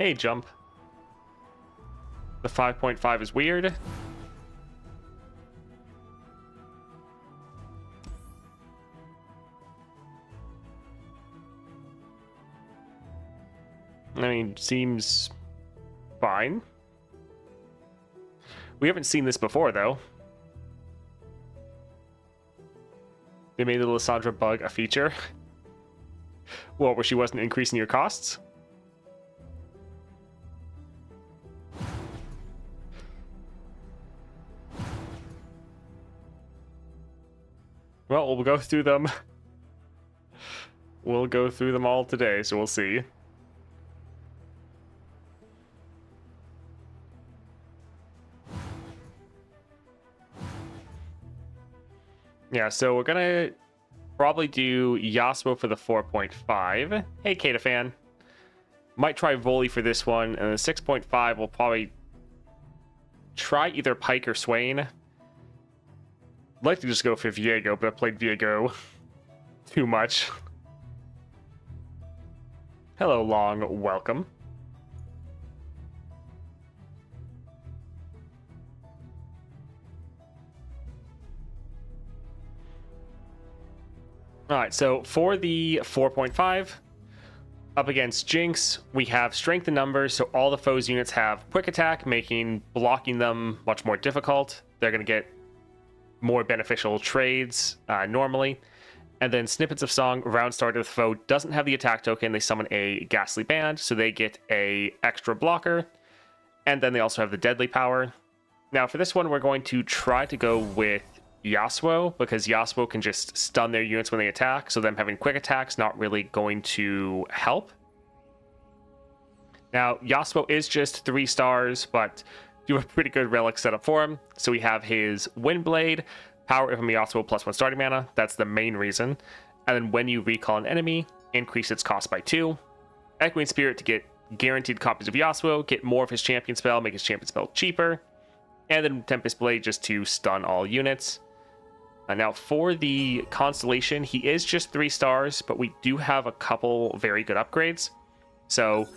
Hey, jump. The 5.5 is weird. I mean, seems fine. We haven't seen this before, though. They made the Lissandra bug a feature. Well, where she wasn't increasing your costs? Well, we'll go through them. We'll go through them all today, so we'll see. Yeah, so we're gonna probably do Yasuo for the 4.5. Hey, Katafan. Might try Voli for this one, and the 6.5 we'll probably try either Pyke or Swain. I'd like to just go for Viego, but I played Viego too much. Hello, Long. Welcome. Alright, so for the 4.5, up against Jinx, we have strength in numbers, so all the foe's units have quick attack, making blocking them much more difficult. They're going to get more beneficial trades normally. And then Snippets of Song, round start of the foe doesn't have the attack token, they summon a Ghastly Band, so they get a extra blocker. And then they also have the Deadly Power. Now for this one, we're going to try to go with Yasuo, because Yasuo can just stun their units when they attack, so them having quick attacks not really going to help. Now, Yasuo is just 3 stars, but do have a pretty good relic setup for him. So we have his Windblade, power from Yasuo plus 1 starting mana, that's the main reason. And then when you recall an enemy, increase its cost by 2. Echoing Spirit to get guaranteed copies of Yasuo, get more of his champion spell, make his champion spell cheaper. And then Tempest Blade just to stun all units. Now, for the Constellation, he is just 3 stars, but we do have a couple very good upgrades. So,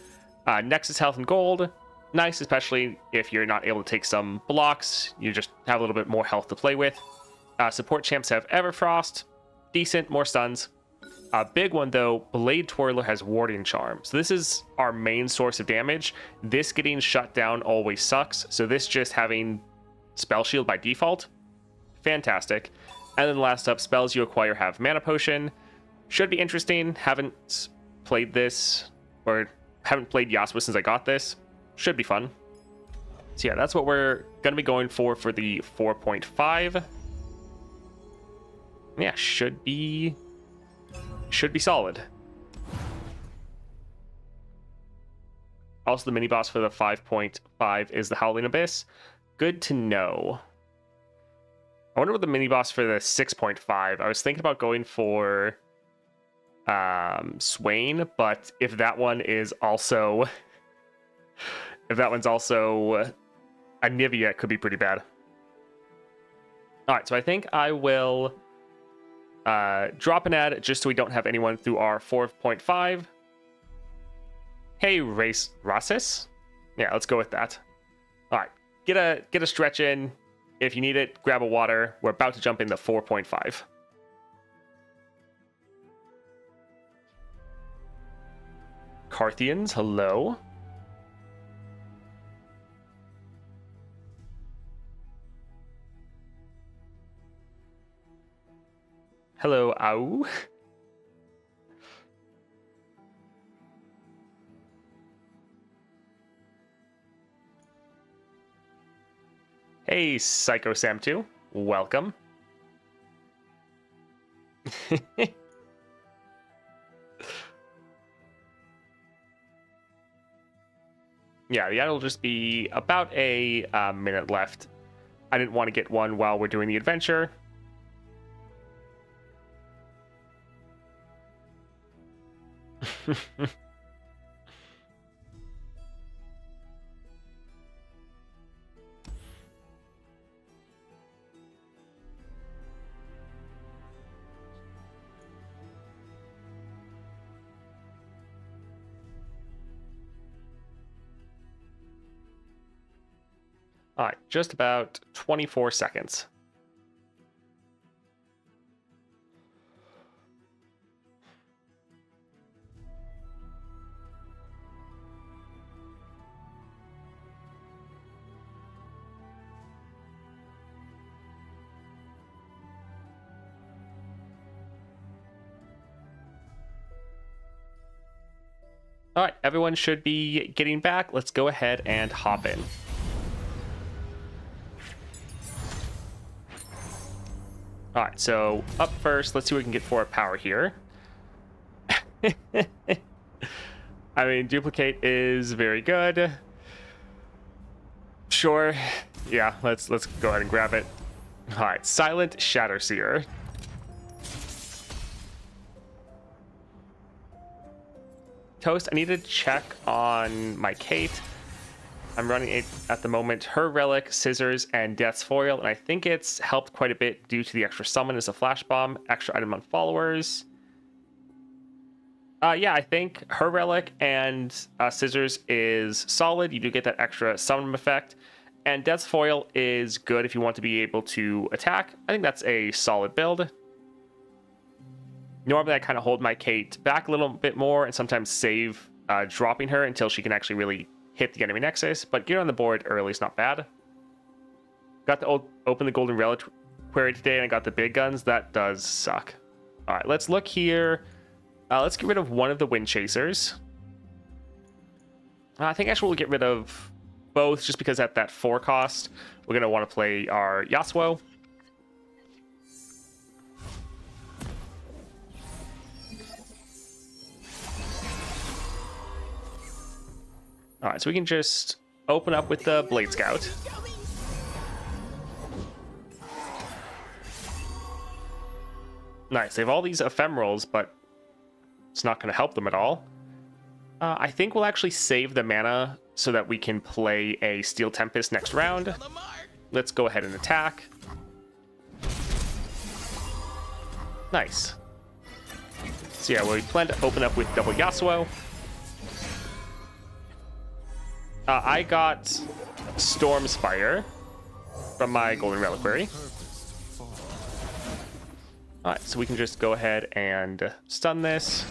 Nexus Health and Gold, nice, especially if you're not able to take some blocks. You just have a little bit more health to play with. Support champs have Everfrost, decent, more stuns. Big one, though, Blade Twirler has Warding Charm. So this is our main source of damage. This getting shut down always sucks, so this just having Spell Shield by default, fantastic. And then last up, spells you acquire have Mana Potion. Should be interesting. Haven't played this, or haven't played Yasuo since I got this. Should be fun. So yeah, that's what we're going to be going for the 4.5. Yeah, should be solid. Also, the mini boss for the 5.5 is the Howling Abyss. Good to know. I wonder what the mini boss for the 6.5. I was thinking about going for Swain, but if that one is also a Nivea, it could be pretty bad. All right, so I think I will drop an ad just so we don't have anyone through our 4.5. Hey, Rasis? Yeah, let's go with that. All right, get a stretch in. If you need it, grab a water. We're about to jump into 4.5. Carthians, hello. Hello, Au. Hey, Psycho Sam 2. Welcome. Yeah, the ad will just be about a minute left. I didn't want to get one while we're doing the adventure. All right, just about 24 seconds. All right, everyone should be getting back. Let's go ahead and hop in. All right, so up first, let's see what we can get for power here. I mean, duplicate is very good. Sure. Yeah, let's go ahead and grab it. All right, Silent Shatterseer. Toast, I need to check on my Kate. I'm running it at the moment. Her Relic, Scissors, and Death's Foil, and I think it's helped quite a bit due to the extra summon as a Flash Bomb, extra item on followers. Yeah, I think Her Relic and Scissors is solid. You do get that extra summon effect. And Death's Foil is good if you want to be able to attack. I think that's a solid build. Normally, I kind of hold my Kate back a little bit more and sometimes save dropping her until she can actually really hit the enemy nexus. But get her on the board early is not bad. Got to open the Golden Reliquary today, and I got the big guns. That does suck. All right, let's look here. Let's get rid of one of the Wind Chasers. I think actually we'll get rid of both just because at that 4 cost, we're going to want to play our Yasuo. All right, so we can just open up with the Blade Scout. Nice, they have all these ephemerals, but it's not going to help them at all. I think we'll actually save the mana so that we can play a Steel Tempest next round. Let's go ahead and attack. Nice. So yeah, we plan to open up with double Yasuo. I got Stormspire from my Golden Reliquary. Alright, so we can just go ahead and stun this.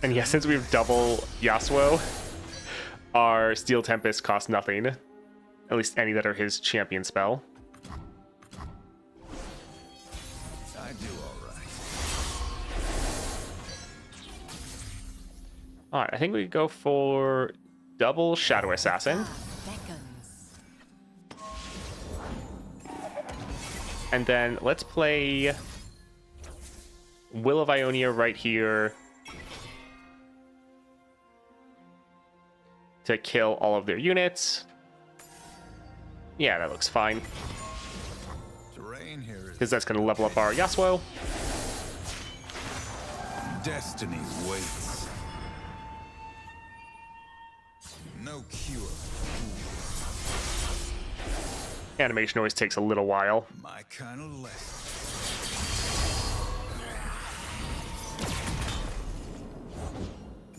And yeah, since we have double Yasuo, our Steel Tempest costs nothing. At least any that are his champion spell. I do alright. Alright, I think we go for double Shadow Assassin. And then let's play Will of Ionia right here to kill all of their units. Yeah, that looks fine. Because that's going to level up our Yasuo. Destiny waits. No cure. Animation always takes a little while. My kind of lesson.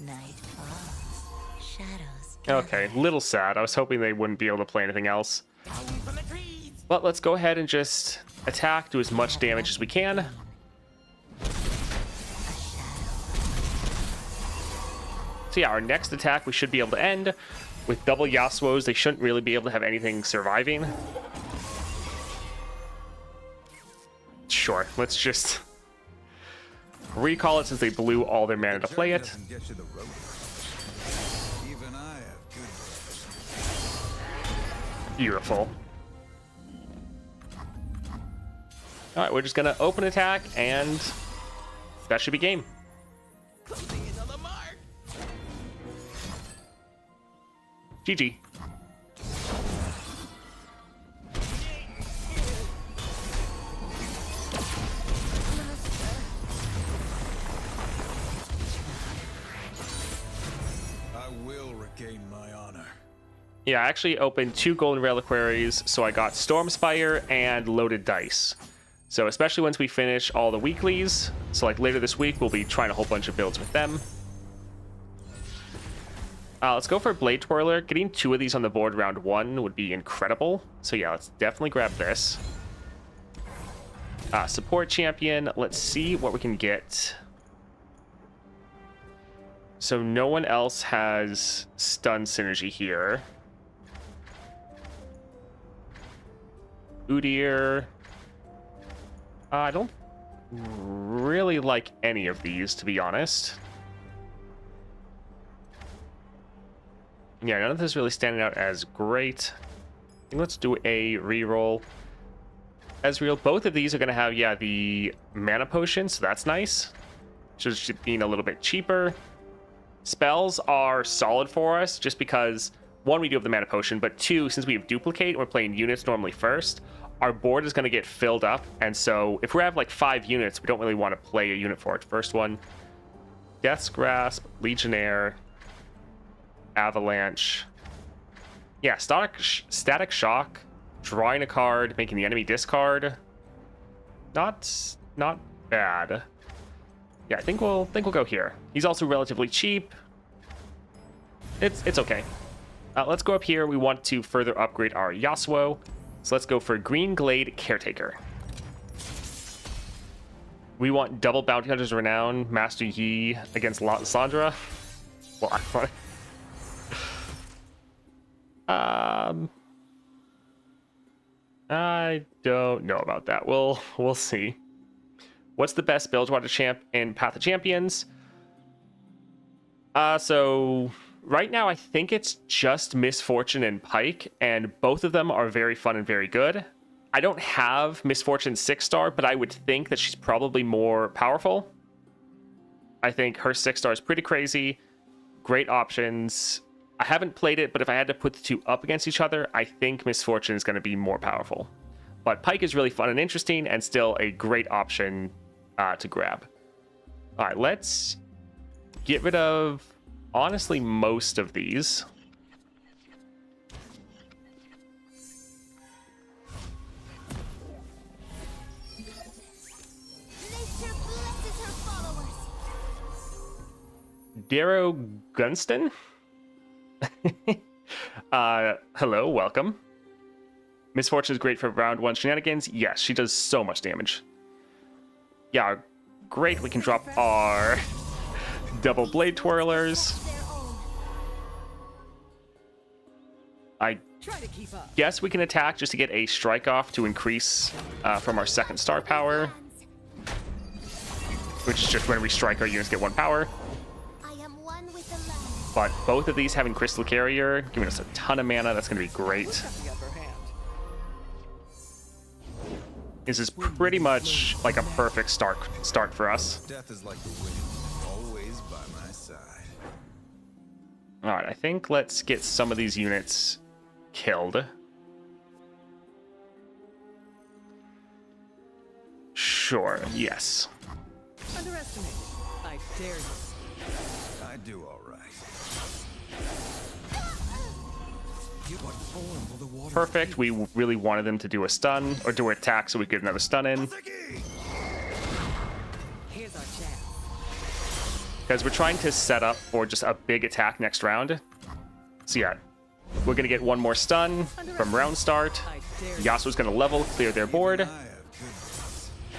Night falls, shadows. Okay, little sad. I was hoping they wouldn't be able to play anything else. But let's go ahead and just attack, do as much damage as we can. So yeah, our next attack we should be able to end. With double Yasuos, they shouldn't really be able to have anything surviving. Sure, let's just recall it since they blew all their mana to play it. Beautiful. Alright, we're just gonna open attack, and that should be game. GG. I will regain my honor. Yeah, I actually opened 2 Golden Reliquaries, so I got Stormspire and Loaded Dice. So especially once we finish all the weeklies, so like later this week, we'll be trying a whole bunch of builds with them. Let's go for Blade Twirler. Getting 2 of these on the board round 1 would be incredible. So yeah, let's definitely grab this. Support champion. Let's see what we can get. So no one else has stun synergy here. Udyr. I don't really like any of these, to be honest. Yeah, none of this is really standing out as great. I think let's do a reroll. Ezreal, both of these are going to have, yeah, the mana potion, so that's nice. Just being a little bit cheaper. Spells are solid for us, just because, 1, we do have the mana potion, but 2, since we have duplicate and we're playing units normally first, our board is going to get filled up, and so if we have like 5 units, we don't really want to play a unit for it. First one, Death's Grasp, Legionnaire, Avalanche. Yeah, Static Shock, drawing a card, making the enemy discard. Not bad. Yeah, I think we'll go here. He's also relatively cheap. It's okay. Let's go up here. We want to further upgrade our Yasuo. So let's go for Green Glade Caretaker. We want double Bounty Hunter's Renown, Master Yi against Lysandra. Well, I'm fine. I don't know about that. We'll see. What's the best Bilgewater champ in Path of Champions? So right now I think it's just Miss Fortune and Pyke, and both of them are very fun and very good. I don't have Miss Fortune 6-star, but I would think that she's probably more powerful. I think her 6-star is pretty crazy. Great options. I haven't played it, but if I had to put the 2 up against each other, I think Miss Fortune is going to be more powerful. But Pyke is really fun and interesting, and still a great option to grab. All right, let's get rid of, honestly, most of these. Nature blesses her followers. Darrow Gunston? Hello, welcome. Miss Fortune is great for round 1 shenanigans. Yes, she does so much damage. Yeah, great. We can drop our double Blade Twirlers. I guess we can attack just to get a strike off to increase from our 2nd star power, which is just when we strike, our units get 1 power. But both of these having Crystal Carrier, giving us a ton of mana, that's going to be great. This is pretty much like a perfect start for us. Death is like the wind, always by my side. All right, I think let's get some of these units killed. Sure, yes. Underestimate. I dare you. I do all right. Perfect. We really wanted them to do a stun or do an attack so we could get another stun in. Here's our chance. Because we're trying to set up for just a big attack next round. So yeah, we're going to get 1 more stun from round start. Yasuo's going to level, clear their board.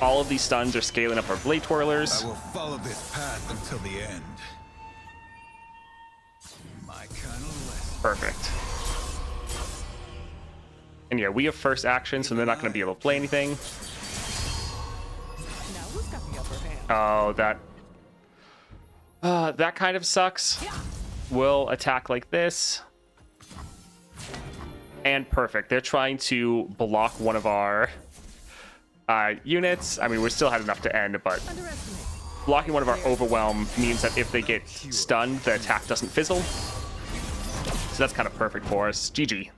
All of these stuns are scaling up our Blade Twirlers. I will follow this path until the end. My kind of lesson. Perfect. And yeah, we have first action, so they're not going to be able to play anything. Now who's got the upper hand? Oh, that kind of sucks. We'll attack like this. And perfect. They're trying to block one of our units. I mean, we still had enough to end, but blocking one of our Overwhelm means that if they get stunned, the attack doesn't fizzle. So that's kind of perfect for us. GG.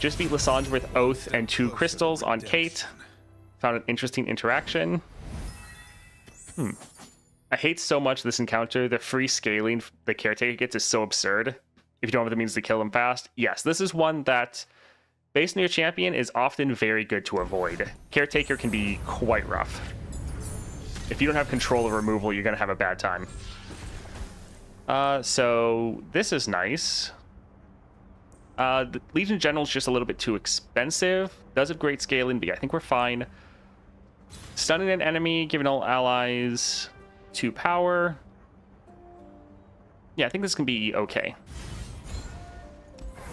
Just beat Lysandra with Oath and 2 crystals on Kate. Found an interesting interaction. I hate so much this encounter. The free scaling the Caretaker gets is so absurd. If you don't have the means to kill him fast. Yes, this is one that, based on your champion, is often very good to avoid. Caretaker can be quite rough. if you don't have control of removal, you're going to have a bad time. So this is nice. The Legion General is just a little bit too expensive. Does have great scaling, but yeah, I think we're fine. Stunning an enemy, giving all allies 2 power. Yeah, I think this can be okay.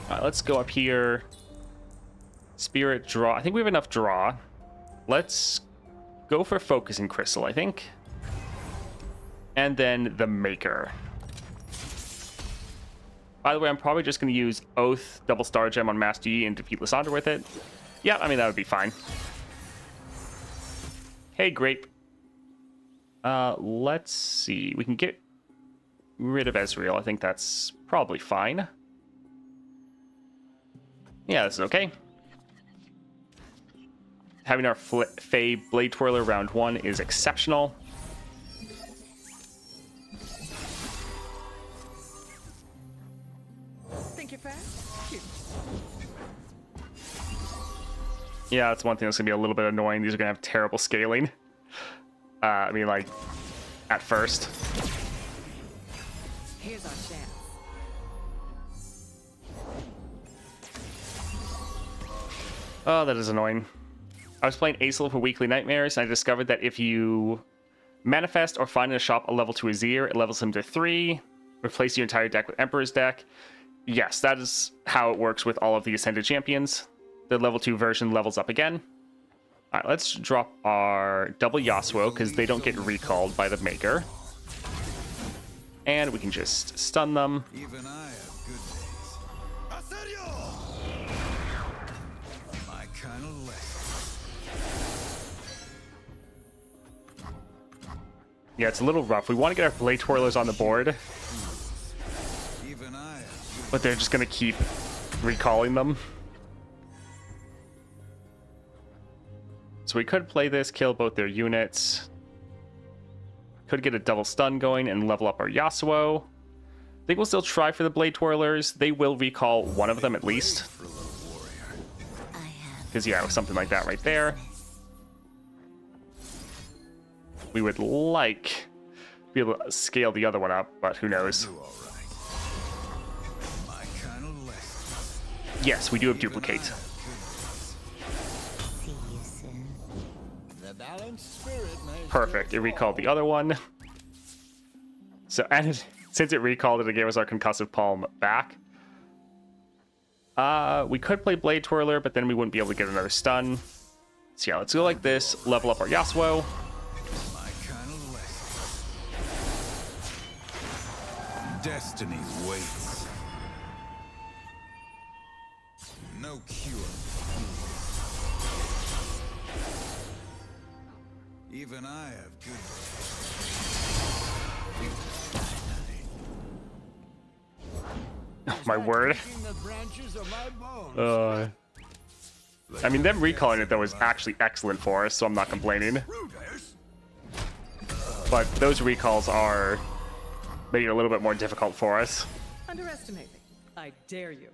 All right, let's go up here. Spirit draw. I think we have enough draw. Let's go for Focusing Crystal, I think. And then the Maker. By the way, I'm probably just going to use Oath, Double Star Gem on Master Yi and defeat Lysandra with it. Yeah, I mean, that would be fine. Hey, Grape. Let's see. We can get rid of Ezreal. I think that's probably fine. Yeah, this is okay. Having our Fae Blade Twirler round 1 is exceptional. Think you're fast? Cute. Yeah, that's one thing that's going to be a little bit annoying. These are going to have terrible scaling. I mean, like, at first. Here's our chance. Oh, that is annoying. I was playing Aesol for Weekly Nightmares, and I discovered that if you manifest or find in a shop a level 2 Azir, it levels him to 3. Replace your entire deck with Emperor's deck. Yes, that is how it works with all of the Ascended Champions. The level 2 version levels up again. Alright, let's drop our double Yasuo, because they don't get recalled by the Maker. And we can just stun them. Even I have good days. Asedio! My kind of lesson. Yeah, it's a little rough. We want to get our Blade Twirlers on the board, Even I have good but they're just going to keep recalling them. So we could play this, kill both their units. Could get a double stun going and level up our Yasuo. I think we'll still try for the Blade Twirlers. They will recall one of them at least. for a little warrior. Because, yeah, something like that right there. We would like to be able to scale the other one up, but who knows. Do all right. My kind of lesson. Yes, we do have Duplicate. See you soon. The balanced spirit may Perfect. It recalled the other one. So, and since it recalled it, it gave us our Concussive Palm back. We could play Blade Twirler, but then we wouldn't be able to get another stun. So yeah, let's go like this. Level up our Yasuo. my kind of lesson. Destiny waits. No cure. Even I have good Oh, my word. the branches of my bones. I mean, them recalling it, though, is actually excellent for us, so I'm not complaining. But those recalls are making it a little bit more difficult for us. Underestimate me. I dare you.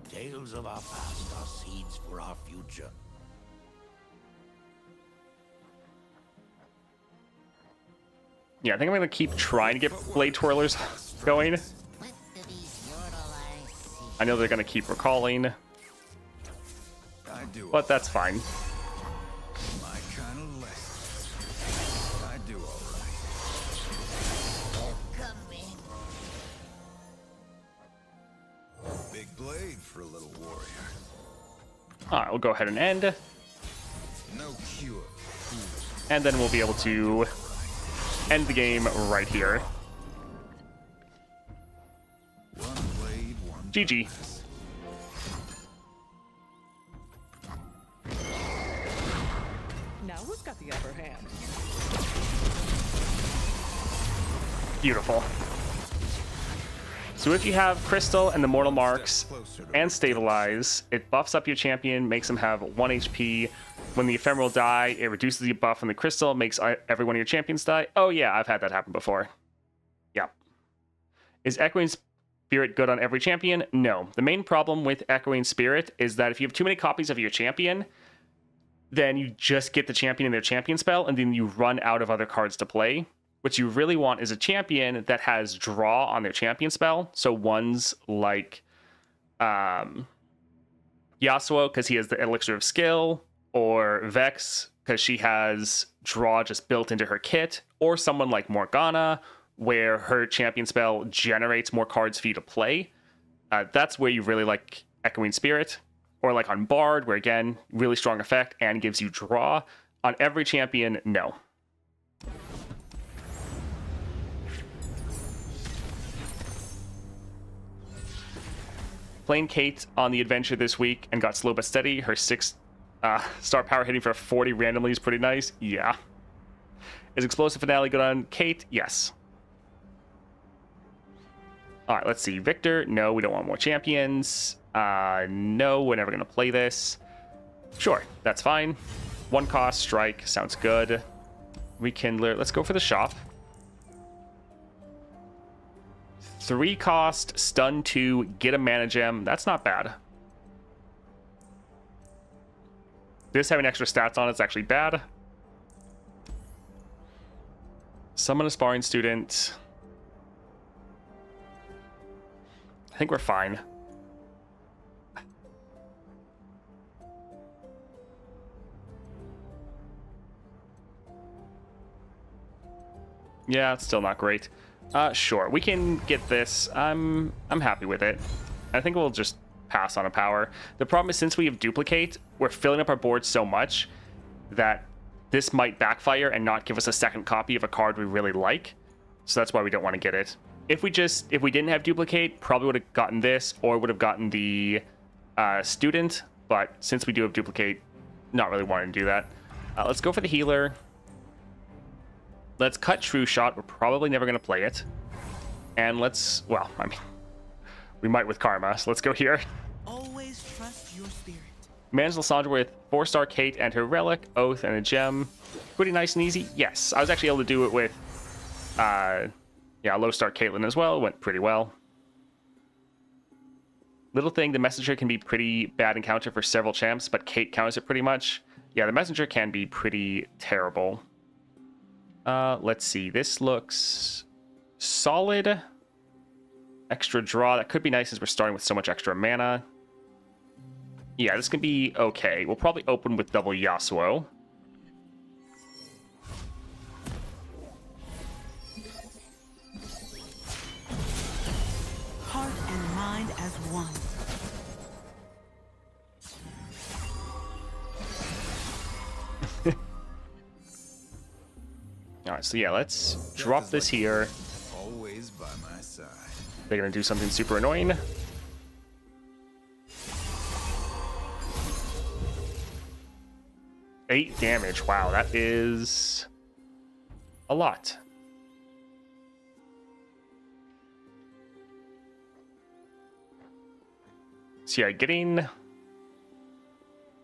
Tales of our past are seeds for our future. Yeah, I think I'm going to keep trying to get Blade Twirlers going. Let the beast yodel I see. I know they're going to keep recalling, I do. but that's fine. My kind of lesson. I do all right. Coming. Big blade for a little warrior. Alright, we'll go ahead and end, No cure. and then we'll be able to end the game right here. One blade, one. GG. Now who's got the upper hand? Beautiful. So if you have Crystal and the Mortal Marks and Stabilize, it buffs up your champion, makes them have 1 HP. When the Ephemeral die, it reduces the buff on the Crystal, makes every one of your champions die. Oh yeah, I've had that happen before. Yeah. Is Echoing Spirit good on every champion? No. The main problem with Echoing Spirit is that if you have too many copies of your champion, then you just get the champion in their champion spell, and then you run out of other cards to play. What you really want is a champion that has draw on their champion spell. So ones like Yasuo, because he has the Elixir of Skill, or Vex, because she has draw just built into her kit, or someone like Morgana, where her champion spell generates more cards for you to play. That's where you really like Echoing Spirit. Or like on Bard, where again, really strong effect and gives you draw. On every champion, no. Playing Kate on the adventure this week and got slow but steady. Her 6-star power hitting for 40 randomly is pretty nice. Yeah. Is Explosive Finale good on Kate? Yes. Alright, let's see. Victor, no, we don't want more champions. No, we're never going to play this. Sure, that's fine. 1 cost, strike, sounds good. Rekindler, let's go for the shop. 3 cost, stun 2, get a mana gem. That's not bad. This having extra stats on it's actually bad. Summon a sparring student. I think we're fine. Yeah, it's still not great. Sure, we can get this. I'm happy with it. I think we'll just pass on a power. The problem is, since we have duplicate, we're filling up our board so much that this might backfire and not give us a second copy of a card we really like. So that's why we don't want to get it. If we didn't have duplicate, probably would have gotten this, or would have gotten the student. But since we do have duplicate, not really wanting to do that. Let's go for the healer. Let's cut True Shot. We're probably never going to play it. And let's, well, I mean, we might with Karma, so let's go here. Always trust your spirit. Manage Lysandra with 4-star Kate and her relic, Oath, and a gem. Pretty nice and easy. Yes, I was actually able to do it with, low-star Caitlyn as well. It went pretty well. Little thing, the Messenger can be pretty bad encounter for several champs, but Kate counters it pretty much. Yeah, the Messenger can be pretty terrible. Let's see. This looks solid. Extra draw. That could be nice as we're starting with so much extra mana. Yeah, this can be okay. We'll probably open with double Yasuo. Heart and mind as one. All right, so yeah, let's drop this here. Always by my side. They're gonna do something super annoying. Eight damage. Wow, that is a lot. So yeah, getting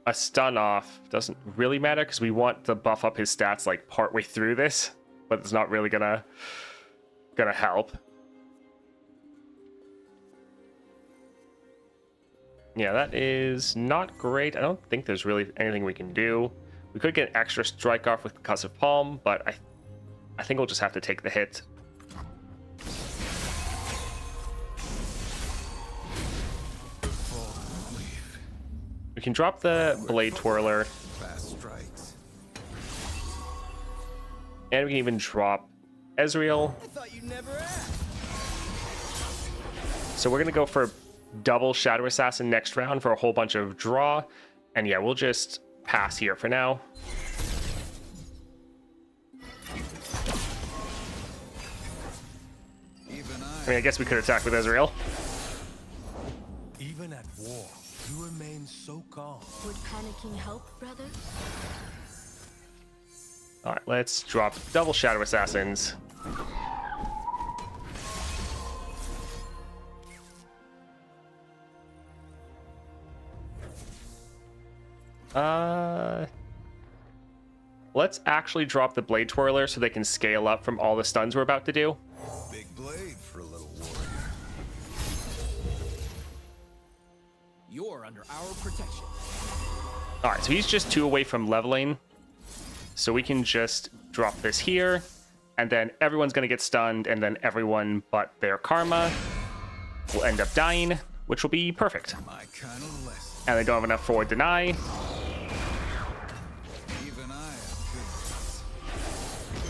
a stun off doesn't really matter because we want to buff up his stats like partway through this, but it's not really gonna help. Yeah, that is not great. I don't think there's really anything we can do. We could get extra strike off with Concussive Palm, but I think we'll just have to take the hit. We can drop the Blade Twirler. Fast strikes. And we can even drop Ezreal. I thought you'd never ask. So we're going to go for double Shadow Assassin next round for a whole bunch of draw. And yeah, we'll just pass here for now. I mean, I guess we could attack with Ezreal. Even at war, you remain so calm. Would panicking help, brother? All right, let's drop double Shadow Assassins. Let's actually drop the Blade Twirler so they can scale up from all the stuns we're about to do. Big blade for a little warrior. You're under our protection. All right, so he's just 2 away from leveling. So we can just drop this here, and then everyone's going to get stunned, and then everyone but their Karma will end up dying, which will be perfect. My kind of lesson. And they don't have enough for Deny. Even I have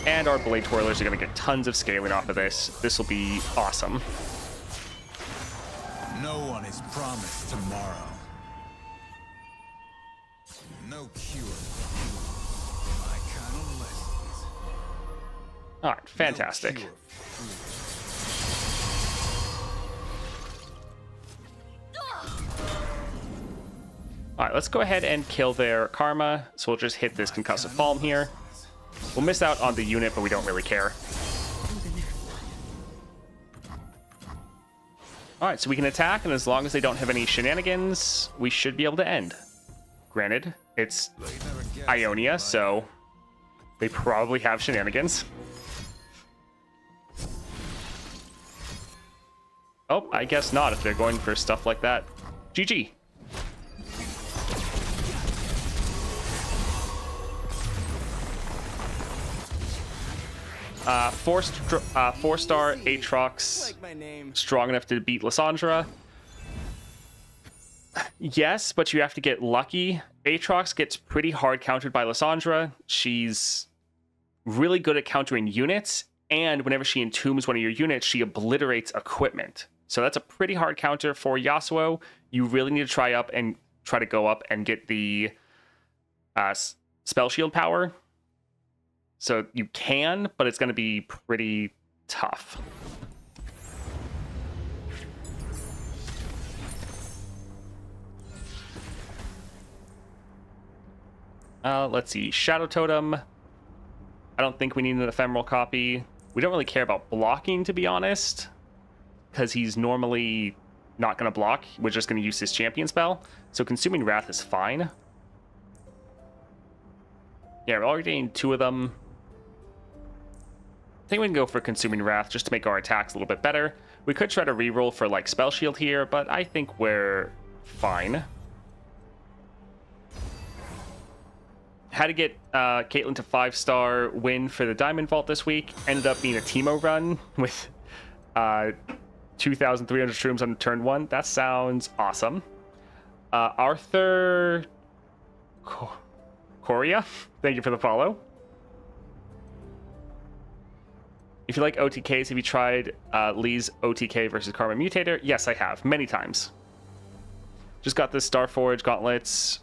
good. And our Blade Twirlers are going to get tons of scaling off of this. This will be awesome. No one is promised tomorrow. No cure. My kind of lessons. All right, fantastic. No cure. All right, let's go ahead and kill their Karma. So we'll just hit this Concussive Palm here. We'll miss out on the unit, but we don't really care. All right, so we can attack, and as long as they don't have any shenanigans, we should be able to end. Granted, it's Ionia, so they probably have shenanigans. Oh, I guess not if they're going for stuff like that. GG. Four-star Aatrox, strong enough to beat Lysandra. Yes, but you have to get lucky. Aatrox gets pretty hard countered by Lysandra. She's really good at countering units, and whenever she entombs one of your units, she obliterates equipment. So that's a pretty hard counter for Yasuo. You really need to try to go up and get the spell shield power. So you can, but it's going to be pretty tough. Let's see. Shadow Totem. I don't think we need an ephemeral copy. We don't really care about blocking, to be honest, because he's normally not going to block. We're just going to use his champion spell. So Consuming Wrath is fine. Yeah, we're already getting 2 of them. I think we can go for Consuming Wrath just to make our attacks a little bit better. We could try to reroll for like Spell Shield here, but I think we're fine. Had to get Caitlyn to 5-star win for the Diamond Vault this week. Ended up being a Teemo run with 2,300 shrooms on turn 1. That sounds awesome. Arthur Korea, thank you for the follow. If you like OTKs, have you tried Lee's OTK versus Karma Mutator? Yes, I have, many times. Just got this Starforge Gauntlets.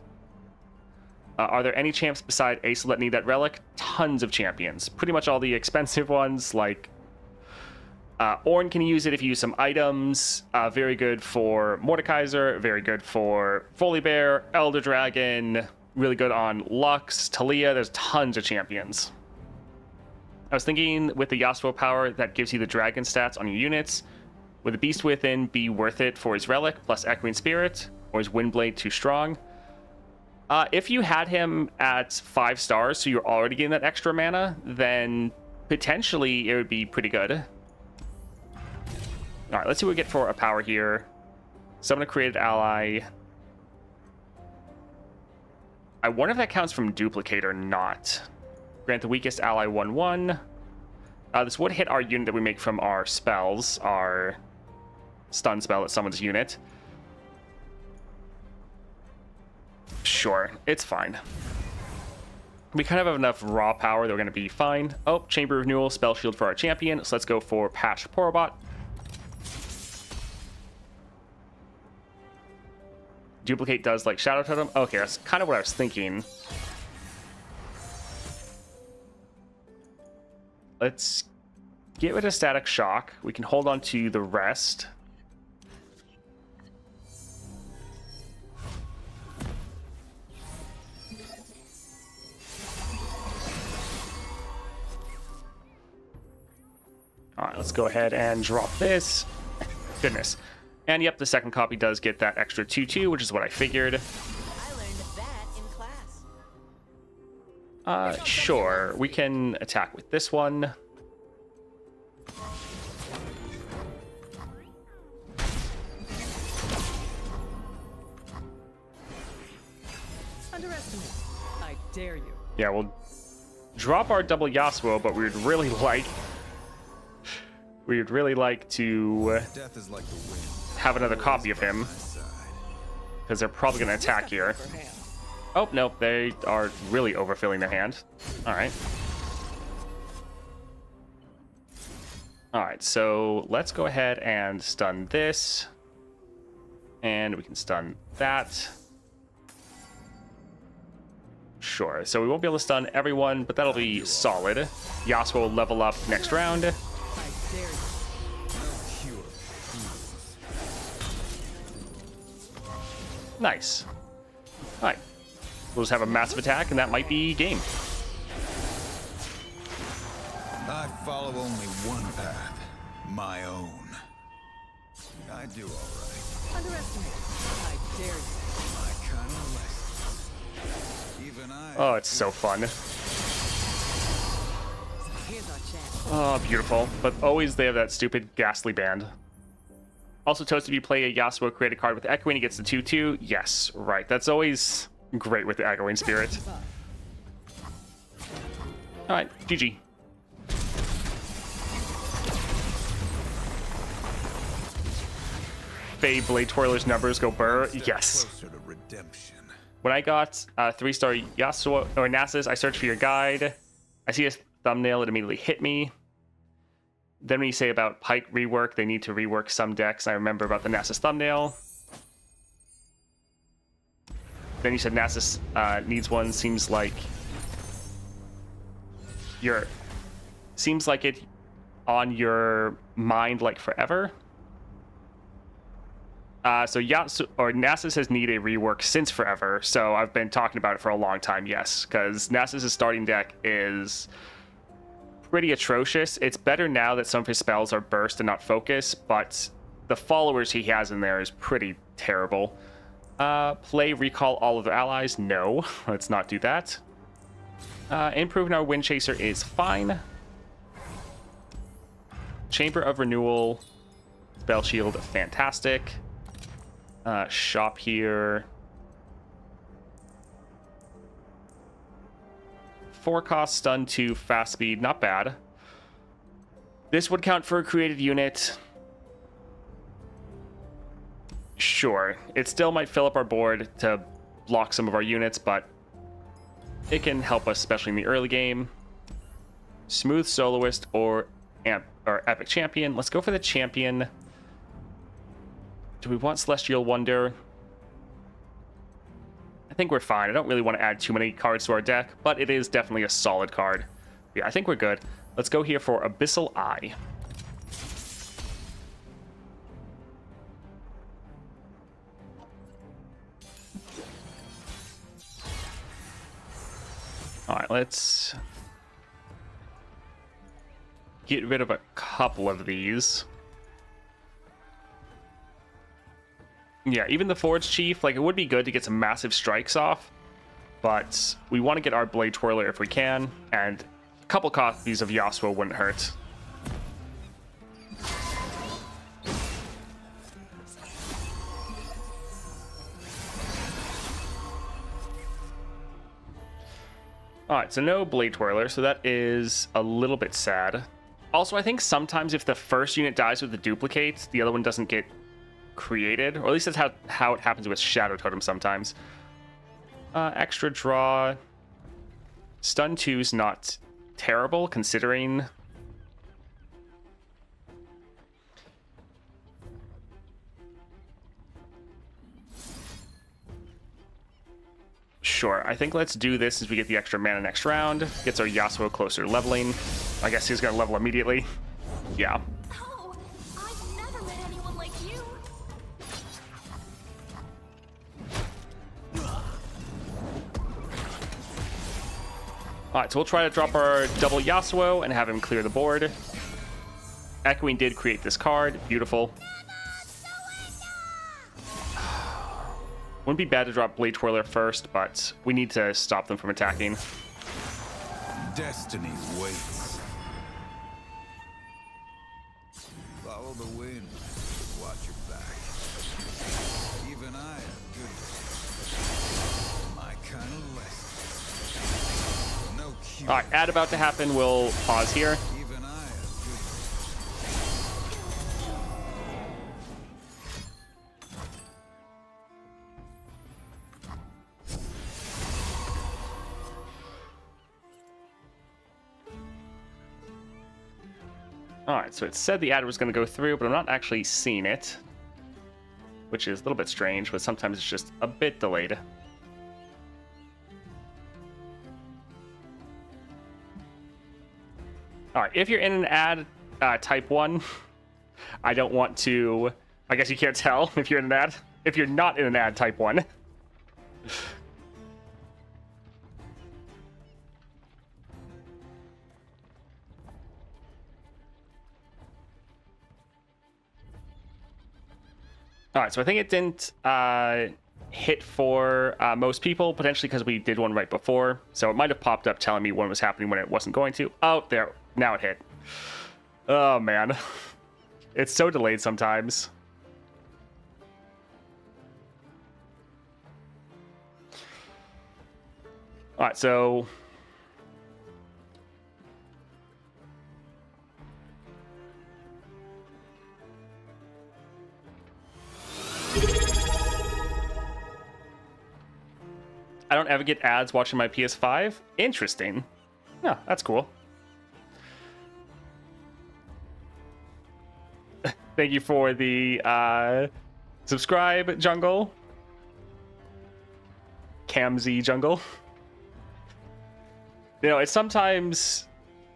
Are there any champs beside Ace that need that relic? Tons of champions. Pretty much all the expensive ones, like Ornn can use it if you use some items. Very good for Mordekaiser, very good for Volibear, Elder Dragon, really good on Lux, Talia. There's tons of champions. I was thinking with the Yasuo power that gives you the dragon stats on your units, would the Beast Within be worth it for his relic plus Echoing Spirit, or is Windblade too strong? If you had him at 5 stars, so you're already getting that extra mana, then potentially it would be pretty good. All right, let's see what we get for a power here. Summon a created ally. I wonder if that counts from duplicate or not. Grant the weakest ally 1/1. This would hit our unit that we make from our spells, our stun spell that summons unit. Sure, it's fine. We kind of have enough raw power that we're going to be fine. Oh, Chamber Renewal, Spell Shield for our champion. So let's go for Patch Porobot. Duplicate does like Shadow Totem. Okay, that's kind of what I was thinking. Let's get rid of Static Shock. We can hold on to the rest. All right, let's go ahead and drop this. Goodness. And yep, the second copy does get that extra 2/2, which is what I figured. I learned that in class. Sure. We can attack with this one. Underestimate. I dare you. Yeah, we'll drop our double Yasuo, but we'd really like to Death is like the wind. have another copy of him, My side. because they're probably going to attack Who's got the here. upper hand? Oh, nope, they are really overfilling their hand. Alright. Alright, so let's go ahead and stun this. And we can stun that. Sure, so we won't be able to stun everyone, but that'll be solid. Yasuo will level up next round. I dare you. Cure. Nice. Alright. We'll just have a massive attack, and that might be game. I follow only one path. My own. I do all right. Underestimate. I dare you. My kind of lessons. Even I. Oh, it's so fun. Here's our chance. Oh, beautiful. But always they have that stupid ghastly band. Also, Toast, if you play a Yasuo created card with Echoing, he gets the 2/2. Yes, right. That's always great with the Echoing Spirit. Alright, GG. Faye Blade Twirler's numbers go burr. Step Yes. Closer to redemption. When I got 3-star Yasuo or Nasus, I searched for your guide. I see a thumbnail, it immediately hit me. Then when you say about Pike rework, they need to rework some decks. I remember about the Nasus thumbnail. Then you said Nasus needs one. Seems like it on your mind like forever. So Yasuo or Nasus has needed a rework since forever. So I've been talking about it for a long time. Yes, because Nasus' starting deck is pretty atrocious. It's better now that some of his spells are burst and not focus, but the followers he has in there is pretty terrible. Play recall all of their allies. No, let's not do that. Improving our Wind Chaser is fine. Chamber of Renewal, Spell Shield, fantastic. Shop here. 4 cost, stun 2, fast speed, not bad. This would count for a created unit. Sure, it still might fill up our board to block some of our units, but it can help us, especially in the early game. Smooth Soloist or Epic Champion. Let's go for the Champion. Do we want Celestial Wonder? I think we're fine. I don't really want to add too many cards to our deck, but it is definitely a solid card. Yeah, I think we're good. Let's go here for Abyssal Eye. All right, let's get rid of a couple of these. Yeah, even the Forge Chief, like, it would be good to get some massive strikes off, but we want to get our Blade Twirler if we can, and a couple copies of Yasuo wouldn't hurt. Alright, so no Blade Twirler, so that is a little bit sad. Also, I think sometimes if the first unit dies with the duplicate, the other one doesn't get created, or at least that's how it happens with Shadow Totem sometimes. Extra draw. Stun 2's not terrible, considering... Sure, I think let's do this as we get the extra mana next round. Gets our Yasuo closer to leveling. I guess he's gonna level immediately. Yeah. Oh, I've never met anyone like you. Alright, so we'll try to drop our double Yasuo and have him clear the board. Echoing did create this card. Beautiful. Wouldn't be bad to drop Blade Twirler first, but we need to stop them from attacking. Destiny waits. Follow the wind. Watch your back. Even I have good. My kind of All right, ad about to happen. We'll pause here. Even I have good All right, so it said the ad was going to go through, but I'm not actually seeing it, which is a little bit strange, but sometimes it's just a bit delayed. All right, if you're in an ad, type 1. I don't want to... I guess you can't tell if you're in an ad. If you're not in an ad, type 1. All right, so I think it didn't hit for most people, potentially because we did one right before. So it might have popped up telling me when it was happening when it wasn't going to. Oh, there. Now it hit. Oh, man. It's so delayed sometimes. All right, so... I don't ever get ads watching my PS5. Interesting. Yeah, that's cool. Thank you for the subscribe, Jungle. Camzy Jungle. You know, it sometimes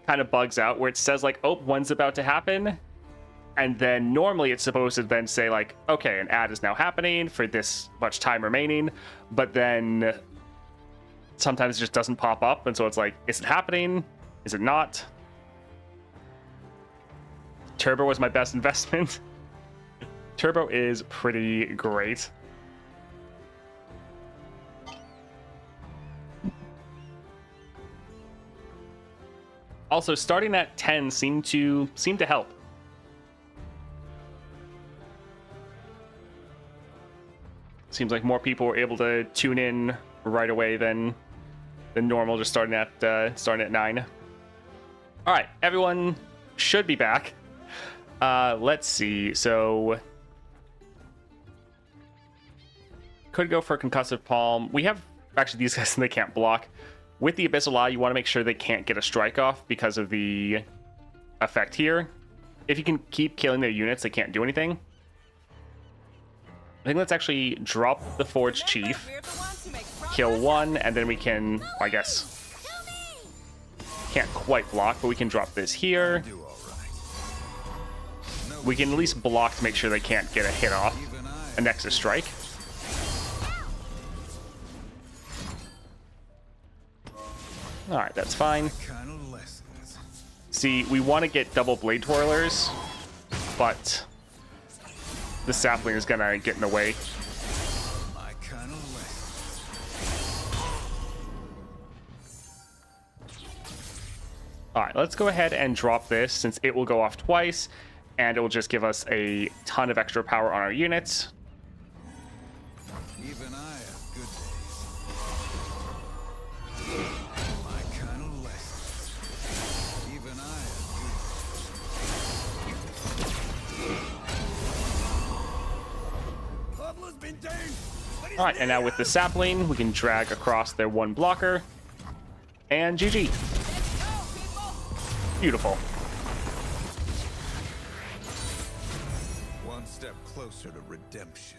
kind of bugs out where it says like, oh, one's about to happen. And then normally it's supposed to then say like, okay, an ad is now happening for this much time remaining. But then sometimes it just doesn't pop up. And so it's like, is it happening? Is it not? Turbo was my best investment. Turbo is pretty great. Also, starting at 10 seemed to help. Seems like more people were able to tune in right away than normal, just starting at 9. All right, everyone should be back. Let's see. So could go for concussive palm. We have actually these guys, they can't block. With the Abyssal Eye, you want to make sure they can't get a strike off because of the effect here. If you can keep killing their units, they can't do anything. I think let's actually drop the Forge Chief, kill one, and then we can, I guess, can't quite block, but we can drop this here. do all right. We can at least block to make sure they can't get a hit off, a Nexus Strike. Alright, that's fine. Kind of lessons. See, we want to get double Blade Twirlers, but the sapling is gonna get in the way. My kind of lessons. Alright, let's go ahead and drop this since it will go off twice, and it will just give us a ton of extra power on our units. Even I have good days. My kind of lessons. Even I have good. Pablo's been down. Alright, and now with the sapling, we can drag across their one blocker, and GG. Beautiful. One step closer to redemption.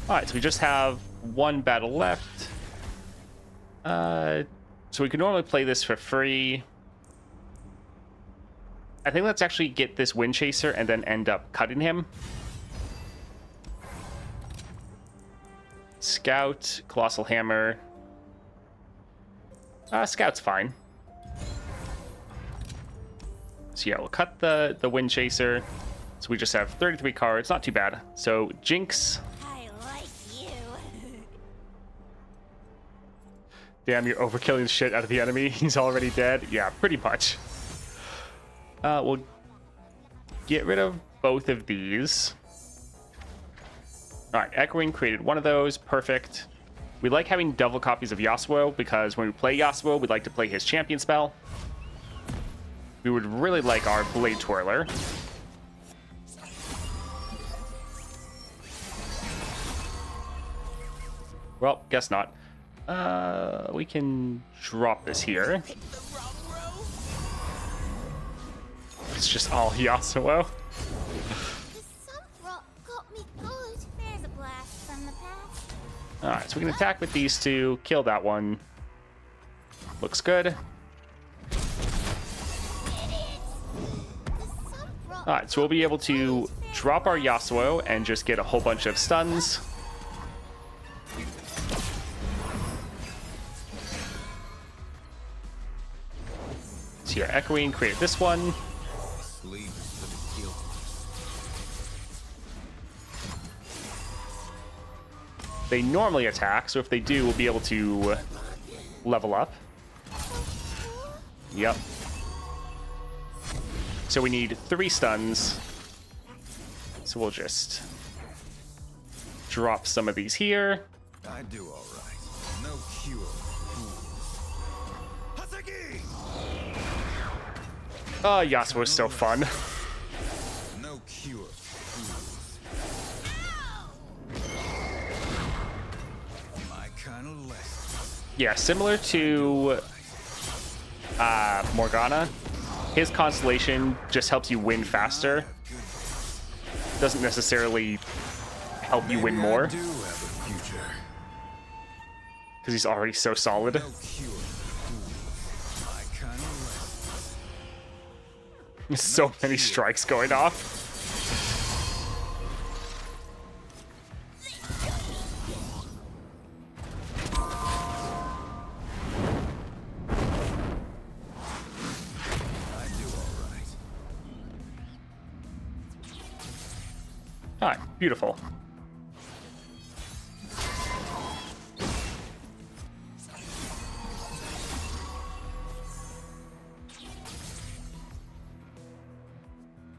Alright, so we just have one battle left. So we can normally play this for free. I think let's actually get this Wind Chaser and then end up cutting him. Scout, Colossal Hammer. Scout's fine. So yeah, we'll cut the Wind Chaser. So we just have 33 cards, not too bad. So Jinx. I like you. Damn, you're overkilling the shit out of the enemy. He's already dead. Yeah, pretty much. We'll get rid of both of these. All right, Echoing created one of those. Perfect. We like having double copies of Yasuo because when we play Yasuo, we'd like to play his champion spell. We would really like our Blade Twirler. Well, guess not. We can drop this here. It's just all Yasuo. The sun rock got me good. There's a blast from the past. Alright, so we can attack with these two, kill that one. Looks good. Alright, so we'll be able to drop our Yasuo and just get a whole bunch of stuns. So your Echoing created this one. Sleep is for the guilty. They normally attack, so if they do, we'll be able to level up. Yep. So we need 3 stuns. So we'll just drop some of these here. I do all right. No cure. Haseki! Oh, Yasuo is so fun. No cure. My kind of lesson. Yeah, similar to Morgana. His Constellation just helps you win faster. Doesn't necessarily help you win more. I do have a future. Because he's already so solid. No cure. My kind of lesson. So many strikes going off. I do all right. Alright, beautiful.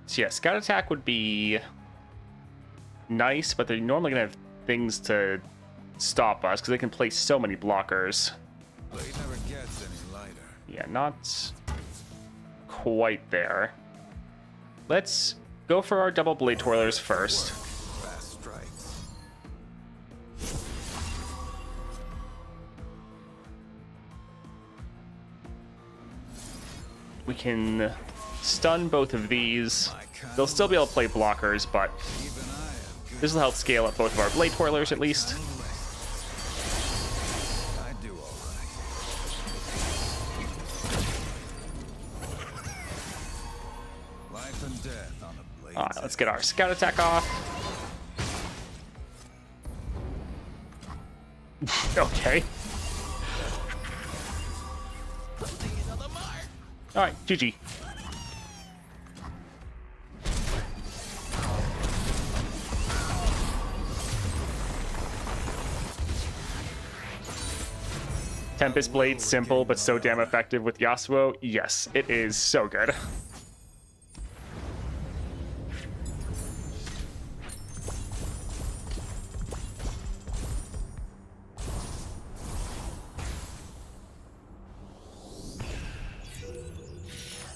So yeah, Scout Attack would be nice, but they're normally going to have things to stop us because they can place so many blockers. Blade never gets any lighter. Yeah, not quite there. Let's go for our double Blade Twirlers first. Fast strikes. We can stun both of these. They'll still be able to play blockers, but Even I have good this will help scale up both of our Blade Twirlers at least. I do all right. Life and death on a blade. Alright, let's get our Scout Attack off. Okay. Alright, GG. Tempest Blade, simple but so damn effective with Yasuo. Yes, it is so good.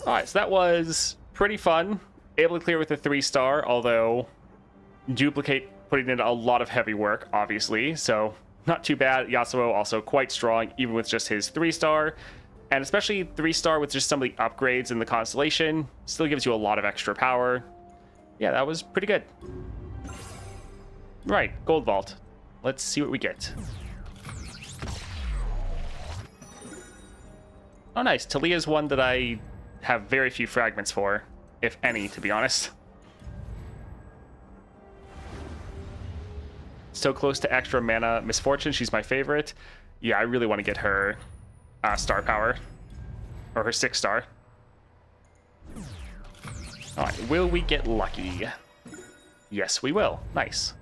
Alright, so that was pretty fun. Able to clear with a 3-star, although Duplicate putting in a lot of heavy work, obviously, so not too bad. Yasuo also quite strong, even with just his 3-star, and especially 3-star with just some of the upgrades in the Constellation. Still gives you a lot of extra power. Yeah, that was pretty good. Right, Gold Vault. Let's see what we get. Oh, nice. Talia's one that I have very few fragments for, if any, to be honest. So close to extra mana Misfortune. She's my favorite. Yeah, I really want to get her star power, or her 6-star. All right, will we get lucky? Yes, we will. Nice.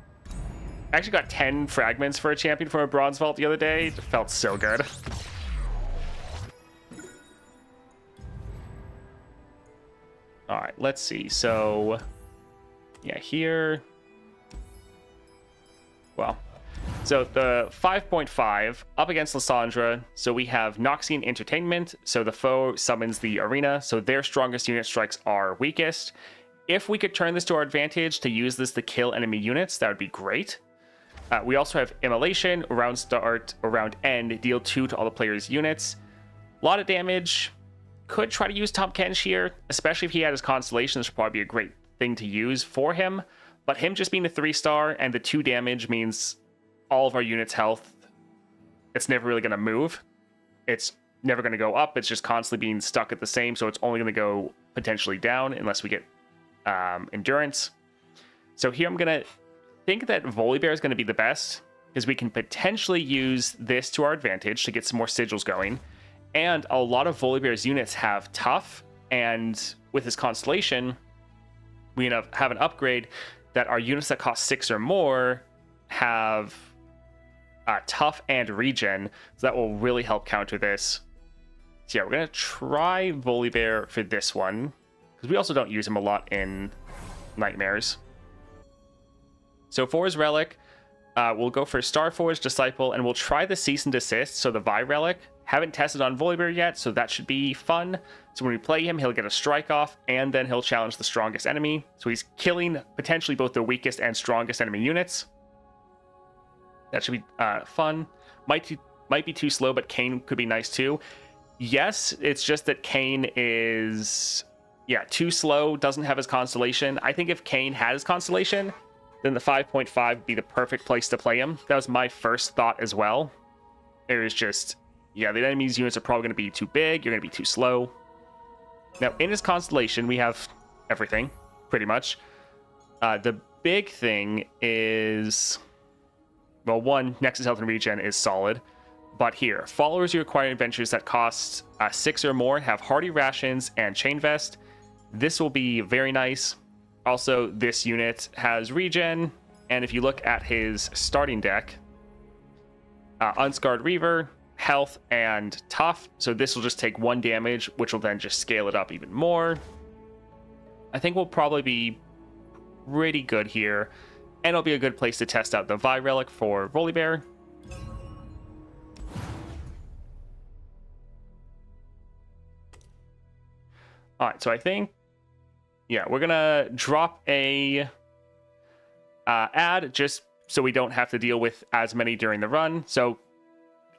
I actually got 10 fragments for a champion from a Bronze Vault the other day. It felt so good. All right, let's see. So, yeah, here. Well, So the 5.5 up against Lysandra. So we have Noxian Entertainment. So the foe summons the arena. So their strongest unit strikes our weakest. If we could turn this to our advantage to use this to kill enemy units, that would be great. We also have Immolation, round start, or round end, deal 2 to all the players' units. A lot of damage. Could try to use Tahm Kench here, especially if he had his Constellation. This would probably be a great thing to use for him. But him just being a 3-star and the 2 damage means all of our units' health, it's never really going to move. It's never going to go up. It's just constantly being stuck at the same, so it's only going to go potentially down unless we get endurance. So here I'm going to think that Volibear is going to be the best, because we can potentially use this to our advantage to get some more sigils going. And a lot of Volibear's units have tough, and with his Constellation, we have an upgrade that our units that cost 6 or more have tough and regen, so that will really help counter this. So yeah, we're gonna try Volibear for this one, because we also don't use him a lot in Nightmares. So for his relic, we'll go for Starforged Disciple, and we'll try the Cease and Desist, so the Vi relic. Haven't tested on Volibear yet, so that should be fun. So when we play him, he'll get a strike off, and then he'll challenge the strongest enemy. So he's killing potentially both the weakest and strongest enemy units. That should be fun. Might be too slow, but Kayn could be nice too. Yes, it's just that Kayn is, too slow, doesn't have his Constellation. I think if Kayn had his Constellation, then the 5.5 would be the perfect place to play him. That was my first thought as well. There is just, the enemy's units are probably going to be too big, you're going to be too slow. Now, in his Constellation, we have everything, pretty much. The big thing is, well, one, Nexus Health and Regen is solid. But here, followers you acquire in adventures that cost 6 or more have Hardy Rations and Chain Vest. This will be very nice. Also, this unit has regen, and if you look at his starting deck, Unscarred Reaver, Health, and Tough. So this will just take 1 damage, which will then just scale it up even more. I think we'll probably be pretty good here, and it'll be a good place to test out the Vi Relic for Volibear. All right, so I think, we're gonna drop a ad just so we don't have to deal with as many during the run. So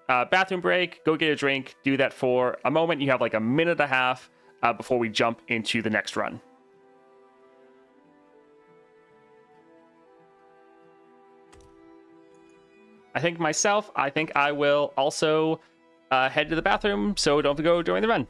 bathroom break, go get a drink, do that for a moment. You have like a minute and a half before we jump into the next run. I think I will also head to the bathroom, so don't have to go during the run.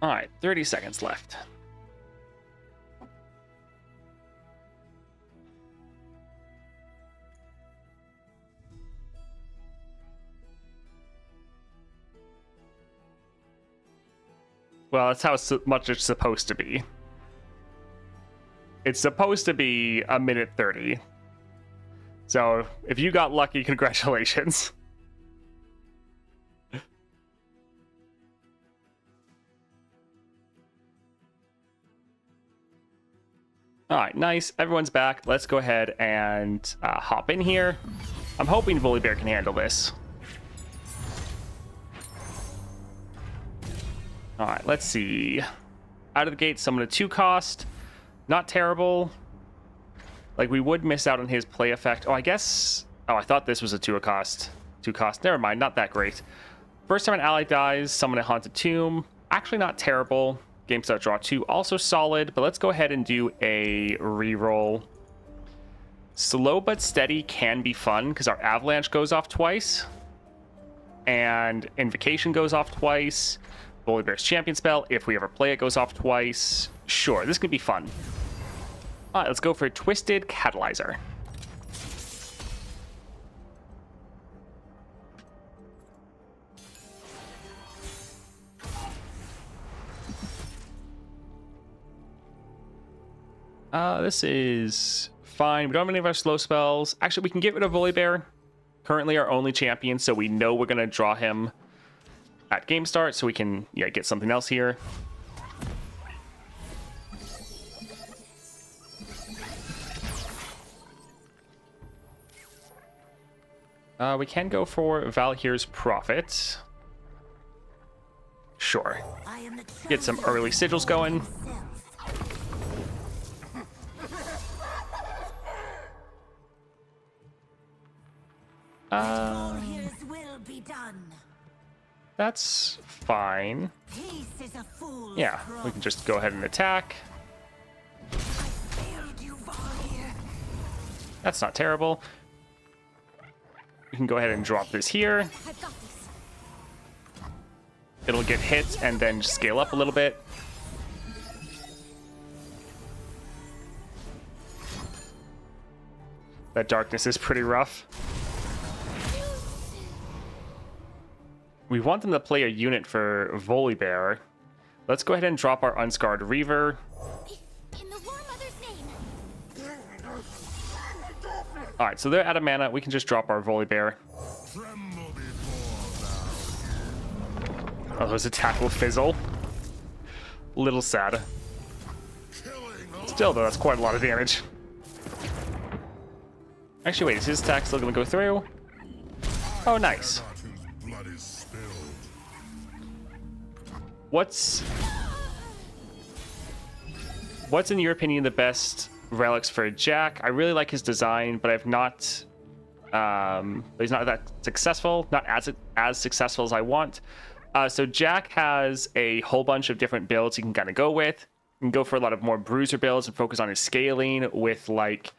All right, 30 seconds left. Well, that's how much it's supposed to be. It's supposed to be a minute 30. So if you got lucky, congratulations. All right, nice. Everyone's back. Let's go ahead and hop in here. I'm hoping Volibear can handle this. All right, let's see. Out of the gate, summon a 2 cost. Not terrible. Like, we would miss out on his play effect. Oh, I guess... Oh, I thought this was a 2 cost. 2 cost. Never mind, not that great. First time an ally dies, summon a Haunted Tomb. Actually not terrible. Game start draw 2, also solid, but let's go ahead and do a reroll. Slow but steady can be fun because our avalanche goes off twice. And invocation goes off twice. Volibear's champion spell, if we ever play it, goes off twice. Sure, this could be fun. All right, let's go for Twisted Catalyzer. This is fine. We don't have any of our slow spells. Actually, we can get rid of Volibear. Currently our only champion, so we know we're going to draw him at game start, so we can get something else here. We can go for Valhyr's Prophet. Sure. Get some early sigils going. That's fine. Yeah, we can just go ahead and attack. That's not terrible. We can go ahead and drop this here. It'll get hit and then scale up a little bit. That darkness is pretty rough. We want them to play a unit for Volibear. Let's go ahead and drop our Unscarred Reaver. In the War Mother's name. Alright, so they're out of mana. We can just drop our Volibear. Oh, those attack will fizzle. Little sad. Still, though, that's quite a lot of damage. Actually, wait, is his attack still going to go through? Oh, nice. What's in your opinion the best relics for Jack? I really like his design, but I've not he's not that successful, not as successful as I want. So Jack has a whole bunch of different builds you can kind of go with. You can go for a lot of more bruiser builds and focus on his scaling with like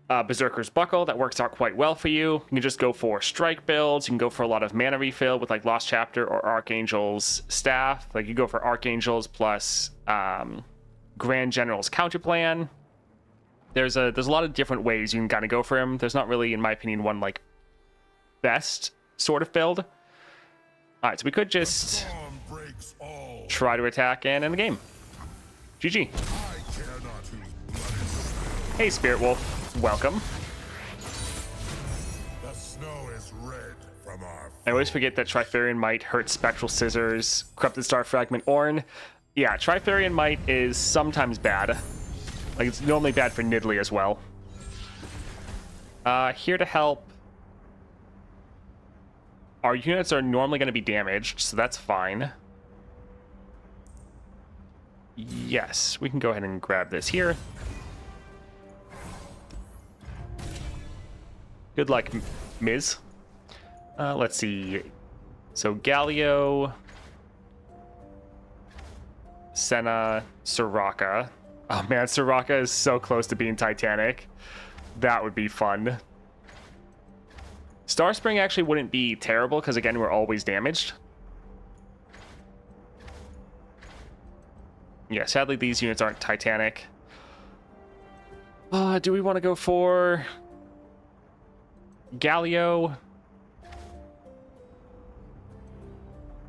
Berserker's Buckle. That works out quite well for you. You can just go for strike builds. You can go for a lot of mana refill with like Lost Chapter or Archangel's Staff. Like you go for Archangels plus Grand General's Counterplan. There's a lot of different ways you can kind of go for him. There's not really, in my opinion, one like best sort of build. All right, so we could just try to attack and end the game. GG. Hey, Spirit Wolf. Welcome. The snow is red from our... I always forget that Trifarian Might hurts Spectral Scissors, Corrupted Star Fragment, Ornn. Yeah, Trifarian Might is sometimes bad. Like, it's normally bad for Nidalee as well. Here to help. Our units are normally going to be damaged, so that's fine. Yes, we can go ahead and grab this here. Good luck, Miz. Let's see. So Galio, Senna, Soraka. Oh man, Soraka is so close to being Titanic. That would be fun. Starspring actually wouldn't be terrible because again, we're always damaged. Yeah, sadly these units aren't Titanic. Do we want to go for Galio?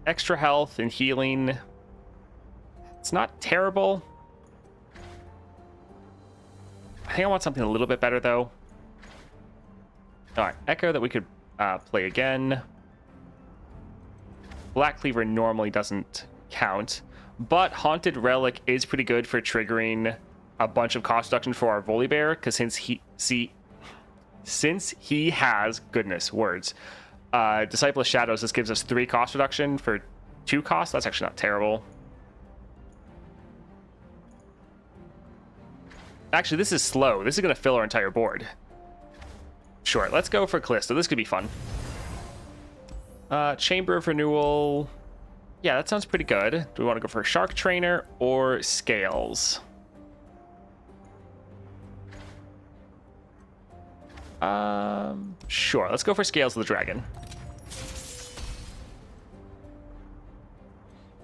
Extra health and healing. It's not terrible. I think I want something a little bit better though. Alright, Echo that we could play again. Black Cleaver normally doesn't count, but Haunted Relic is pretty good for triggering a bunch of cost reduction for our Volibear, because since he has, goodness, words, Disciple of Shadows, this gives us 3 cost reduction for 2 costs. That's actually not terrible. Actually, this is slow. This is going to fill our entire board. Sure, let's go for Callisto. This could be fun. Chamber of Renewal. Yeah, that sounds pretty good. Do we want to go for Shark Trainer or Scales? Sure. Let's go for Scales of the Dragon.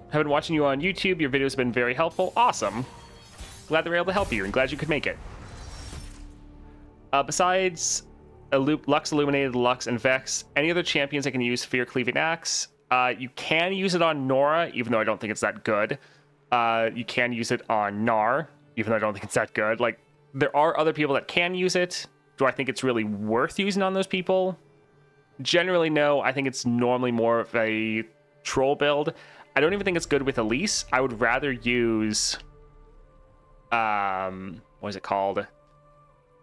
I've been watching you on YouTube. Your videos have been very helpful. Awesome. Glad they were able to help you and glad you could make it. Besides Lux Illuminated, Lux, and Vex, any other champions I can use Fear Cleaving Axe? You can use it on Nora, even though I don't think it's that good. You can use it on Gnar, even though I don't think it's that good. Like, there are other people that can use it. Do I think it's really worth using on those people? Generally, no. I think it's normally more of a troll build. I don't even think it's good with Elise. I would rather use... what is it called?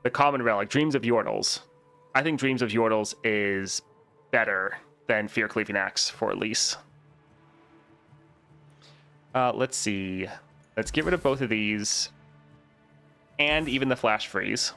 The Common Relic, Dreams of Yordles. I think Dreams of Yordles is better than Fear Cleaving Axe for Elise. Let's see. Let's get rid of both of these. And even the Flash Freeze.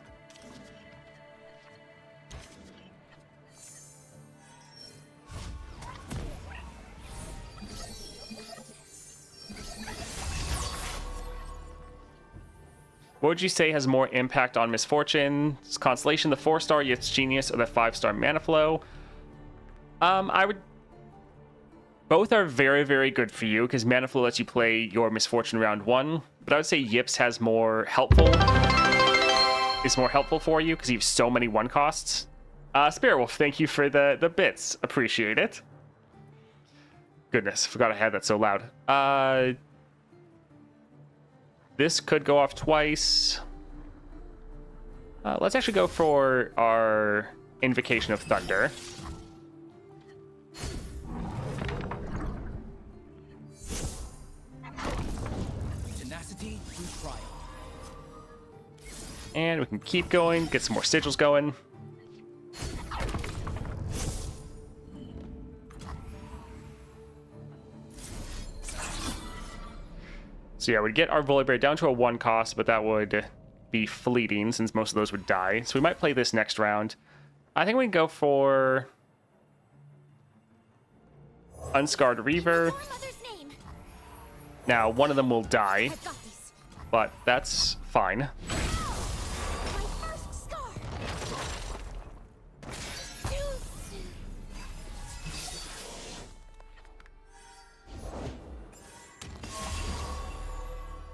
What would you say has more impact on Misfortune? Constellation, the 4-star Yift's Genius, or the 5-star Mana Flow? I would... Both are very, very good for you, because Mana Flow lets you play your Misfortune round 1, but I would say Yips has more helpful... is more helpful for you, because you have so many 1-costs. Spirit Wolf, thank you for the bits. Appreciate it. Goodness, forgot I had that so loud. This could go off twice. Let's actually go for our Invocation of Thunder. Tenacity through trial. And we can keep going, get some more sigils going. So yeah, we'd get our Volibear down to a 1-cost, but that would be fleeting since most of those would die. So we might play this next round. I think we can go for Unscarred Reaver. Now, one of them will die, but that's fine.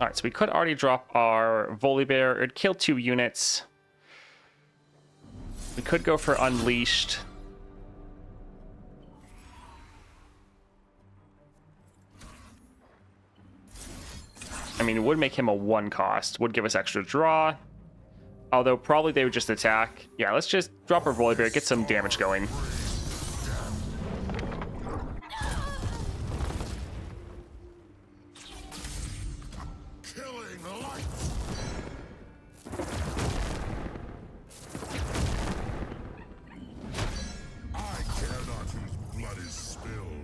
Alright, so we could already drop our Volibear. It'd kill 2 units. We could go for Unleashed. I mean, it would make him a 1-cost. Would give us extra draw. Although, probably they would just attack. Yeah, let's just drop our Volibear, get some damage going.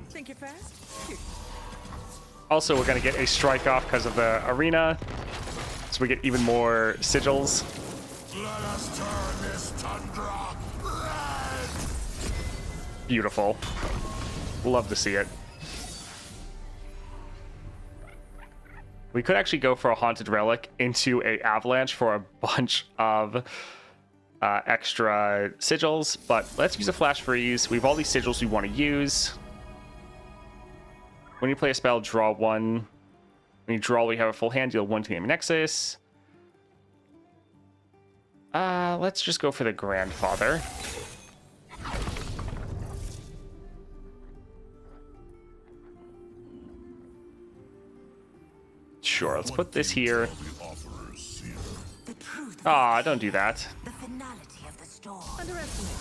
Think you're fast? Also, we're going to get a strike off because of the arena. So we get even more sigils. Let us turn this tundra red! Beautiful. Love to see it. We could actually go for a Haunted Relic into a Avalanche for a bunch of extra sigils. But let's use a Flash Freeze. We have all these sigils we want to use. When you play a spell, draw 1. When you draw, we have a full hand, deal 1 to the enemy Nexus. Let's just go for the Grandfather. Sure, let's put this here. Ah, don't do that. The finality of the storm. Underestimate.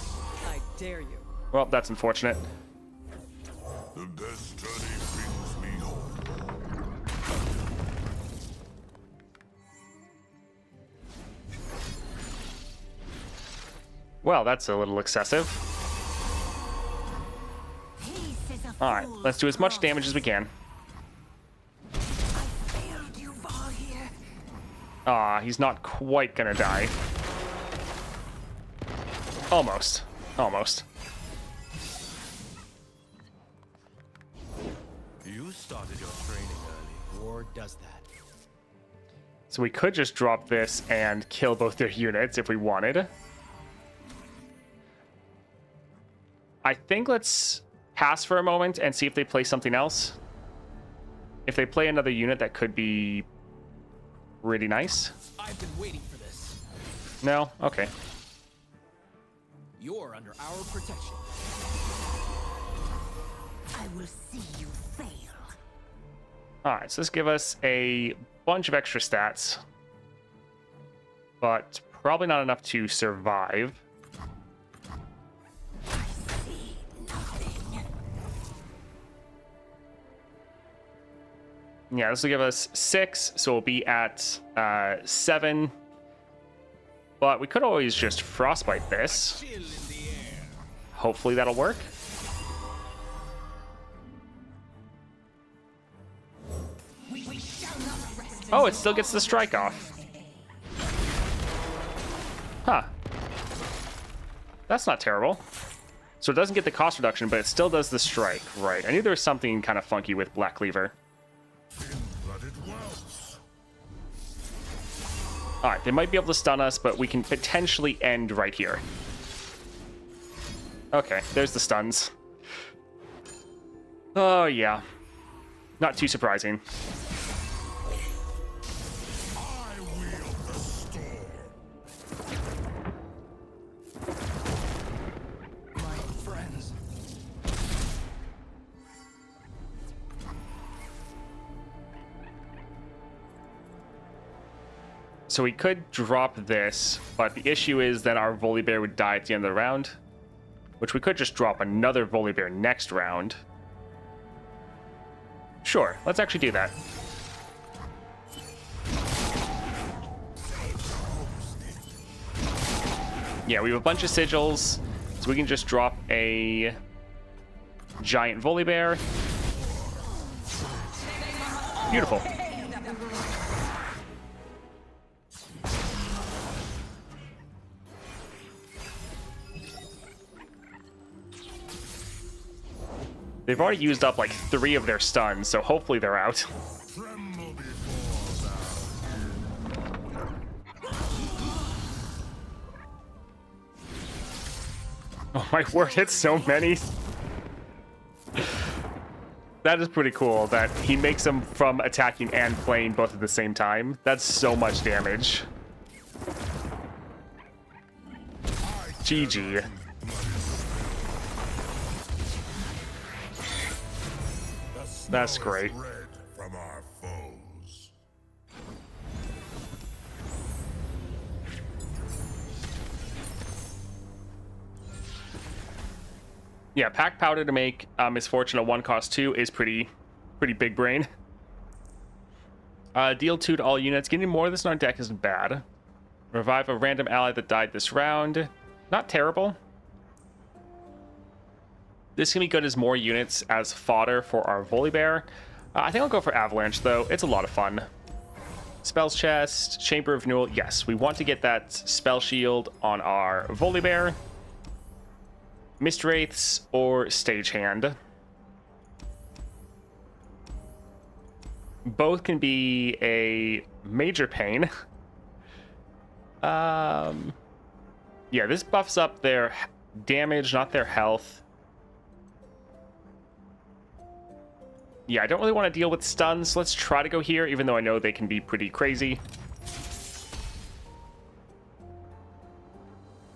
I dare you. Well, that's unfortunate. The destiny brings me home. Well, that's a little excessive. Alright, let's do as much damage as we can. Ah, he's not quite gonna die. Almost. Almost. You started your training early. War does that. So we could just drop this and kill both their units if we wanted. I think let's pass for a moment and see if they play something else. If they play another unit, that could be really nice. I've been waiting for this. No? Okay. You're under our protection. I will see you fail. Alright, so this give us a bunch of extra stats. But probably not enough to survive. I see nothing. Yeah, this will give us 6, so we'll be at 7. But we could always just frostbite this. Chill in the air. Hopefully that'll work. We shall not rest. Oh, it still gets the strike off. Huh. That's not terrible. So it doesn't get the cost reduction, but it still does the strike. Right. I knew there was something kind of funky with Black Cleaver. Thin-blooded wells. Alright, they might be able to stun us, but we can potentially end right here. Okay, there's the stuns. Oh, yeah. Not too surprising. I wield the storm. My friends. So we could drop this, but the issue is that our Volibear would die at the end of the round. Which we could just drop another Volibear next round. Sure, let's actually do that. Yeah, we have a bunch of sigils, so we can just drop a giant Volibear. Beautiful. They've already used up like 3 of their stuns, so hopefully they're out. Tremble before Oh my word, it's so many. That is pretty cool that he makes them from attacking and playing both at the same time. That's so much damage. GG. That's great. red from our foes. Yeah, pack powder to make Misfortune a 1 cost 2 is pretty big brain. Deal 2 to all units. Getting more of this in our deck isn't bad. Revive a random ally that died this round. Not terrible. This can be good as more units as fodder for our Volibear. I think I'll go for Avalanche, though. It's a lot of fun. Spells chest, Chamber of Renewal. Yes, we want to get that spell shield on our Volibear. Mist Wraiths or Stagehand. Both can be a major pain. Yeah, this buffs up their damage, not their health. Yeah, I don't really want to deal with stuns, so let's try to go here, even though I know they can be pretty crazy.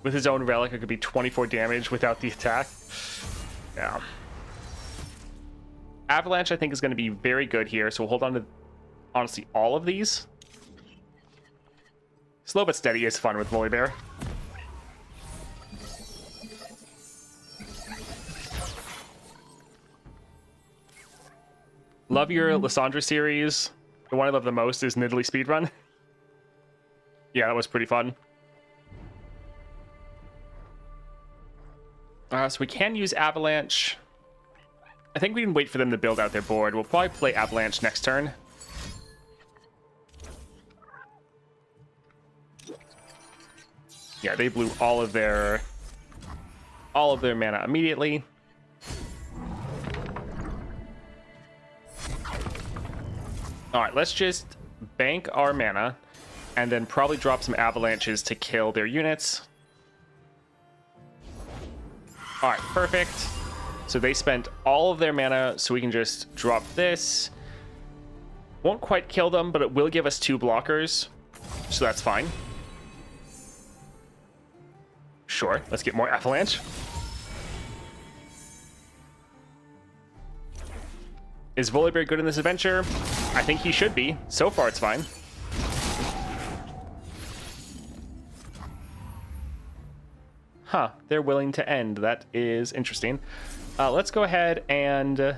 With his own relic, it could be 24 damage without the attack. Yeah. Avalanche, I think, is going to be very good here, so we'll hold on to, honestly, all of these. Slow but steady is fun with Volibear. Love your Lysandra series. The one I love the most is Nidalee Speedrun. Yeah, that was pretty fun. So we can use Avalanche. I think we can wait for them to build out their board. We'll probably play Avalanche next turn. Yeah, they blew all of their mana immediately. All right, let's just bank our mana and then probably drop some avalanches to kill their units. All right, perfect. So they spent all of their mana, so we can just drop this. Won't quite kill them, but it will give us 2 blockers, so that's fine. Sure, let's get more avalanche. Is Volibear good in this adventure? I think he should be. So far, it's fine. Huh, they're willing to end. That is interesting. Let's go ahead and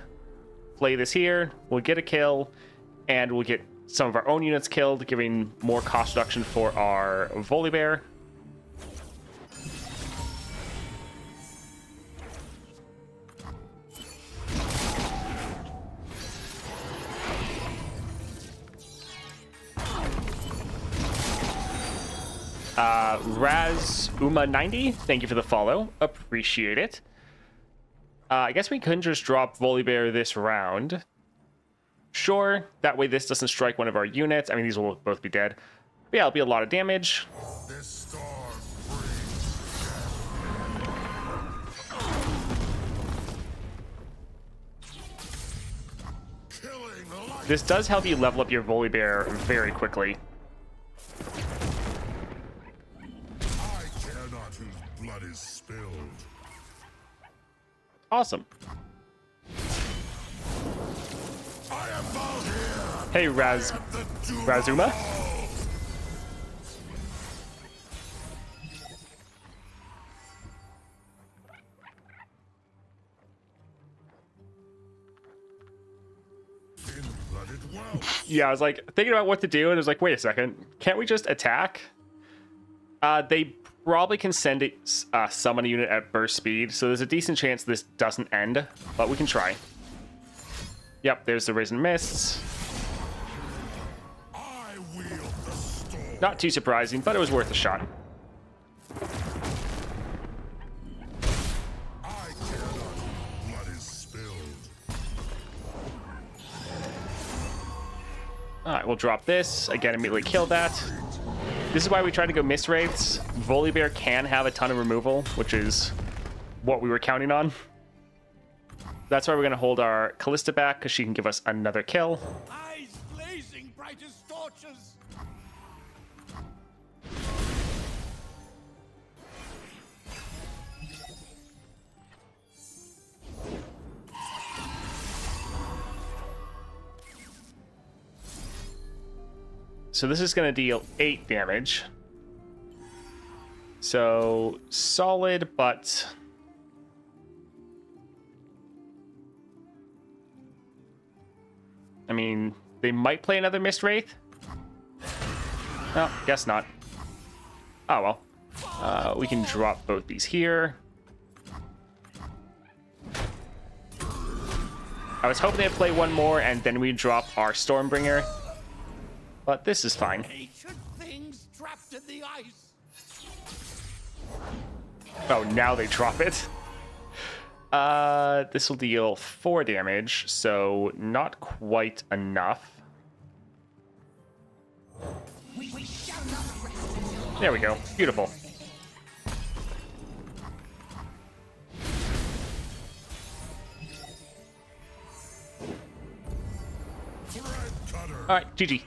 play this here. We'll get a kill, and we'll get some of our own units killed, giving more cost reduction for our Volibear. Razuma90, thank you for the follow. Appreciate it. I guess we couldn't just drop Volibear this round. Sure, that way this doesn't strike one of our units. I mean, these will both be dead. But yeah, it'll be a lot of damage. This storm brings. This does help you level up your Volibear very quickly. I care not whose blood is spilled. Awesome. I am Valdir. Hey, Razuma. Yeah, I was like thinking about what to do, and I was like, wait a second, can't we just attack? They probably can send it, summon a unit at burst speed, so there's a decent chance this doesn't end, but we can try. Yep, there's the Risen Mists. I wield the storm. Not too surprising, but it was worth a shot. I care not whose blood is spilled. Alright, we'll drop this. Again, immediately kill that. This is why we try to go Mist Wraiths. Volibear can have a ton of removal, which is what we were counting on. That's why we're going to hold our Callista back, because she can give us another kill. Eyes blazing bright as torches. So this is going to deal 8 damage. So solid, but I mean, they might play another Mist Wraith. No, guess not. Oh well. We can drop both these here. I was hoping they'd play one more and then we'd drop our Stormbringer. But this is fine. Ancient things trapped in the ice. Oh, now they drop it. This will deal 4 damage, so not quite enough. There we go. Beautiful. All right, GG.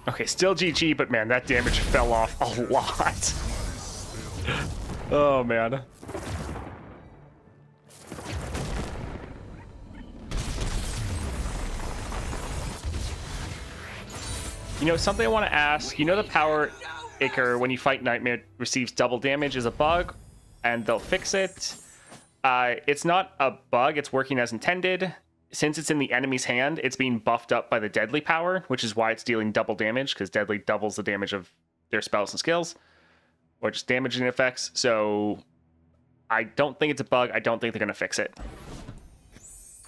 Okay, still GG, but man, that damage fell off a lot. Oh, man. You know, something I want to ask. You know the Power Acre, when you fight Nightmare, receives double damage is a bug, and they'll fix it. It's not a bug, it's working as intended. Since it's in the enemy's hand, it's being buffed up by the Deadly power, which is why it's dealing double damage, because Deadly doubles the damage of their spells and skills, or just damaging effects. So I don't think it's a bug. I don't think they're going to fix it.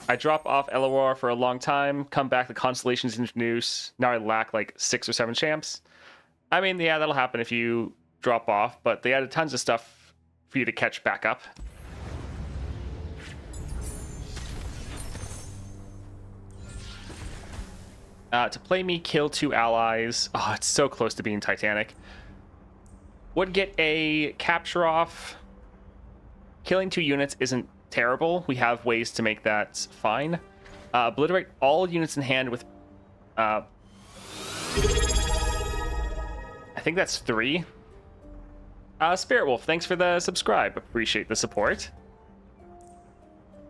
I drop off Elawar for a long time, come back, the Constellations introduce. Now I lack like 6 or 7 champs. I mean, yeah, that'll happen if you drop off, but they added tons of stuff for you to catch back up. To play me, kill 2 allies. Oh, it's so close to being Titanic. Would get a capture off. Killing 2 units isn't terrible. We have ways to make that fine. Obliterate all units in hand with... I think that's 3. Spirit Wolf, thanks for the subscribe. Appreciate the support.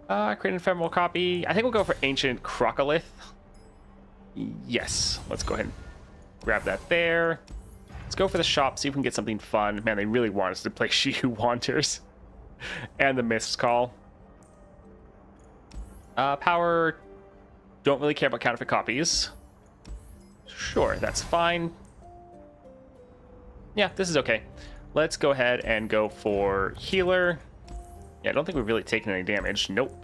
Create an ephemeral copy. I think we'll go for Ancient Crocolith. Yes, let's go ahead and grab that there. Let's go for the shop, see if we can get something fun. Man, they really want us to play She Who Wanders. And the Mist's Call. Power. Don't really care about counterfeit copies. Sure, that's fine. Yeah, this is okay. Let's go ahead and go for healer. Yeah, I don't think we've really taken any damage. Nope.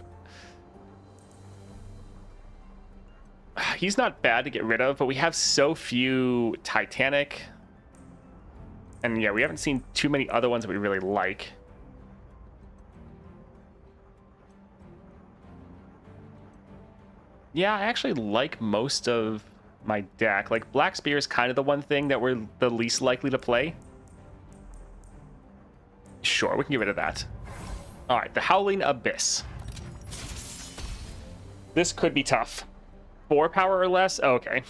He's not bad to get rid of, but we have so few Titanic. And yeah, we haven't seen too many other ones that we really like. Yeah, I actually like most of my deck. Like, Black Spear is kind of the one thing that we're the least likely to play. Sure, we can get rid of that. Alright, the Howling Abyss. This could be tough. 4 power or less? Okay.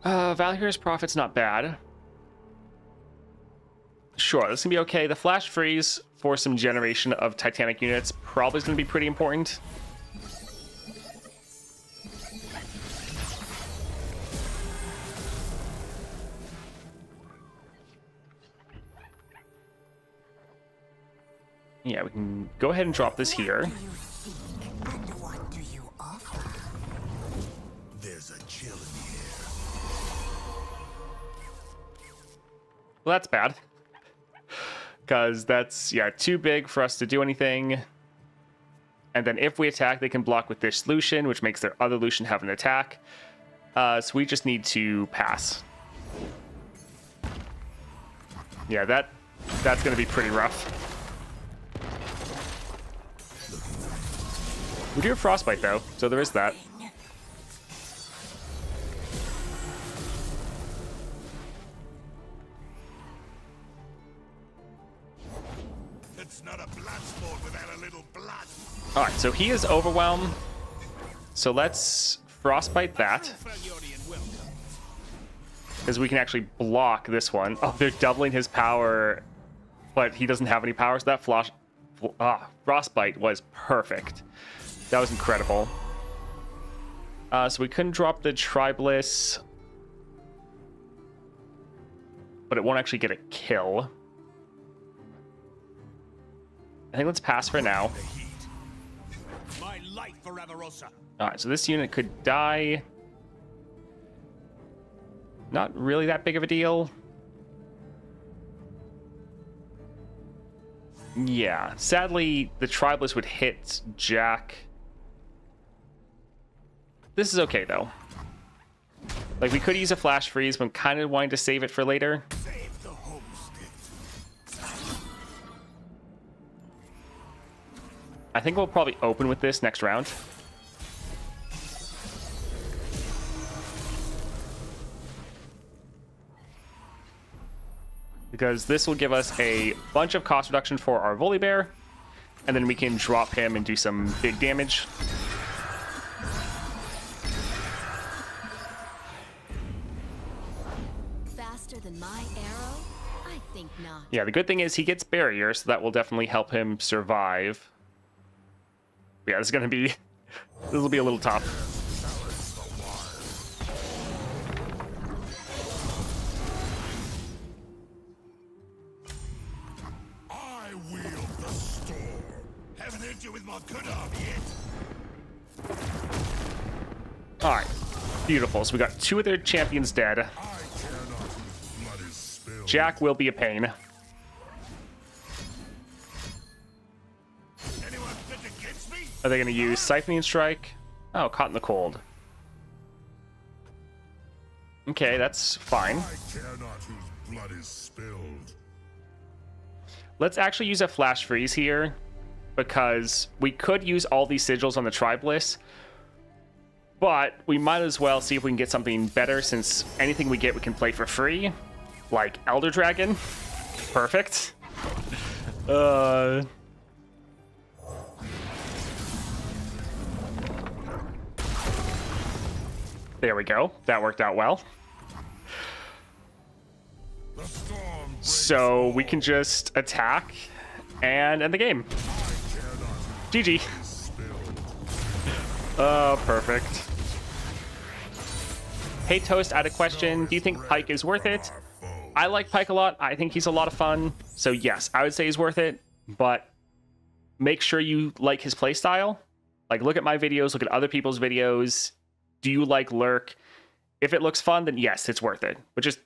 Valhyr's Prophet's not bad. Sure, this can be okay. The Flash Freeze for some generation of Titanic units probably is going to be pretty important. Yeah, we can go ahead and drop this here. What do you offer? There's a chill in the air. Well, that's bad. Because that's, yeah, too big for us to do anything. And then if we attack, they can block with this Lucian, which makes their other Lucian have an attack. So we just need to pass. Yeah, that's going to be pretty rough. We do have Frostbite, though, so there is that. It's not a blood sport without a little blood. All right, so he is Overwhelm. So let's Frostbite that. Because we can actually block this one. Oh, they're doubling his power, but he doesn't have any power, so that Frostbite was perfect. That was incredible. So we couldn't drop the Tribliss, but it won't actually get a kill. I think let's pass for now. My life for Avarosa. All right, so this unit could die. Not really that big of a deal. Yeah, sadly, the Tribliss would hit Jack. This is okay, though. Like, we could use a Flash Freeze, but I'm kind of wanting to save it for later. Save the homestead. I think we'll probably open with this next round. Because this will give us a bunch of cost reduction for our Volibear, and then we can drop him and do some big damage. Faster than my arrow? I think not. Yeah, the good thing is he gets barrier, so that will definitely help him survive. Yeah, this is gonna be, this will be a little tough. I wield the storm. Haven't hit you with my good arm yet. All right, beautiful. So we got 2 of their champions dead. I care not whose blood is spilled. Jack will be a pain. Anyone fit against me? Are they going to use Siphoning Strike? Oh, Caught in the Cold. Okay, that's fine. I care not whose blood is spilled. Let's actually use a Flash Freeze here. because we could use all these sigils on the Tribeless, but we might as well see if we can get something better, since anything we get we can play for free, like Elder Dragon. Perfect. There we go. That worked out well. So we can just attack and end the game. GG. Perfect. Hey Toast, I had a question. Do you think Pyke is worth it? I like Pyke a lot. I think he's a lot of fun. So yes, I would say he's worth it, but make sure you like his playstyle. Like, look at my videos, look at other people's videos. Do you like Lurk? If it looks fun, then yes, it's worth it. But just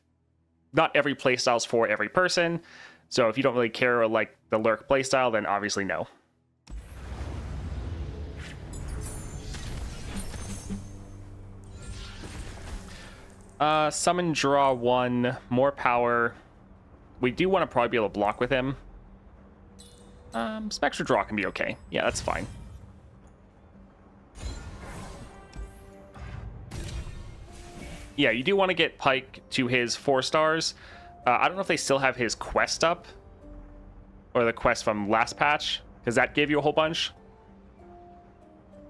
not every playstyle is for every person. So if you don't really care or like the Lurk playstyle, then obviously no. Summon, draw 1, more power. We do want to probably be able to block with him. Spectra draw can be okay. Yeah, that's fine. Yeah, you do want to get Pyke to his 4 stars. I don't know if they still have his quest up, or the quest from last patch, because that gave you a whole bunch.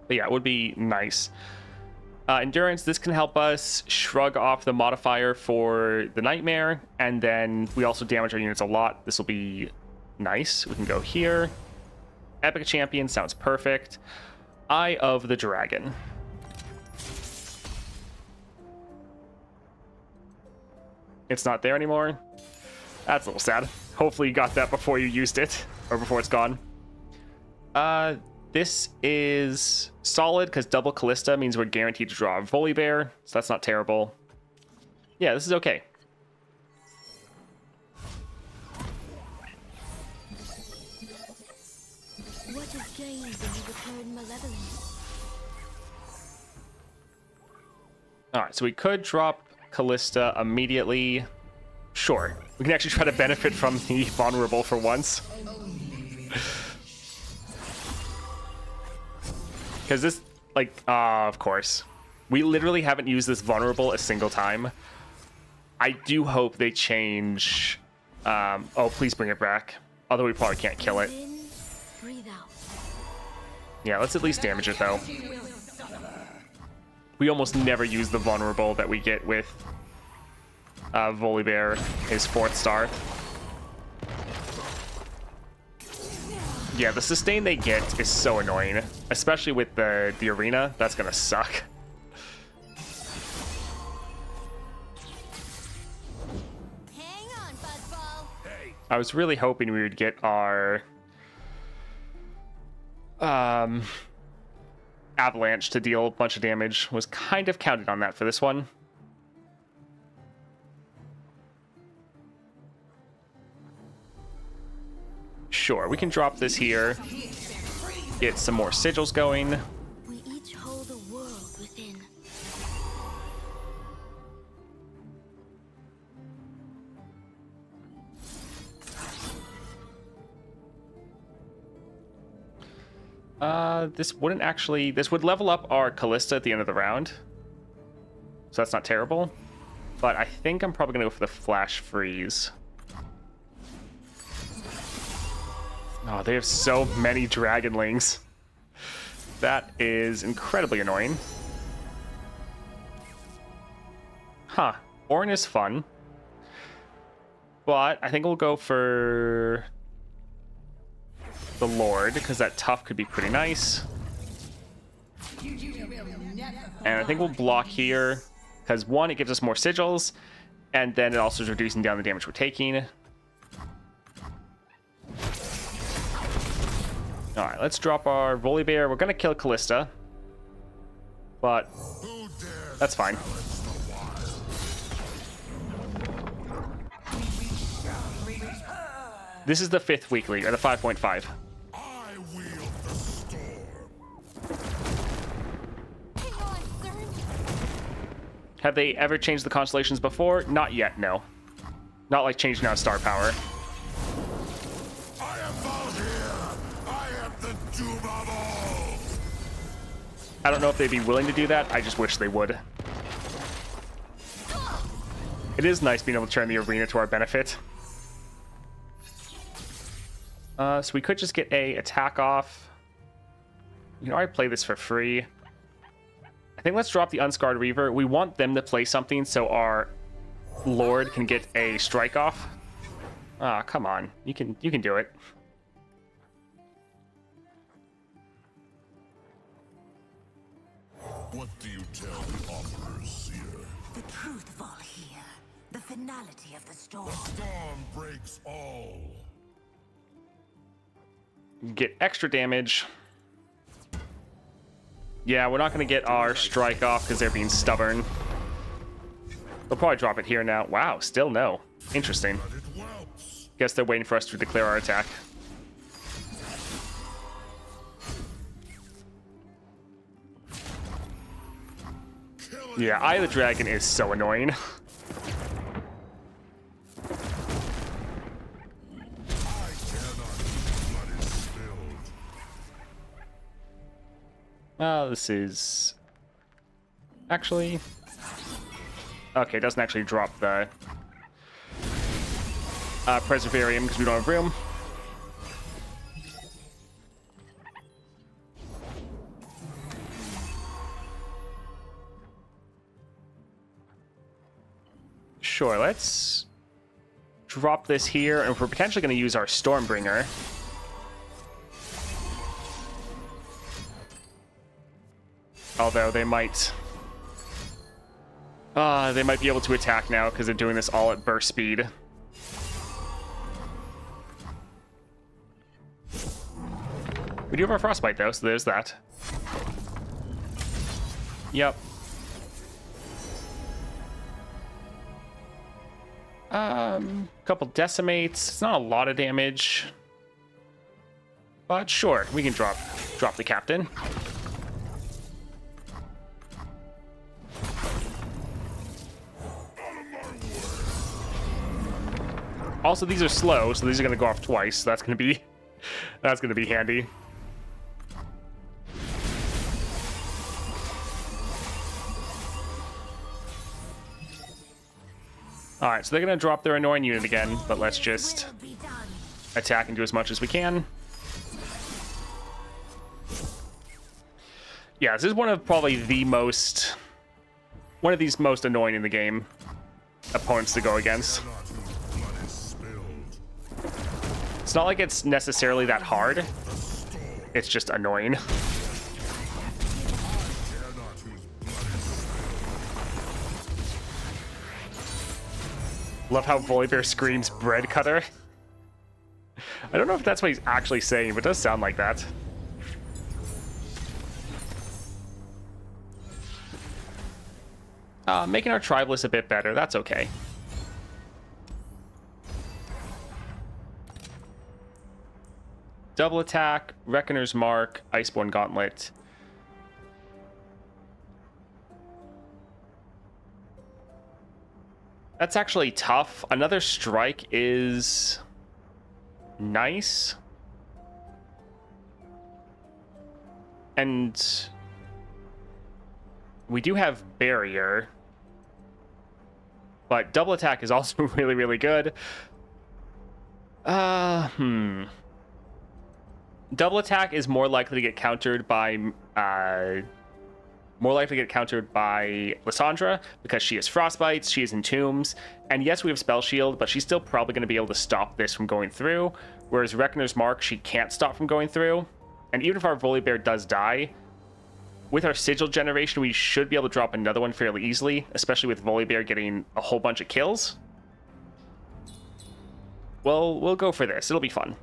But yeah, it would be nice. Endurance, this can help us shrug off the modifier for the Nightmare, and then we also damage our units a lot. This will be nice. We can go here. Epic Champion sounds perfect. Eye of the Dragon. It's not there anymore. That's a little sad. Hopefully you got that before you used it, or before it's gone. This is solid because double Callista means we're guaranteed to draw a Volibear, so that's not terrible. Yeah, this is okay. What is gained when you return malevolence? Alright, so we could drop Callista immediately. Sure. We can actually try to benefit from the vulnerable for once. Because this, like, of course. We literally haven't used this vulnerable a single time. I do hope they change... oh, please bring it back. Although we probably can't kill it. Breathe out. Yeah, let's at least damage it, though. We almost never use the vulnerable that we get with Volibear, his 4th star. Yeah, the sustain they get is so annoying, especially with the arena. That's gonna suck. Hang on, Buzzball. I was really hoping we would get our Avalanche to deal a bunch of damage. Was kind of counted on that for this one. Sure, we can drop this here. Get some more sigils going. We each hold a world within. This wouldn't actually... This would level up our Callista at the end of the round. So that's not terrible. But I think I'm probably going to go for the Flash Freeze. Oh, they have so many Dragonlings. That is incredibly annoying. Huh. Ornn is fun. But I think we'll go for the Lord, because that tough could be pretty nice. And I think we'll block here, because 1, it gives us more sigils, and then it also is reducing down the damage we're taking. Alright, let's drop our Volibear. We're going to kill Callista, but that's fine. This is the 5th weekly, or the 5.5. I wield the storm. Hang on, Cern. Have they ever changed the constellations before? Not yet, no. Not like changing out star power. I am Valhyr. I am the I don't know if they'd be willing to do that. I just wish they would. It is nice being able to turn the arena to our benefit. So we could just get a attack off. You know, I play this for free. I think let's drop the Unscarred Reaver. We want them to play something so our Lord can get a strike off. Ah, come on. You can do it. What do you tell the offerers, Seer? The truth fall here. The finality of the storm. The storm breaks all. Get extra damage. Yeah, we're not going to get our strike off because they're being stubborn. They'll probably drop it here now. Wow, still no. Interesting. Guess they're waiting for us to declare our attack. Yeah, Eye of the Dragon is so annoying. This is... Actually... Okay, it doesn't actually drop the... Preservarium because we don't have room. Sure, let's drop this here, and we're potentially going to use our Stormbringer. Although they might be able to attack now because they're doing this all at burst speed. We do have our Frostbite though, so there's that. Yep. Couple decimates. It's not a lot of damage, but sure, we can drop the captain. Also, these are slow, so these are going to go off twice. So that's going to be handy. All right, so they're going to drop their annoying unit again, but let's just attack and do as much as we can. Yeah, this is one of these most annoying in the game opponents to go against. It's not like it's necessarily that hard. It's just annoying. Love how Volibear screams bread cutter. I don't know if that's what he's actually saying, but it does sound like that. Making our Tribalist a bit better, that's okay. Double attack, Reckoner's Mark, Iceborne Gauntlet. That's actually tough. Another strike is nice. And we do have Barrier. But double attack is also really, really good. Double attack is more likely to get countered by Lysandra because she has Frostbites, she has Entombs, and yes, we have Spell Shield, but she's still probably going to be able to stop this from going through, whereas Reckoner's Mark, she can't stop from going through. And even if our Volibear does die, with our Sigil generation, we should be able to drop another one fairly easily, especially with Volibear getting a whole bunch of kills. Well, we'll go for this. It'll be fun.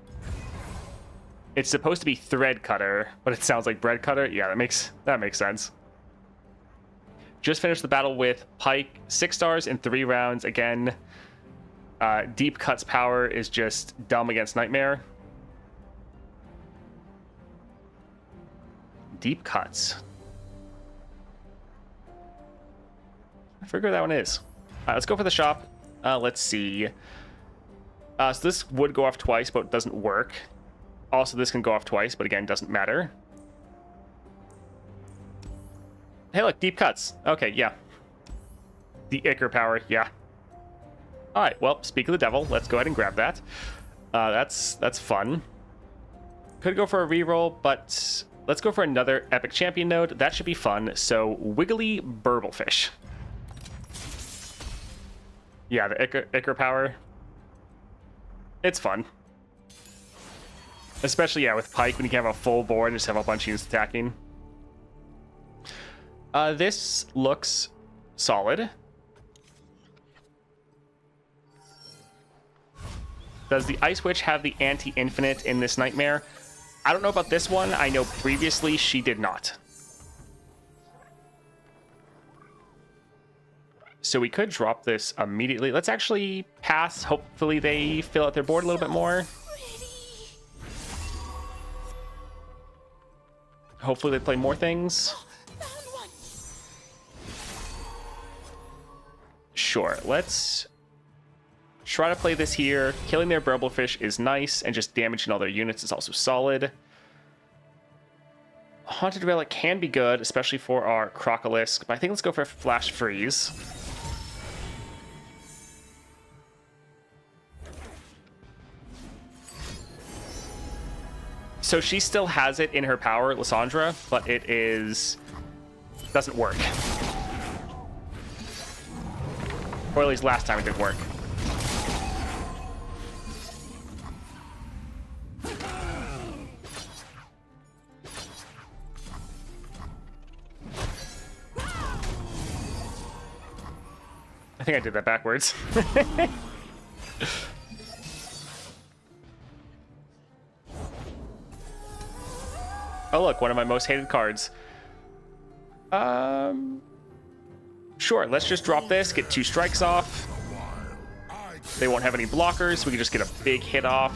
It's supposed to be Thread Cutter, but it sounds like Bread Cutter. Yeah, that makes sense. Just finished the battle with Pike, 6 stars in 3 rounds. Again, Deep Cut's power is just dumb against Nightmare. Deep Cuts. I forget what that one is. Let's go for the shop. Let's see. So this would go off twice, but it doesn't work. Also, this can go off twice, but again, doesn't matter. hey, look, deep cuts. Okay, yeah. The Ichor power, yeah. All right, well, speak of the devil. Let's go ahead and grab that. That's fun. Could go for a reroll, but let's go for another epic champion node. That should be fun. So Wiggly Burblefish. Yeah, the Ichor power. It's fun. Especially, yeah, with Pike, when you can have a full board and just have a bunch of units attacking. This looks solid. Does the Ice Witch have the anti-infinite in this nightmare? I don't know about this one. I know previously she did not. So we could drop this immediately. Let's actually pass. Hopefully they fill out their board a little bit more. Hopefully they play more things. Sure, let's try to play this here. Killing their Burblefish is nice, and just damaging all their units is also solid. Haunted Relic can be good, especially for our Crocolisk, but I think let's go for Flash Freeze. So she still has it in her power, Lysandra, but it doesn't work. Or at least last time it didn't work. I think I did that backwards. Oh, look, one of my most hated cards. Sure, let's just drop this, get 2 strikes off. They won't have any blockers, we can just get a big hit off.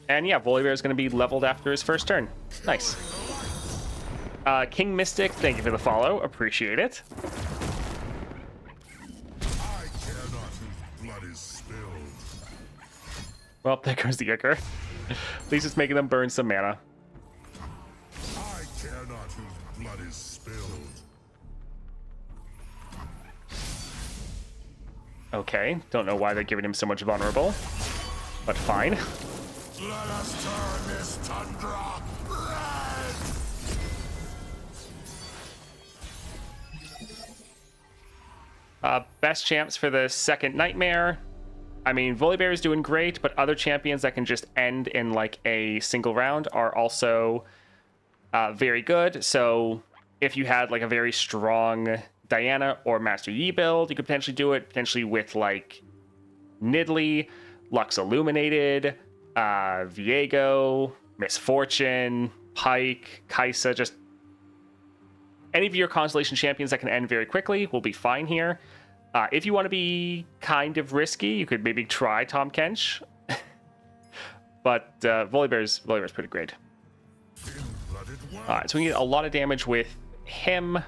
And yeah, Volibear is going to be leveled after his first turn. Nice. King Mystic, thank you for the follow. Appreciate it. Well, there goes the Ichor. At least it's making them burn some mana. I care not whose blood is spilled. Okay, don't know why they're giving him so much vulnerable, but fine. Let us turn this tundra red! Best champs for the second Nightmare. I mean, Volibear is doing great, but other champions that can just end in like a single round are also very good. So if you had like a very strong Diana or Master Yi build, you could potentially do it, potentially with like Nidalee, Lux Illuminated, Viego, Miss Fortune, Pike, Kaisa, just any of your Constellation champions that can end very quickly will be fine here. If you want to be kind of risky, you could maybe try Tahm Kench. But Volibear's pretty great. Alright, so we get a lot of damage with him.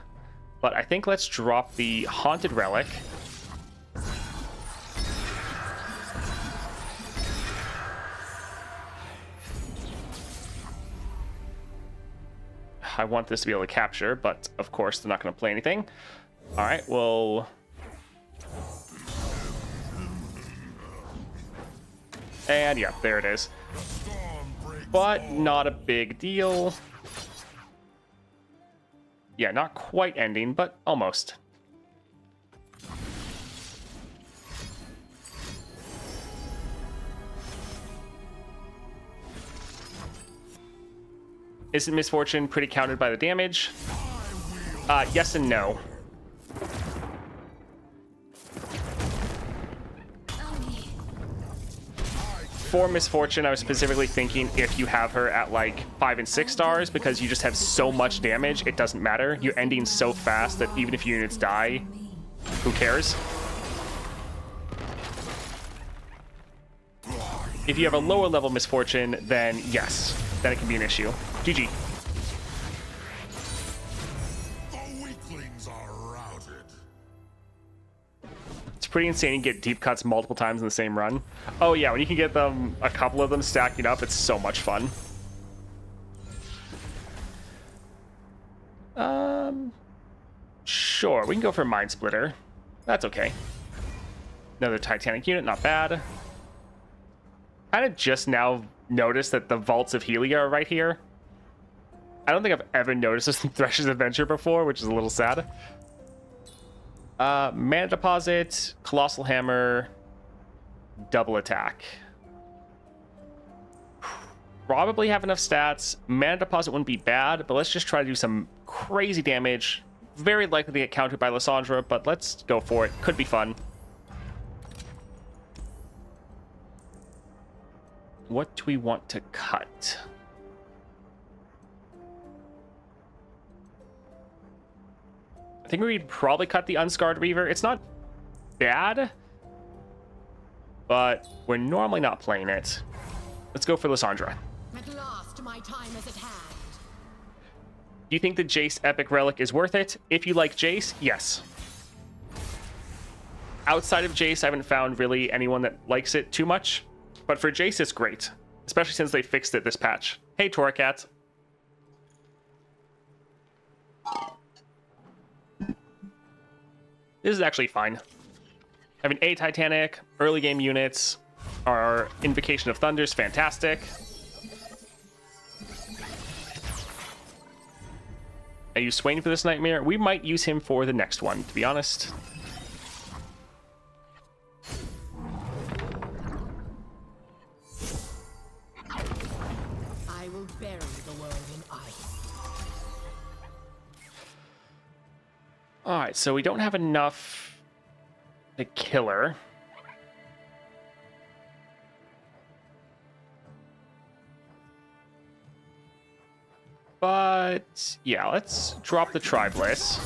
But I think let's drop the Haunted Relic. I want this to be able to capture, but of course they're not going to play anything. Alright, well... And yeah, there it is. But not a big deal. Yeah, not quite ending, but almost. Isn't Miss Fortune pretty countered by the damage? Yes and no. For Miss Fortune, I was specifically thinking if you have her at like 5 and 6 stars, because you just have so much damage, it doesn't matter. You're ending so fast that even if your units die, who cares? If you have a lower level Miss Fortune, then yes, then it can be an issue. GG. The weaklings are routed. It's pretty insane. You get deep cuts multiple times in the same run. Oh yeah, when you can get them, a couple of them stacking up, it's so much fun. Sure, we can go for Mind Splitter. That's okay. Another Titanic unit, not bad. Kind of just now noticed that the Vaults of Helia are right here. I don't think I've ever noticed this in Thresh's Adventure before, which is a little sad. Mana Deposit, Colossal Hammer, Double Attack. Probably have enough stats. Mana Deposit wouldn't be bad, but let's just try to do some crazy damage. Very likely to get countered by Lysandra, but let's go for it. Could be fun. What do we want to cut? I think we'd probably cut the Unscarred Reaver. It's not bad, but we're normally not playing it. Let's go for Lysandra. At last, my time is at hand. Do you think the Jace Epic Relic is worth it? If you like Jace, yes. Outside of Jace, I haven't found really anyone that likes it too much. But for Jace, it's great. Especially since they fixed it this patch. Hey, Torracat. This is actually fine. Having a Titanic, early game units, our Invocation of Thunder is fantastic. I use Swain for this nightmare. We might use him for the next one, to be honest. I will bury the world in ice. Alright, so we don't have enough to kill her. But yeah, let's drop the Tribliss.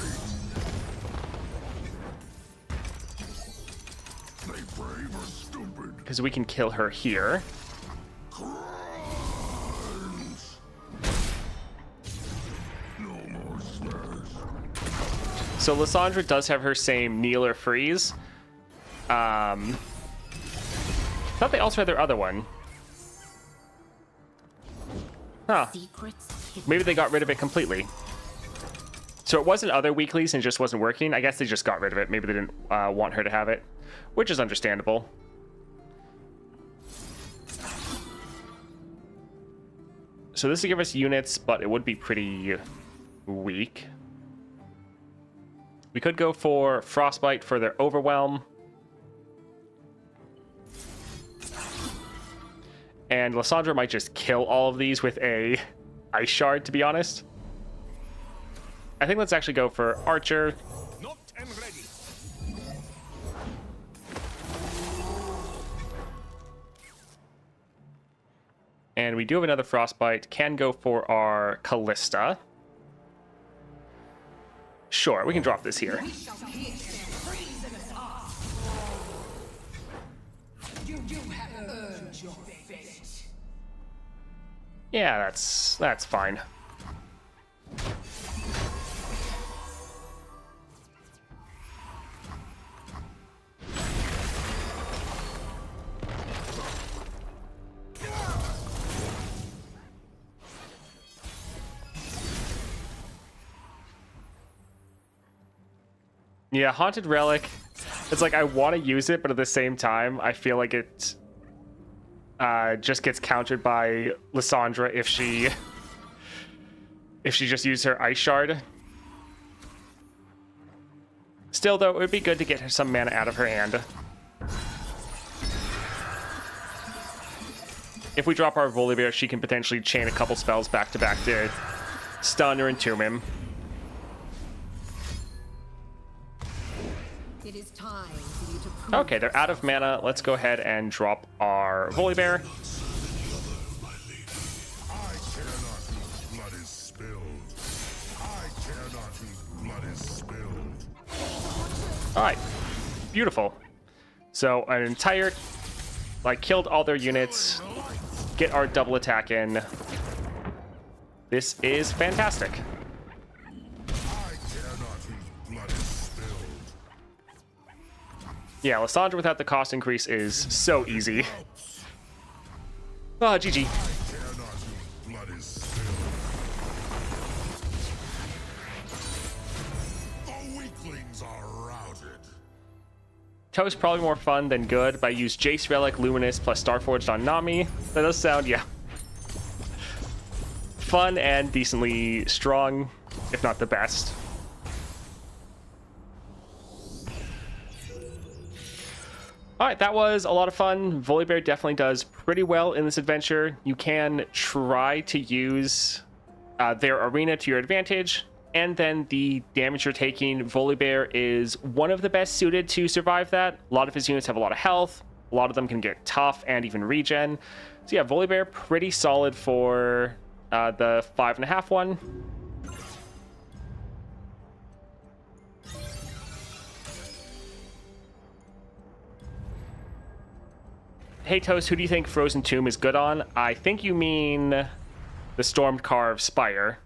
Because we can kill her here. So Lysandra does have her same kneel or freeze. Thought they also had their other one. Huh. Maybe they got rid of it completely. So it wasn't other weeklies and it just wasn't working. I guess they just got rid of it. Maybe they didn't want her to have it, which is understandable. So this would give us units, but it would be pretty weak. We could go for Frostbite for their Overwhelm. And Lysandra might just kill all of these with a Ice Shard, to be honest. I think let's actually go for Archer. Knocked and ready. And we do have another Frostbite. Can go for our Callista. Sure, we can drop this here. Yeah, that's fine. Yeah, Haunted Relic. It's like I want to use it, but at the same time, I feel like it just gets countered by Lysandra if she just used her Ice Shard. Still, though, it would be good to get her some mana out of her hand. If we drop our Volibear, she can potentially chain a couple spells back to back to stun or entomb him. It is time for you to prove. Okay, they're out of mana. Let's go ahead and drop our Volibear. Alright, beautiful. So an entire, like, killed all their units, get our double attack in. This is fantastic. Yeah, Lysandra without the cost increase is so easy. Oh, GG. Blood is still. The weaklings are routed. Toast probably more fun than good, but I use Jace Relic, Luminous, plus Starforged on Nami. That does sound, yeah, fun and decently strong, if not the best. Alright, that was a lot of fun. Volibear definitely does pretty well in this adventure. You can try to use their arena to your advantage, and then the damage you're taking, Volibear is one of the best suited to survive that. A lot of his units have a lot of health. A lot of them can get tough and even regen. So yeah, Volibear, pretty solid for the 5.5 one. Hey Toast, who do you think Frozen Tomb is good on? I think you mean the Stormcarved Spire.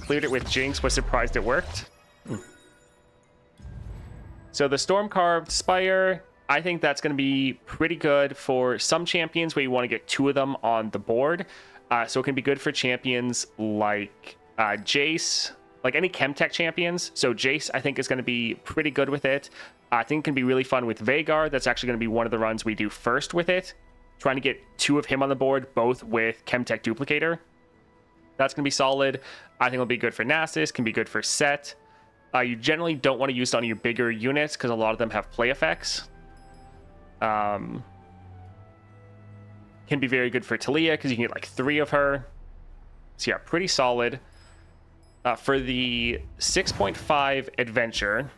Cleared it with Jinx, was surprised it worked. So the Stormcarved Spire, I think that's going to be pretty good for some champions where you want to get 2 of them on the board. So it can be good for champions like Jace, like any Chemtech champions. So Jace, I think, is going to be pretty good with it. I think it can be really fun with Vhagar. That's actually going to be one of the runs we do first with it. Trying to get 2 of him on the board, both with Chemtech Duplicator. That's going to be solid. I think it'll be good for Nasus, can be good for Set. You generally don't want to use it on your bigger units because a lot of them have play effects. Can be very good for Talia because you can get like 3 of her. So yeah, pretty solid. For the 6.5 adventure,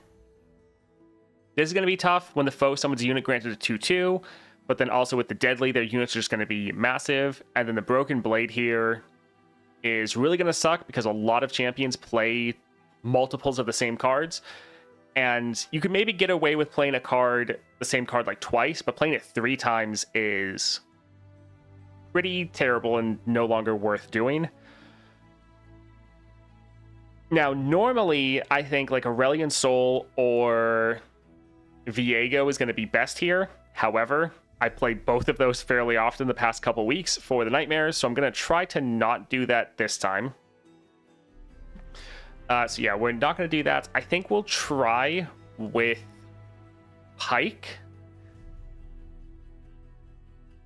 this is going to be tough when the foe summons a unit granted a 2/2, but then also with the deadly, their units are just going to be massive. And then the Broken Blade here is really going to suck because a lot of champions play multiples of the same cards. And you could maybe get away with playing the same card like twice, but playing it 3 times is pretty terrible and no longer worth doing. Now, normally, I think like Aurelion Sol or Viego is going to be best here. However, I played both of those fairly often the past couple weeks for the Nightmares, so I'm going to try to not do that this time. So yeah, we're not going to do that. I think we'll try with Pyke.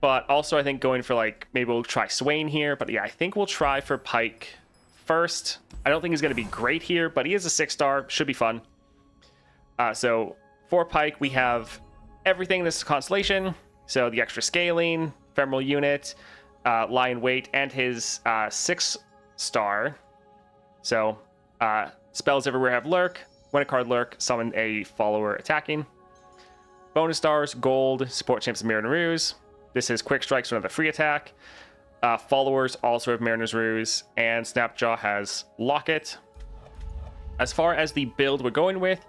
But also I think going for like, maybe we'll try Swain here. But yeah, I think we'll try for Pyke first. I don't think he's going to be great here, but he is a 6-star. Should be fun. So for Pyke, we have everything in this constellation. So the extra scaling, ephemeral unit, lion weight, and his 6-star. So spells everywhere have lurk. When a card lurk, summon a follower attacking. Bonus stars, gold, support champs of Mariner's Ruse. This is quick strikes for another free attack. Followers also have Mariner's Ruse, and Snapjaw has Locket. As far as the build we're going with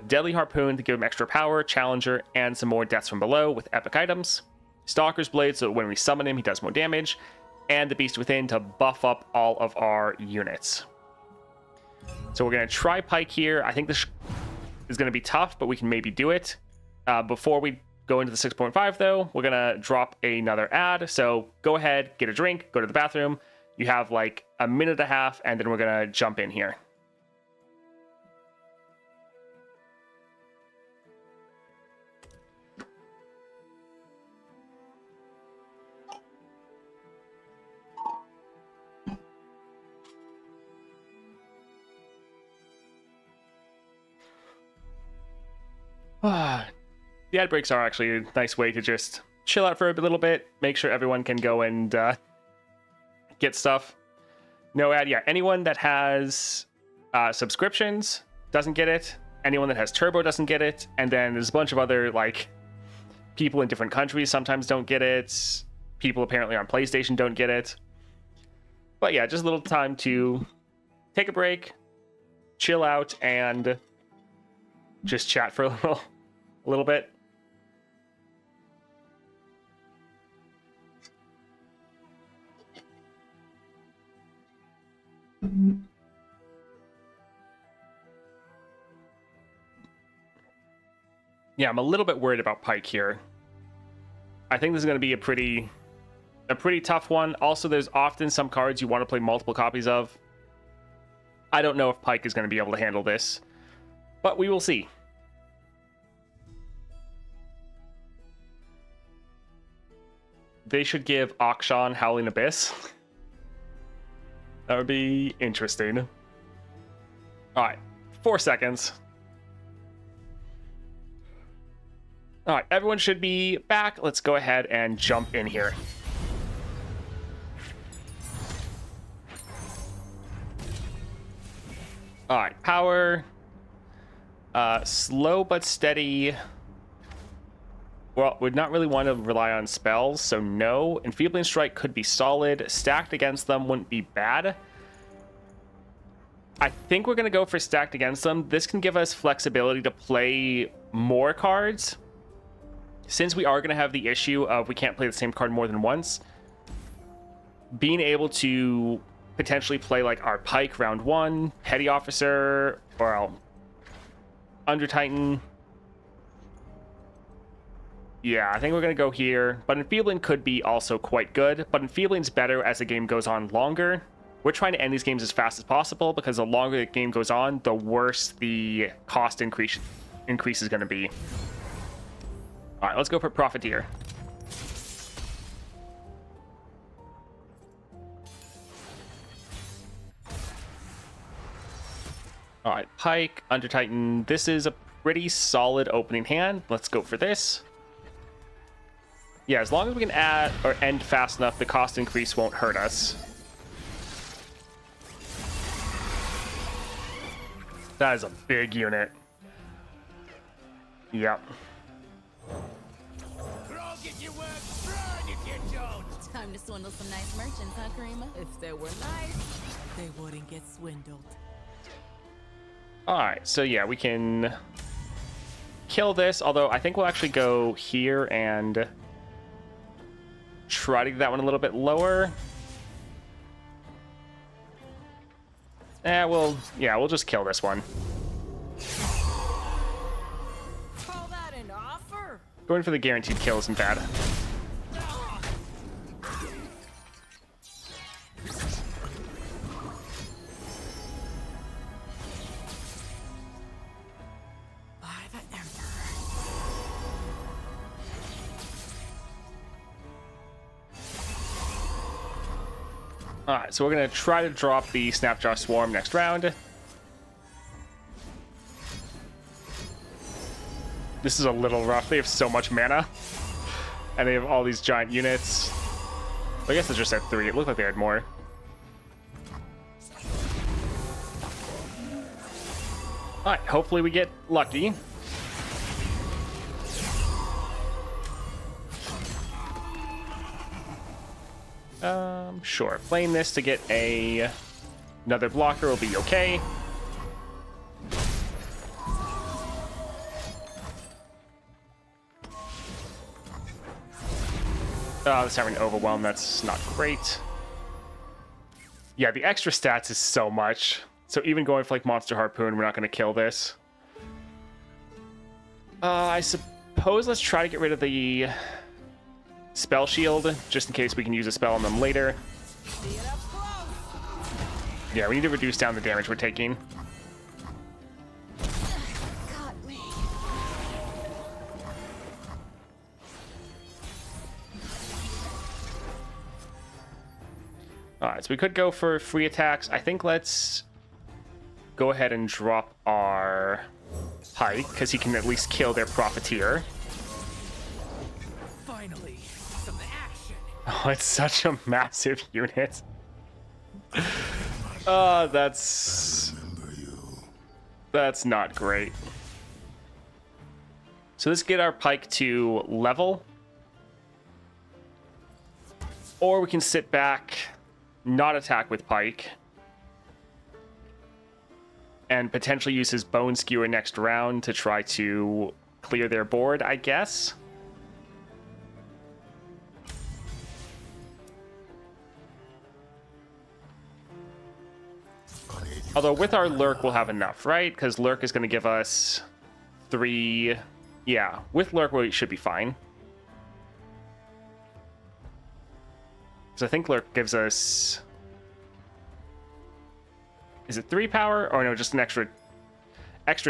Deadly Harpoon to give him extra power, Challenger, and some more deaths from below with epic items. Stalker's Blade, so when we summon him, he does more damage. And the Beast Within to buff up all of our units. So we're going to try Pyke here. I think this is going to be tough, but we can maybe do it. Before we go into the 6.5, though, we're going to drop another ad. So go ahead, get a drink, go to the bathroom. You have like a minute and a half, and then we're going to jump in here. The ad breaks are actually a nice way to just chill out for a little bit, make sure everyone can go and get stuff. No ad, yeah. Anyone that has subscriptions doesn't get it. Anyone that has Turbo doesn't get it. And then there's a bunch of other like people in different countries sometimes don't get it. People apparently on PlayStation don't get it. But yeah, just a little time to take a break, chill out, and just chat for a little bit. Yeah, I'm a little bit worried about Pike here. I think this is going to be a pretty tough one. Also, there's often some cards you want to play multiple copies of. I don't know if Pike is going to be able to handle this, but we will see. They should give Akshan Howling Abyss. That would be interesting. All right, 4 seconds. All right, everyone should be back. Let's go ahead and jump in here. All right, power. Slow but steady. Well, would not really want to rely on spells, so no. Enfeebling Strike could be solid. Stacked against them wouldn't be bad. I think we're going to go for stacked against them. This can give us flexibility to play more cards. Since we are going to have the issue of we can't play the same card more than once, being able to potentially play like our Pike round 1, Petty Officer, or Under Titan. Yeah, I think we're going to go here. But Enfeebling could be also quite good. But Enfeebling's better as the game goes on longer. We're trying to end these games as fast as possible because the longer the game goes on, the worse the cost increase is going to be. All right, let's go for Profiteer. All right, Pike, Under Titan. This is a pretty solid opening hand. Let's go for this. Yeah, as long as we can add or end fast enough, the cost increase won't hurt us. That is a big unit. Yep. Time to swindle some nice merchants, huh, Karima? If they were nice, they wouldn't get swindled. Alright, so yeah, we can kill this, although I think we'll actually go here and try to get that one a little bit lower. We'll just kill this one. Call that an offer? Going for the guaranteed kill isn't bad. Alright, so we're going to try to drop the Snapjaw Swarm next round. This is a little rough. They have so much mana. And they have all these giant units. I guess it's just at 3. It looked like they had more. Alright, hopefully we get lucky. Sure. Playing this to get another blocker will be okay. This having overwhelm, that's not great. Yeah, the extra stats is so much. So even going for like Monster Harpoon, we're not going to kill this. I suppose let's try to get rid of the Spell Shield, just in case we can use a spell on them later. Yeah, we need to reduce down the damage we're taking. Got me. Alright, so we could go for free attacks. I think let's go ahead and drop our Pike, because he can at least kill their Profiteer. Finally, some action. Oh, it's such a massive unit. That's not great. So let's get our Pike to level. Or we can sit back, not attack with Pike, and potentially use his Bone Skewer next round to try to clear their board, I guess. Although with our Lurk, we'll have enough, right? Because Lurk is going to give us 3 Yeah, with Lurk we should be fine. So I think Lurk gives us... Is it 3 power? Or no, just an extra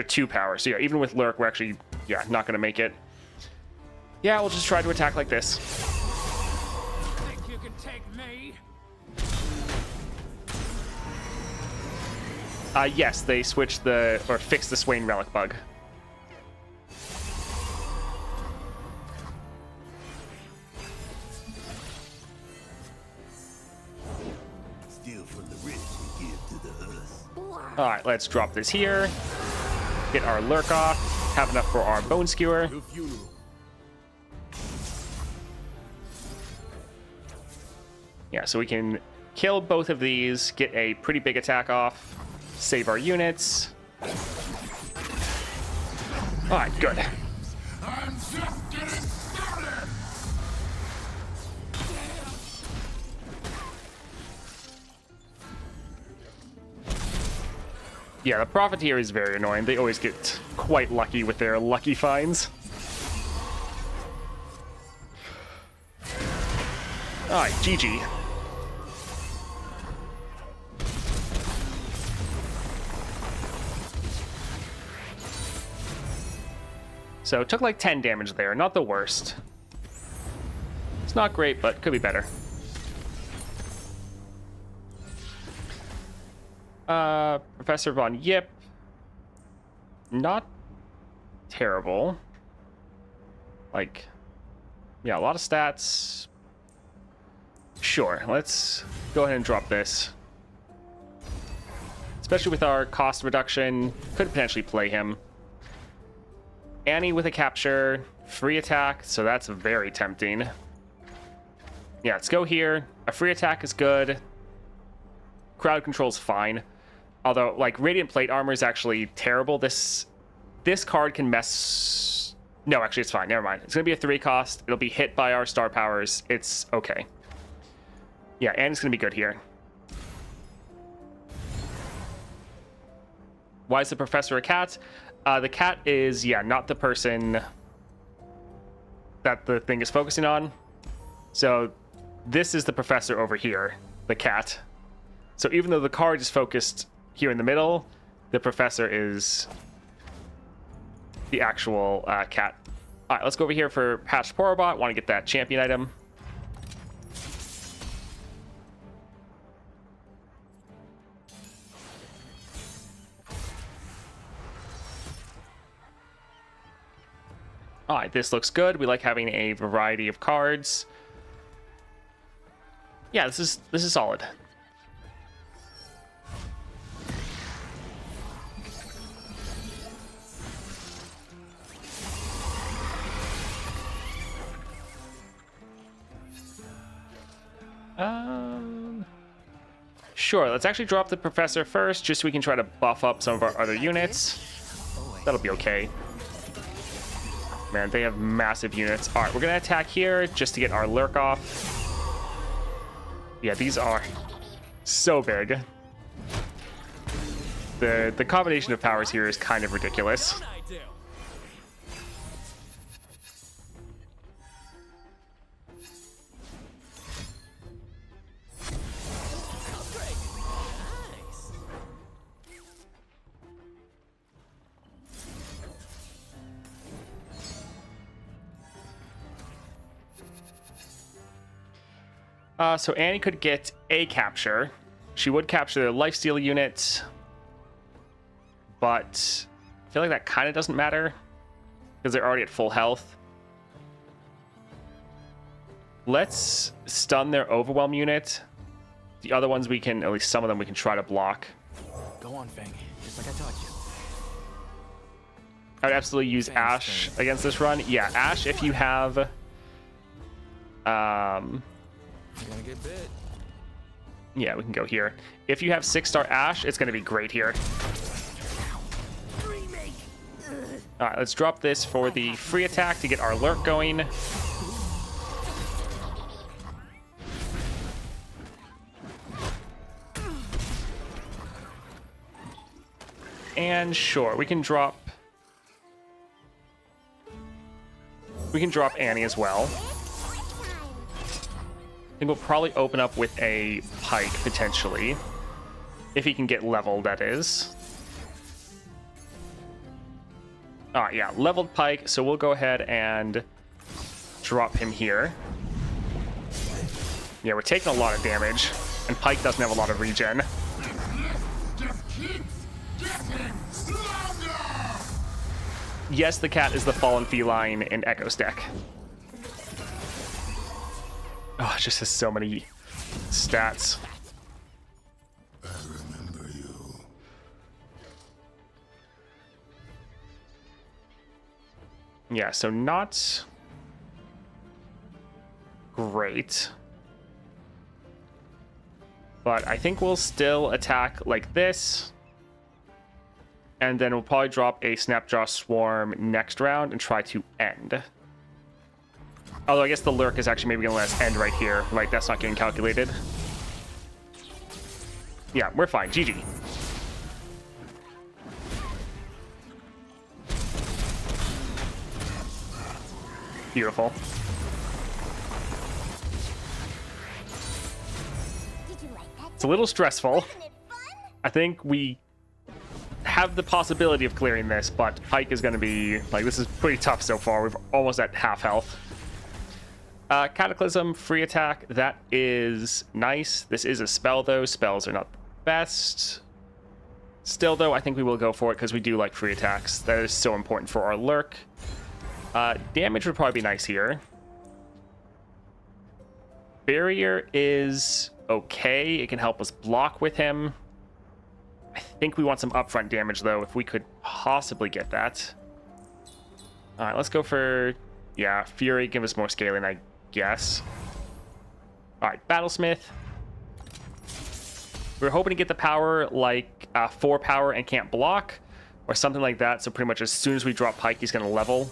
2 power. So yeah, even with Lurk, we're actually, yeah, not going to make it. Yeah, we'll just try to attack like this. Think you can take me? Yes, they switched or fixed the Swain Relic bug. Steal from the rich and give to the earth. Alright, let's drop this here. Get our Lurk off. Have enough for our Bone Skewer. Your funeral. Yeah, so we can kill both of these, get a pretty big attack off, save our units. Alright, good. I'm just getting started! Yeah, the Profiteer is very annoying. They always get quite lucky with their lucky finds. Alright, GG. So took like 10 damage there, not the worst. It's not great, but could be better. Professor Von Yip. Not terrible. Like, yeah, a lot of stats. Sure, let's go ahead and drop this. Especially with our cost reduction, could potentially play him. Annie with a capture, free attack, so that's very tempting. Yeah, let's go here. A free attack is good. Crowd control's fine. Although, like, Radiant Plate Armor is actually terrible. This card can mess... No, actually, it's fine. Never mind. It's going to be a 3 cost. It'll be hit by our star powers. It's okay. Yeah, Annie's going to be good here. Why is the Professor a cat? The cat is, yeah, not the person that the thing is focusing on. So this is the Professor over here, the cat. So even though the card is focused here in the middle, the Professor is the actual cat. All right, let's go over here for Patched Porobot. Want to get that champion item. All right, this looks good. We like having a variety of cards. Yeah, this is solid. Sure, let's actually drop the Professor first, just so we can try to buff up some of our other units. That'll be okay. Man, they have massive units. All right, we're going to attack here just to get our Lurk off. Yeah, these are so big. The combination of powers here is kind of ridiculous. So Annie could get a capture. She would capture the lifesteal unit, but I feel like that kind of doesn't matter because they're already at full health. Let's stun their overwhelm unit. The other ones we can, at least some of them we can try to block. Go on, Fang. Just like I taught you. I would absolutely use Ash against this run. Yeah, Ash if you have... You're gonna get bit. Yeah, we can go here. If you have 6-star Ash, it's going to be great here. All right, let's drop this for the free attack to get our Lurk going. And sure, we can drop We can drop Annie as well. I think we'll probably open up with a Pike, potentially. If he can get leveled, that is. Alright, yeah, leveled Pike, so we'll go ahead and drop him here. Yeah, we're taking a lot of damage, and Pike doesn't have a lot of regen. Yes, the cat is the fallen feline in Echo's deck. Oh, it just has so many stats. I remember you. Yeah, so not great. But I think we'll still attack like this. And then we'll probably drop a Snapjaw Swarm next round and try to end. Although I guess the Lurk is actually maybe going to let us end right here. Right, that's not getting calculated. Yeah, we're fine. GG. Beautiful. It's a little stressful. I think we have the possibility of clearing this, but Pike is going to be, like, this is pretty tough so far. We're almost at half health. Cataclysm, free attack, that is nice. This is a spell, though. Spells are not the best. Still, though, I think we will go for it because we do like free attacks. That is so important for our Lurk. Damage would probably be nice here. Barrier is okay. It can help us block with him. I think we want some upfront damage, though, if we could possibly get that. All right, let's go for, yeah, Fury. Give us more scaling, I guess. All right, Battlesmith. We're hoping to get the power, like 4 power and can't block, or something like that. So pretty much as soon as we drop Pike, he's going to level.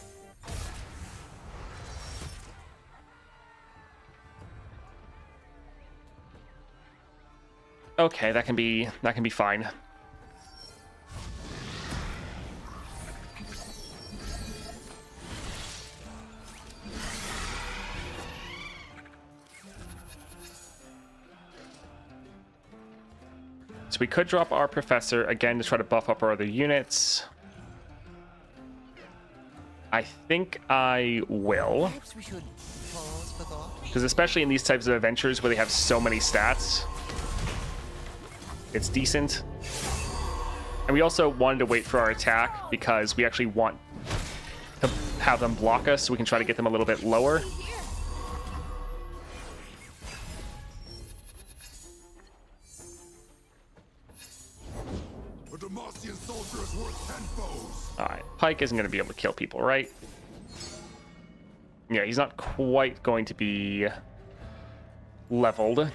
Okay, that can be fine. So we could drop our Professor again to try to buff up our other units. I think I will. Because especially in these types of adventures where they have so many stats, it's decent. And we also wanted to wait for our attack because we actually want to have them block us so we can try to get them a little bit lower. A Demacian soldier is worth 10 foes. Alright, Pike isn't going to be able to kill people, right? Yeah, he's not quite going to be leveled.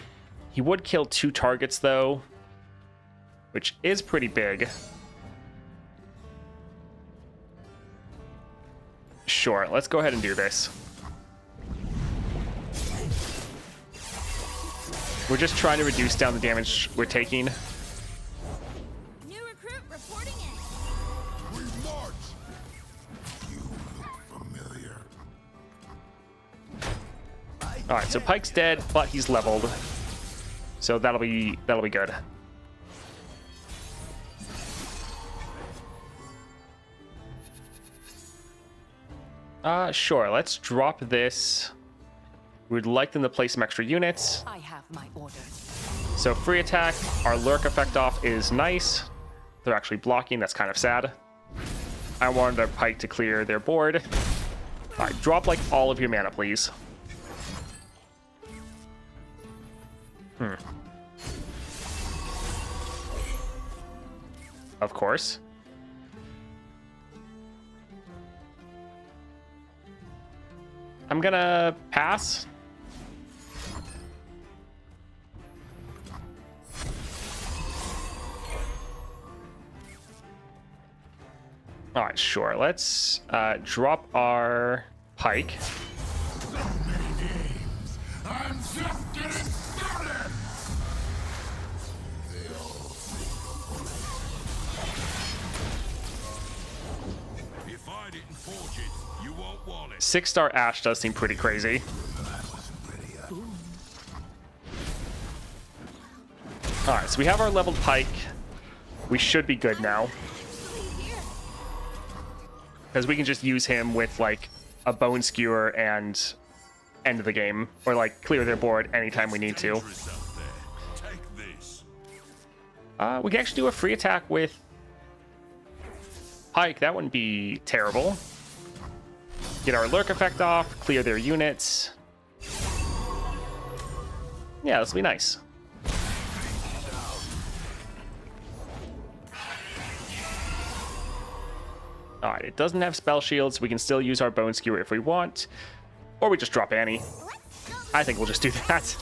He would kill 2 targets, though, which is pretty big. Sure, let's go ahead and do this. We're just trying to reduce down the damage we're taking. New recruit reporting in. We march. You look familiar. All right, so Pike's dead, but he's leveled, so that'll be good. Sure, let's drop this. We'd like them to play some extra units. I have my orders. So free attack, our Lurk effect off is nice. They're actually blocking, that's kind of sad. I wanted our Pike to clear their board. All right, drop like all of your mana, please. Of course. I'm gonna pass. All right, sure. Let's drop our Pike. So many names. I'm just getting started. They all If I didn't forge it, you won't want it. 6-star Ash does seem pretty crazy. Alright, so we have our leveled Pike. We should be good now. Because we can just use him with, like, a Bone Skewer and end of the game. Or, like, clear their board anytime we need to. We can actually do a free attack with Pike. That wouldn't be terrible. Get our Lurk effect off, clear their units. Yeah, this will be nice. Alright, it doesn't have spell shields. We can still use our Bone Skewer if we want. Or we just drop Annie. I think we'll just do that.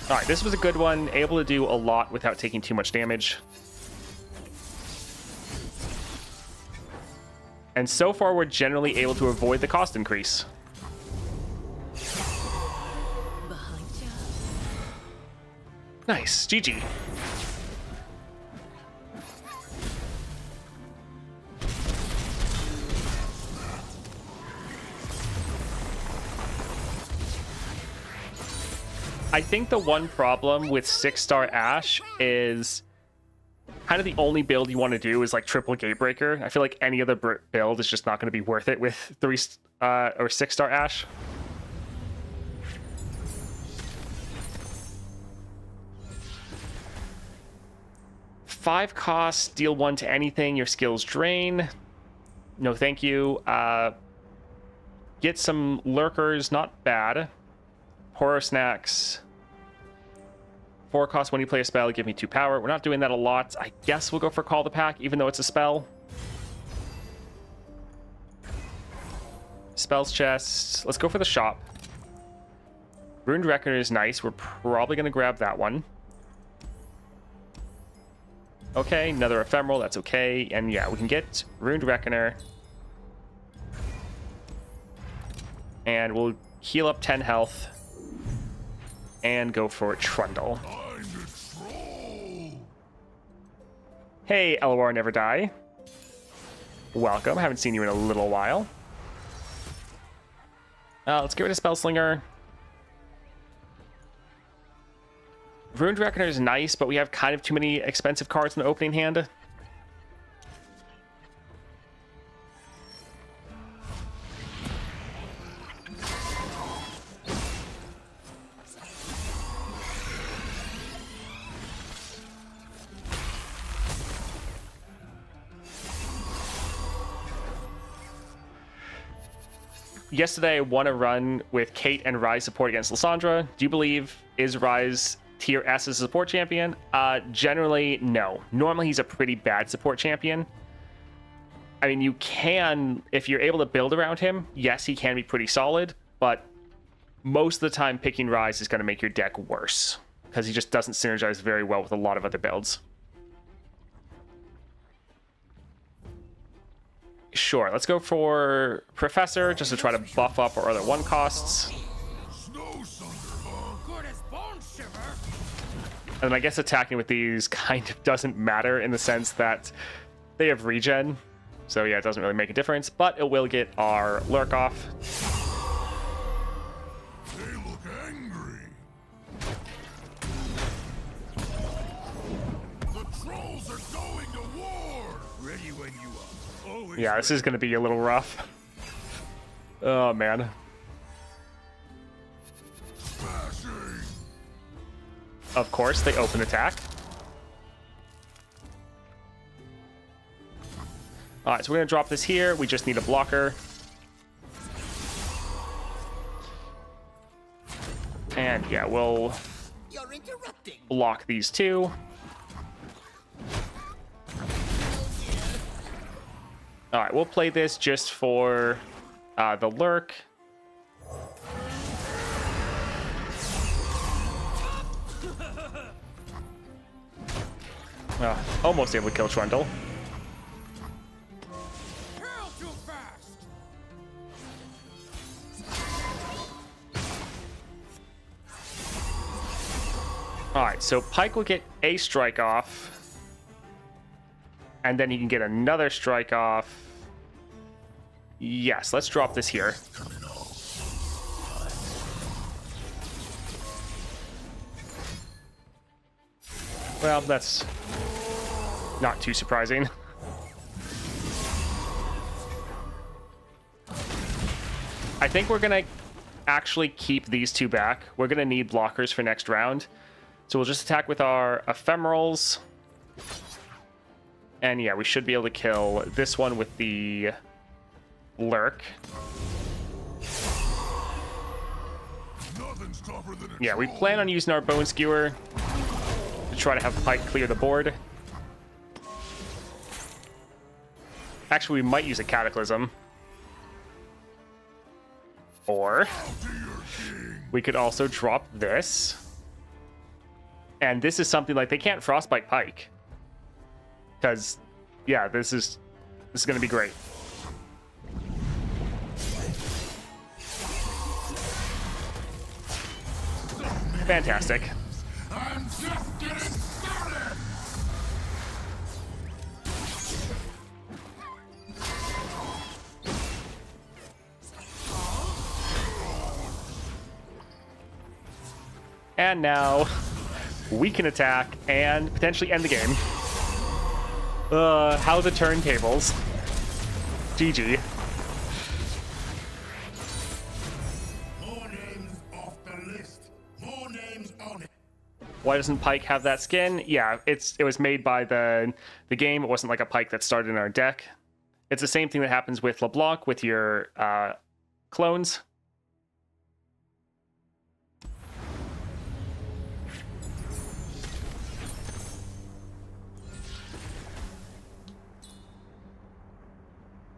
Alright, this was a good one. Able to do a lot without taking too much damage. And so far, we're generally able to avoid the cost increase. Nice. GG. I think the one problem with 6-star Ash is kind of the only build you want to do is like triple Gatebreaker. I feel like any other build is just not going to be worth it with 3 or 6-star Ash. Five costs, deal 1 to anything, your skills drain. No, thank you. Get some lurkers, not bad. Horror snacks. 4 costs when you play a spell, give me 2 power. We're not doing that a lot. I guess we'll go for Call the Pack, even though it's a spell. Spells chest. Let's go for the shop. Ruined Reckoner is nice. We're probably going to grab that one. Okay, another Ephemeral. That's okay. And yeah, we can get Ruined Reckoner. And we'll heal up 10 health. And go for Trundle. Hey, Elwar Never Die. Welcome. Haven't seen you in a little while. Let's get rid of Spellslinger. Ruined Reckoner is nice, but we have kind of too many expensive cards in the opening hand. Yesterday, I won a run with Kate and Ryze support against Lissandra. Do you believe is Ryze tier S as a support champion? Generally, no. Normally, he's a pretty bad support champion. I mean, you can, if you're able to build around him, yes, he can be pretty solid, but most of the time, picking Ryze is going to make your deck worse because he just doesn't synergize very well with a lot of other builds. Sure, let's go for Professor just to try to buff up our other 1 costs. And I guess attacking with these kind of doesn't matter in the sense that they have regen. So yeah, it doesn't really make a difference, but it will get our Lurk off. They look angry. The trolls are going to war. Ready when you are. Always Yeah, this is going to be a little rough. Oh, man. smashing. Of course, they open attack. Alright, so we're going to drop this here. We just need a blocker. And yeah, we'll block these 2. Alright, we'll play this just for the Lurk. Almost able to kill Trundle. Alright, so Pike will get a strike off. And then he can get another strike off. Yes, let's drop this here. Well, that's not too surprising. I think we're going to actually keep these two back. We're going to need blockers for next round. So we'll just attack with our ephemerals. And yeah, we should be able to kill this one with the lurk. Yeah, we plan on using our bone skewer to try to have Pike clear the board. Actually, we might use a cataclysm. Or we could also drop this. And this is something like they can't frostbite Pike. Because, yeah, this is going to be great. Fantastic. I'm just getting started! And now we can attack and potentially end the game. How the turntables. GG. More names off the list. More names on it. Why doesn't Pike have that skin? Yeah, it was made by the game. It wasn't like a Pike that started in our deck. It's the same thing that happens with LeBlanc with your clones.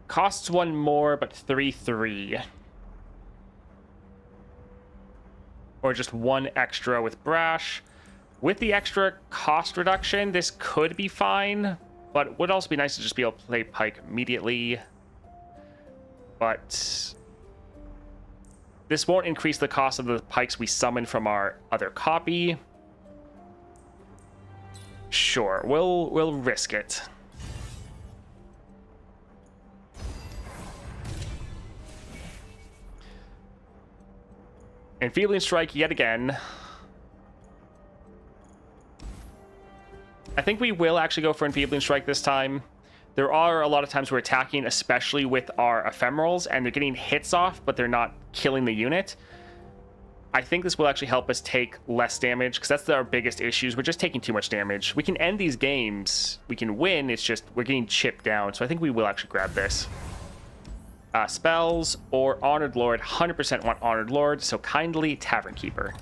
Costs one more, but 3/3. Or just one extra with Brash. With the extra cost reduction, this could be fine, but it would also be nice to just be able to play Pike immediately. But this won't increase the cost of the Pikes we summon from our other copy. Sure, we'll risk it. Enfeebling Strike yet again. I think we will actually go for Enfeebling Strike this time. There are a lot of times we're attacking, especially with our ephemerals, and they're getting hits off, but they're not killing the unit. I think this will actually help us take less damage, because that's our biggest issues. We're just taking too much damage. We can end these games. We can win. It's just we're getting chipped down, so I think we will actually grab this. Spells or Honored Lord. 100% want Honored Lord, so kindly Tavern Keeper.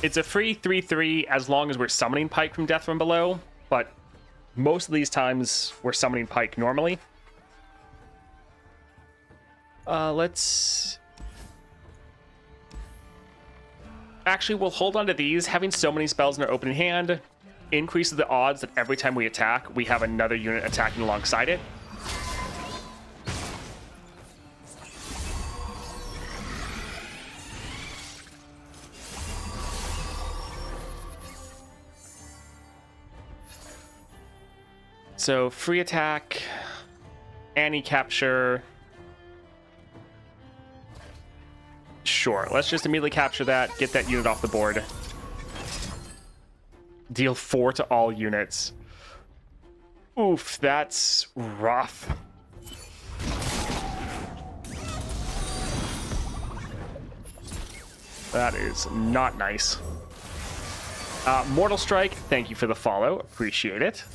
It's a free 3/3 as long as we're summoning Pike from Death from Below, but most of these times we're summoning Pike normally. Let's... Actually, we'll hold on to these. Having so many spells in our opening hand increases the odds that every time we attack, we have another unit attacking alongside it. So, free attack, Annie capture. Sure, let's just immediately capture that, get that unit off the board. Deal 4 to all units. Oof, that's rough. That is not nice. Mortal Strike, thank you for the follow. Appreciate it.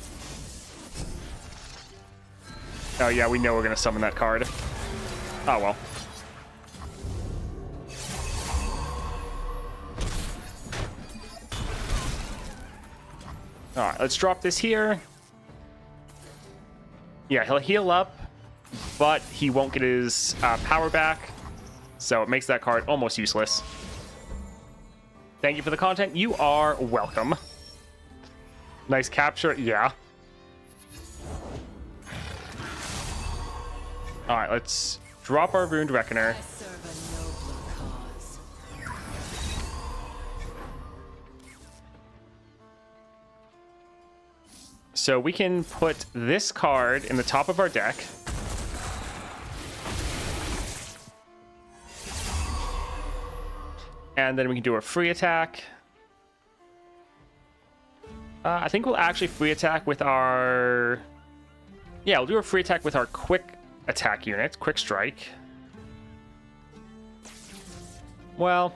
Oh yeah, we know we're going to summon that card. Oh well. Alright, let's drop this here. Yeah, he'll heal up, but he won't get his power back. So it makes that card almost useless. Thank you for the content. You are welcome. Nice capture. Yeah. Alright, let's drop our Ruined Reckoner. So we can put this card in the top of our deck. And then we can do a free attack. I think we'll actually free attack with our... Yeah, we'll do a free attack with our quick attack unit, quick strike. Well...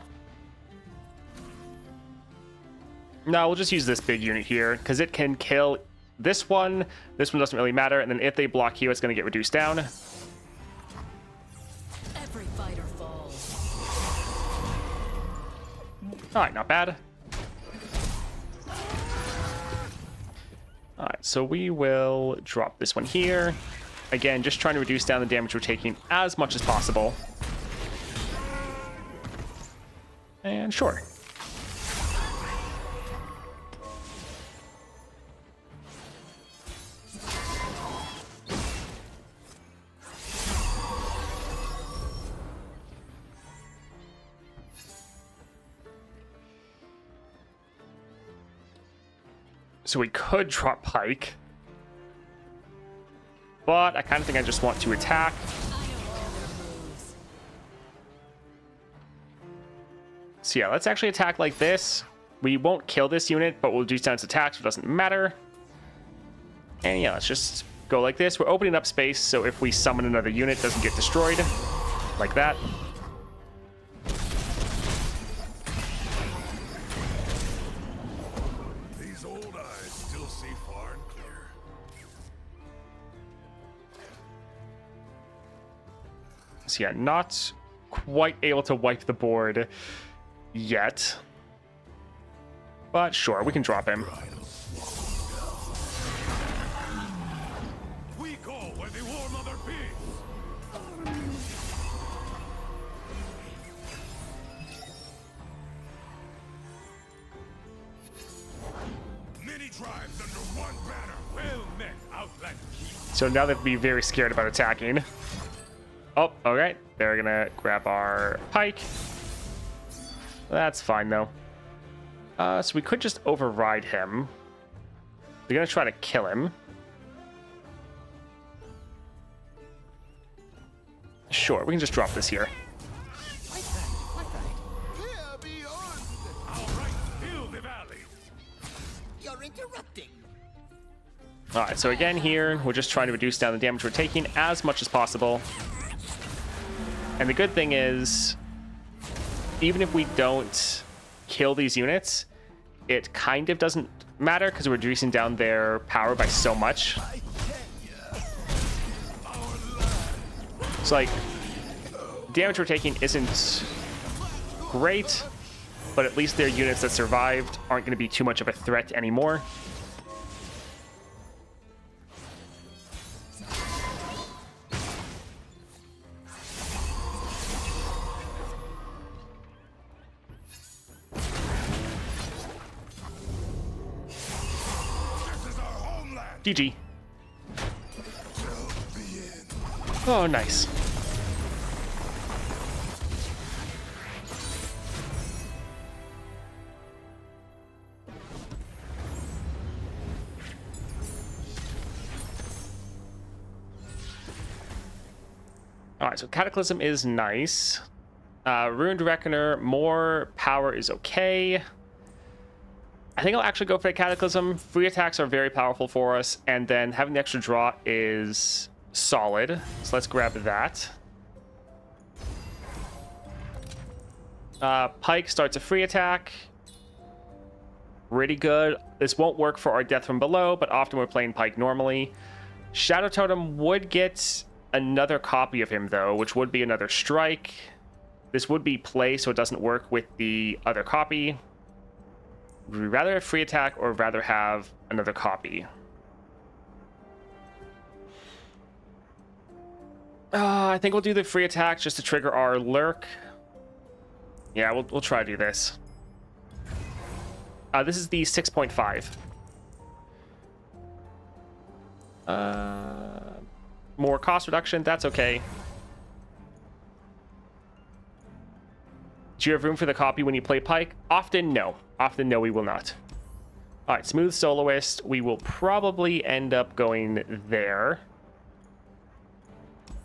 No, we'll just use this big unit here, because it can kill this one. This one doesn't really matter, and then if they block here, it's going to get reduced down. Every fighter falls. Alright, not bad. Alright, so we will drop this one here. Again, just trying to reduce down the damage we're taking as much as possible. And sure. So we could drop Pike. But I kind of think I just want to attack. So yeah, let's actually attack like this. We won't kill this unit, but we'll reduce down its attack, so it doesn't matter. And yeah, let's just go like this. We're opening up space, so if we summon another unit, it doesn't get destroyed. Like that. So yeah, not quite able to wipe the board yet. But sure, we can drop him. We go where the War Mother be. Many tribes under one banner. Well met, Outland King. So now they'd be very scared about attacking. Oh, okay. They're gonna grab our Pike. That's fine, though. So we could just override him. They're gonna try to kill him. Sure, we can just drop this here. You're interrupting. Alright, so again here, we're just trying to reduce down the damage we're taking as much as possible. And the good thing is, even if we don't kill these units, it kind of doesn't matter because we're reducing down their power by so much. It's like, damage we're taking isn't great, but at least their units that survived aren't going to be too much of a threat anymore. GG. Oh, nice. Alright, so Cataclysm is nice. Ruined Reckoner, more power is okay. I think I'll actually go for the Cataclysm. Free attacks are very powerful for us, and then having the extra draw is solid. So let's grab that. Pike starts a free attack. Pretty good. This won't work for our Death from Below, but often we're playing Pike normally. Shadow Totem would get another copy of him, though, which would be another strike. This would be play, so it doesn't work with the other copy. Would we rather have free attack or rather have another copy? I think we'll do the free attack just to trigger our lurk. Yeah, we'll try to do this. This is the 6.5. More cost reduction, that's okay. Do you have room for the copy when you play Pike? Often, no. Often, no, we will not. All right, Smooth Soloist. We will probably end up going there.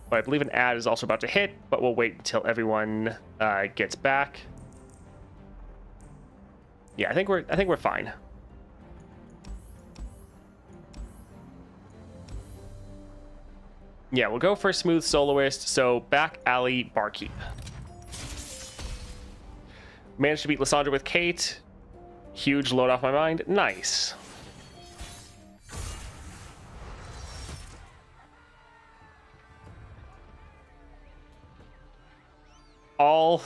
But I believe an ad is also about to hit, but we'll wait until everyone gets back. Yeah, I think we're fine. Yeah, we'll go for Smooth Soloist. So back alley Barkeep. Managed to beat Lysandra with Kate. Huge load off my mind. Nice. All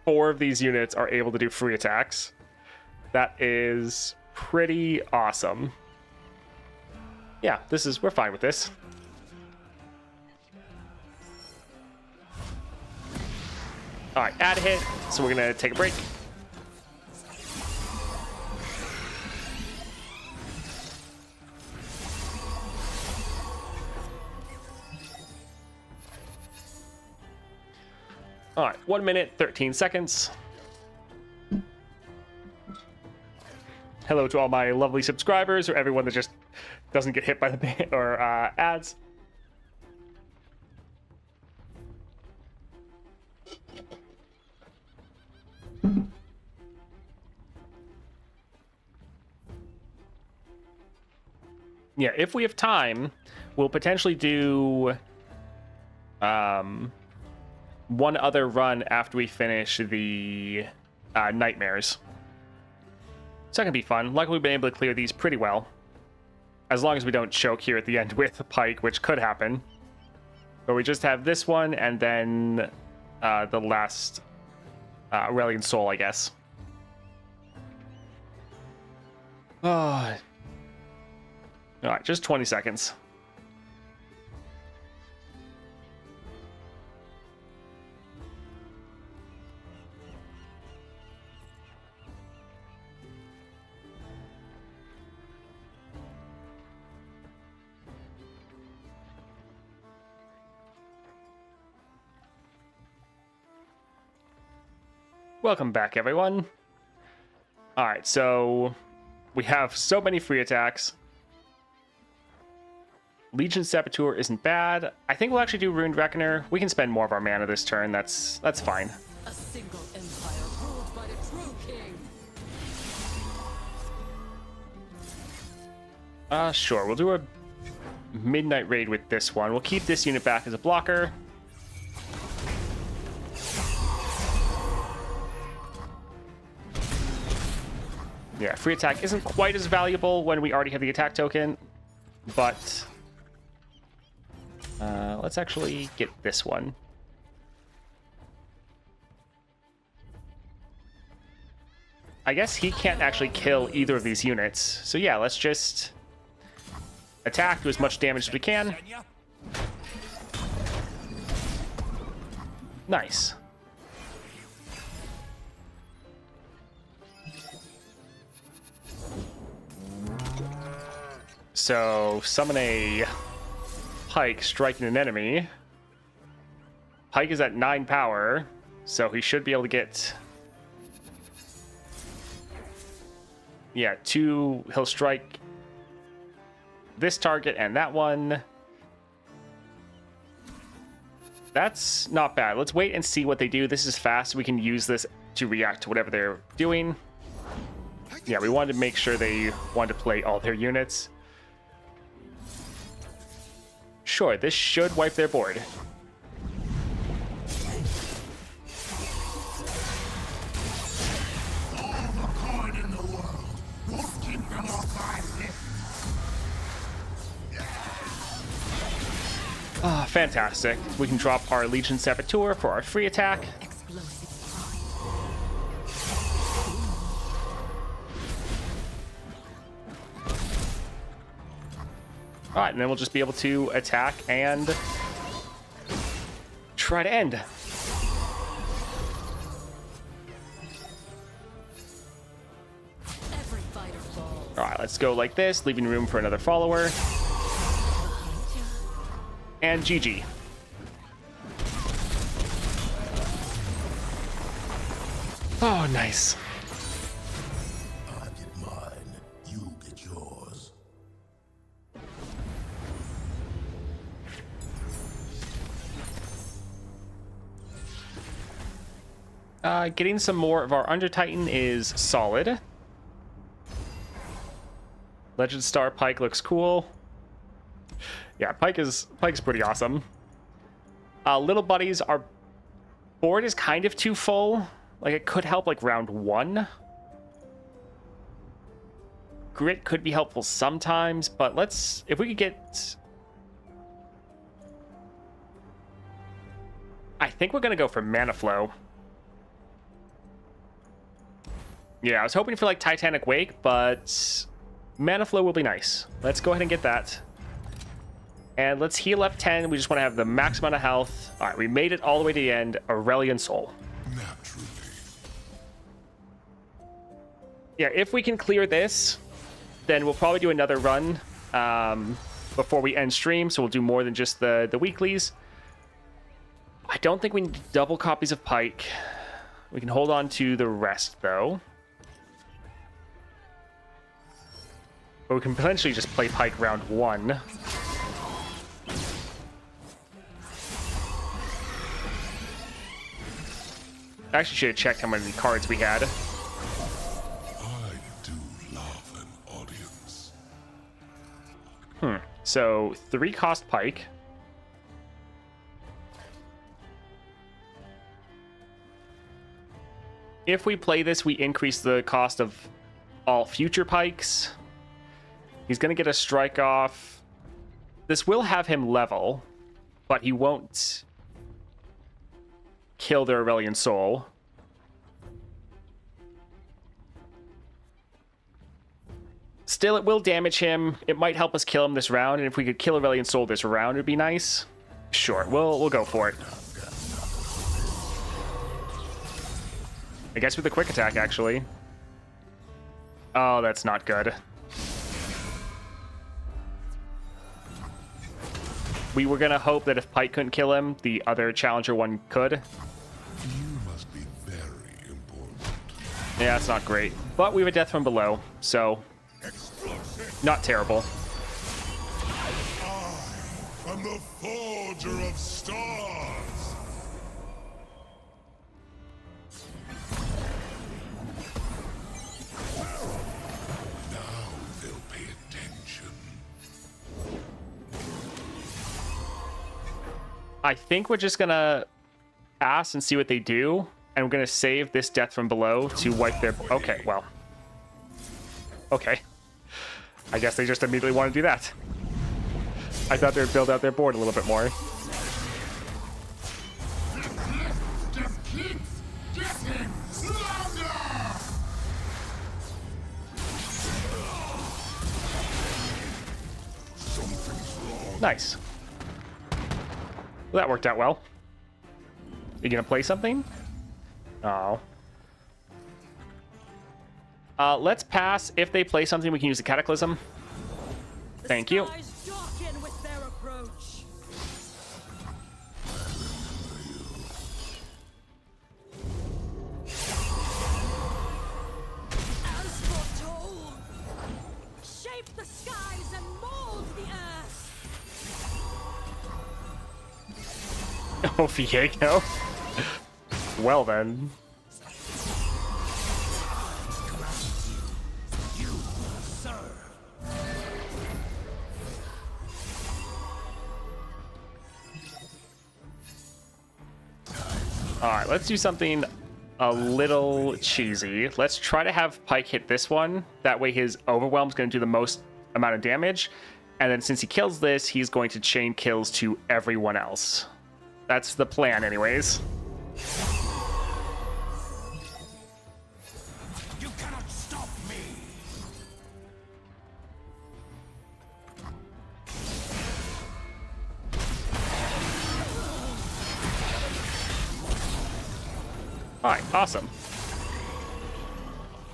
4 of these units are able to do free attacks. That is pretty awesome. Yeah, we're fine with this. All right, ad hit. So we're gonna take a break. All right, 1 minute, 13 seconds. Hello to all my lovely subscribers or everyone that just doesn't get hit by the ads. Yeah, if we have time, we'll potentially do one other run after we finish the nightmares. So that can be fun. Luckily, we've been able to clear these pretty well. As long as we don't choke here at the end with Pike, which could happen. But we just have this one and then the last Aurelian Soul, I guess. Oh. All right, just 20 seconds. Welcome back, everyone. All right, so we have so many free attacks. Legion Saboteur isn't bad. I think we'll actually do Ruined Reckoner. We can spend more of our mana this turn. That's fine. A single empire ruled by the true king. Sure. We'll do a Midnight Raid with this one. We'll keep this unit back as a blocker. Yeah, free attack isn't quite as valuable when we already have the attack token, but let's actually get this one. I guess he can't actually kill either of these units. So yeah, let's just attack, do as much damage as we can. Nice. So, summon a Pike striking an enemy. Pike is at 9 power, so he should be able to get... Yeah, 2, he'll strike this target and that one. That's not bad. Let's wait and see what they do. This is fast. We can use this to react to whatever they're doing. Yeah, we wanted to make sure they wanted to play all their units. Sure, this should wipe their board. Ah, fantastic. We can drop our Legion Saboteur for our free attack. All right, and then we'll just be able to attack and try to end. All right, let's go like this, leaving room for another follower. And GG. Oh, nice. Getting some more of our Under Titan is solid. Legend Star Pike looks cool. Yeah, Pike's pretty awesome. Little buddies, our board is kind of too full. Like, it could help like round 1. Grit could be helpful sometimes, but if we could get... I think we're gonna go for Mana Flow. Yeah, I was hoping for like Titanic Wake, but Mana Flow will be nice. Let's go ahead and get that. And let's heal up 10. We just want to have the max amount of health. All right, we made it all the way to the end. Aurelion Soul. Naturally. Yeah, if we can clear this, then we'll probably do another run before we end stream. So we'll do more than just the weeklies. I don't think we need double copies of Pike. We can hold on to the rest, though. But we can potentially just play Pike round 1. I actually should have checked how many cards we had. I do love an audience. So 3 cost Pike. If we play this, we increase the cost of all future Pikes. He's going to get a strike off. This will have him level, but he won't kill the Aurelion Soul. Still, it will damage him. It might help us kill him this round, and if we could kill Aurelion Soul this round, it'd be nice. Sure, we'll go for it. I guess with a quick attack, actually. Oh, that's not good. We were gonna hope that if Pike couldn't kill him, the other Challenger one could. You must be very important. Yeah, that's not great. But we have a death from below, so not terrible. I'm the forger of stars. Now they'll pay attention. I think we're just gonna ask and see what they do, and we're gonna save this death from below to wipe their... Okay, well. Okay. I guess they just immediately want to do that. I thought they would build out their board a little bit more. Just keeps getting stronger. Something's wrong. Nice. Well, that worked out well. You gonna play something? Oh. Let's pass. If they play something, we can use the Cataclysm. Thank you. Darken with their approach. As foretold, shape the skies and mold the earth. Oh, Viego. Well then. Alright, let's do something a little cheesy. Let's try to have Pike hit this one. That way his Overwhelm's going to do the most amount of damage. And then since he kills this, he's going to chain kills to everyone else. That's the plan anyways. You cannot stop me. Alright, awesome.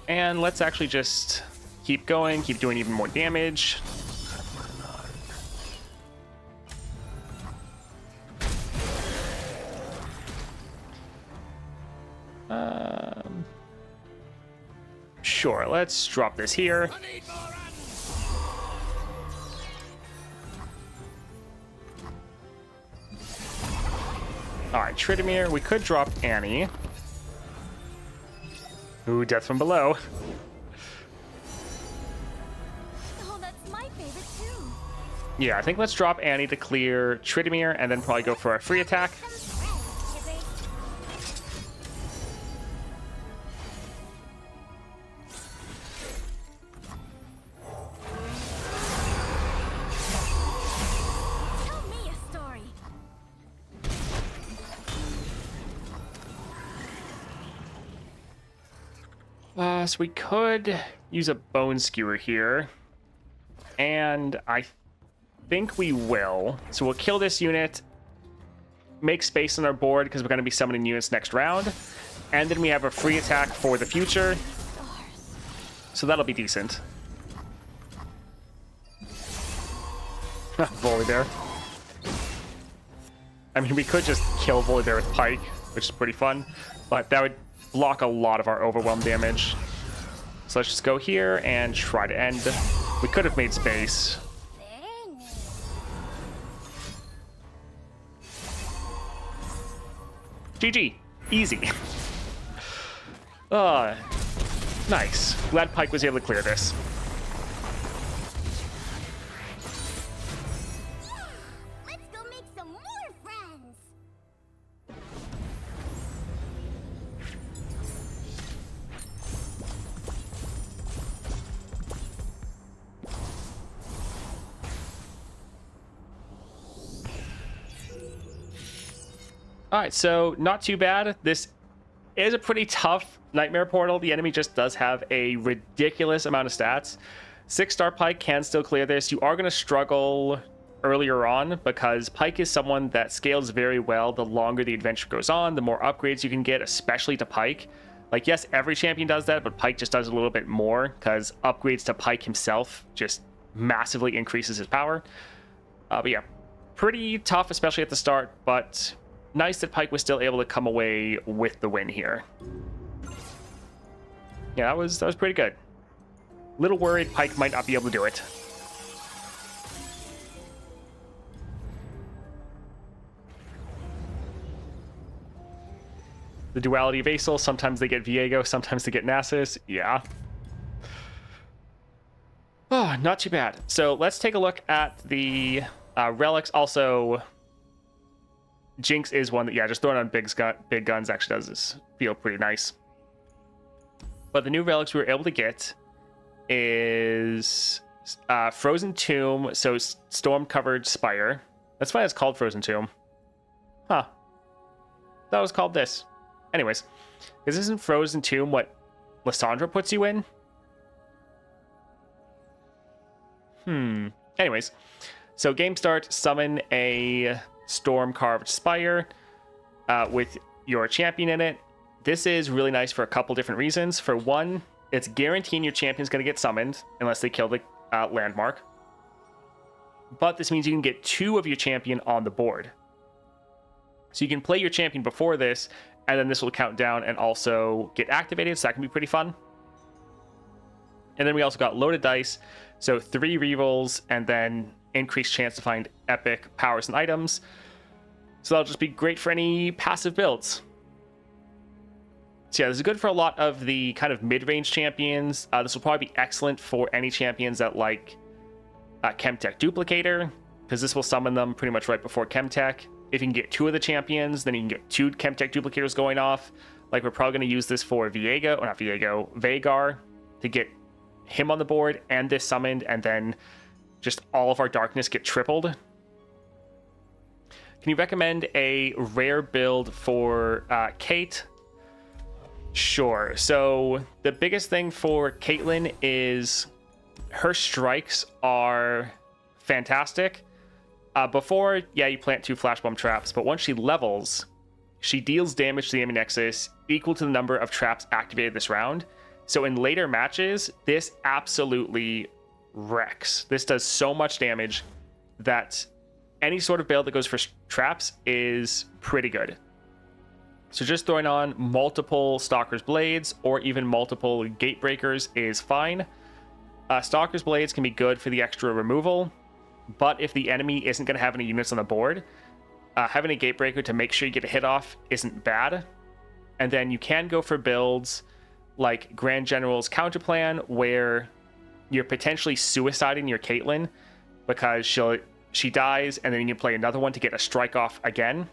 And let's actually just keep going, keep doing even more damage. Sure, let's drop this here. Alright, Tridimir, we could drop Annie. Ooh, death from below. Oh, that's my favorite too. Yeah, I think let's drop Annie to clear Tryndamere and then probably go for a free attack. Tell me a story. So we could use a Bone Skewer here. And I think we will. So we'll kill this unit, make space on our board because we're going to be summoning units next round. And then we have a free attack for the future. So that'll be decent. Volibear. I mean, we could just kill Volibear with Pike, which is pretty fun. But that would block a lot of our overwhelm damage. So let's just go here and try to end. We could have made space. GG. Easy. Nice. Glad Pike was able to clear this. Let's go make some more friends. All right, so not too bad. This is a pretty tough Nightmare Portal. The enemy just does have a ridiculous amount of stats. 6-star Pike can still clear this. You are going to struggle earlier on because Pike is someone that scales very well. The longer the adventure goes on, the more upgrades you can get, especially to Pike. Like, yes, every champion does that, but Pike just does a little bit more because upgrades to Pike himself just massively increases his power. But yeah, pretty tough, especially at the start, but nice that Pike was still able to come away with the win here. Yeah, that was pretty good. Little worried Pike might not be able to do it. The duality of Aesol, sometimes they get Viego, sometimes they get Nasus. Yeah. Oh, not too bad. So let's take a look at the relics. Also, Jinx is one that, yeah, just throwing on big guns actually does feel pretty nice. But the new relics we were able to get is Frozen Tomb, so Storm-Covered Spire. That's why it's called Frozen Tomb. Huh. That was called this. Anyways, is this in Frozen Tomb what Lissandra puts you in? Anyways, so game start, summon a Storm-Carved Spire with your champion in it. This is really nice for a couple different reasons. For one, it's guaranteeing your champion's going to get summoned unless they kill the landmark. But this means you can get 2 of your champion on the board. So you can play your champion before this, and then this will count down and also get activated, so that can be pretty fun. And then we also got loaded dice, so 3 rerolls, and then increased chance to find epic powers and items. So that'll just be great for any passive builds. So yeah, this is good for a lot of the kind of mid-range champions. This will probably be excellent for any champions that like Chemtech Duplicator, because this will summon them pretty much right before Chemtech. If you can get 2 of the champions, then you can get 2 Chemtech Duplicators going off. Like, we're probably going to use this for Vhagar, to get him on the board and this summoned, and then just all of our darkness get tripled. Can you recommend a rare build for Kate? Sure. So the biggest thing for Caitlyn is her strikes are fantastic. Before, yeah, you plant 2 flash bomb traps, but once she levels, she deals damage to the enemy nexus equal to the number of traps activated this round. So in later matches, this absolutely wrecks. This does so much damage that any sort of build that goes for traps is pretty good. So just throwing on multiple Stalker's Blades or even multiple Gatebreakers is fine. Stalker's Blades can be good for the extra removal, but if the enemy isn't going to have any units on the board, having a Gatebreaker to make sure you get a hit off isn't bad. And then you can go for builds like Grand General's counter plan where you're potentially suiciding your Caitlyn because she dies and then you can play another one to get a strike off again.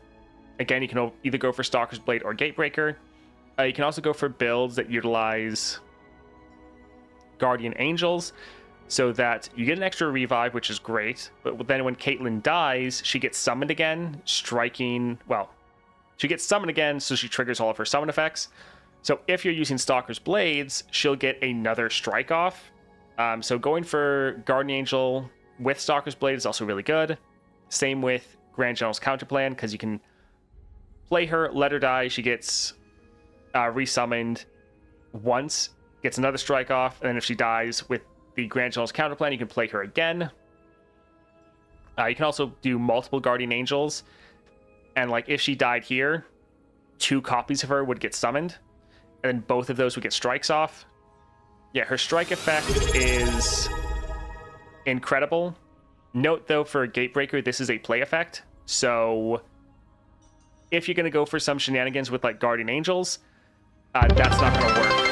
Again, you can either go for Stalker's Blade or Gatebreaker. You can also go for builds that utilize Guardian Angels so that you get an extra revive, which is great. But then when Caitlyn dies, she gets summoned again, striking... Well, she gets summoned again, so she triggers all of her summon effects. So if you're using Stalker's Blades, she'll get another strike off. So going for Guardian Angel with Stalker's Blade is also really good. Same with Grand General's Counterplan, because you can play her, let her die, she gets resummoned once, gets another strike off, and then if she dies with the Grand General's Counterplan, you can play her again. You can also do multiple Guardian Angels, and like if she died here, 2 copies of her would get summoned, and then both of those would get strikes off. Yeah, her strike effect is incredible. Note though, for Gatebreaker, this is a play effect, so if you're going to go for some shenanigans with like Guardian Angels, that's not going to work.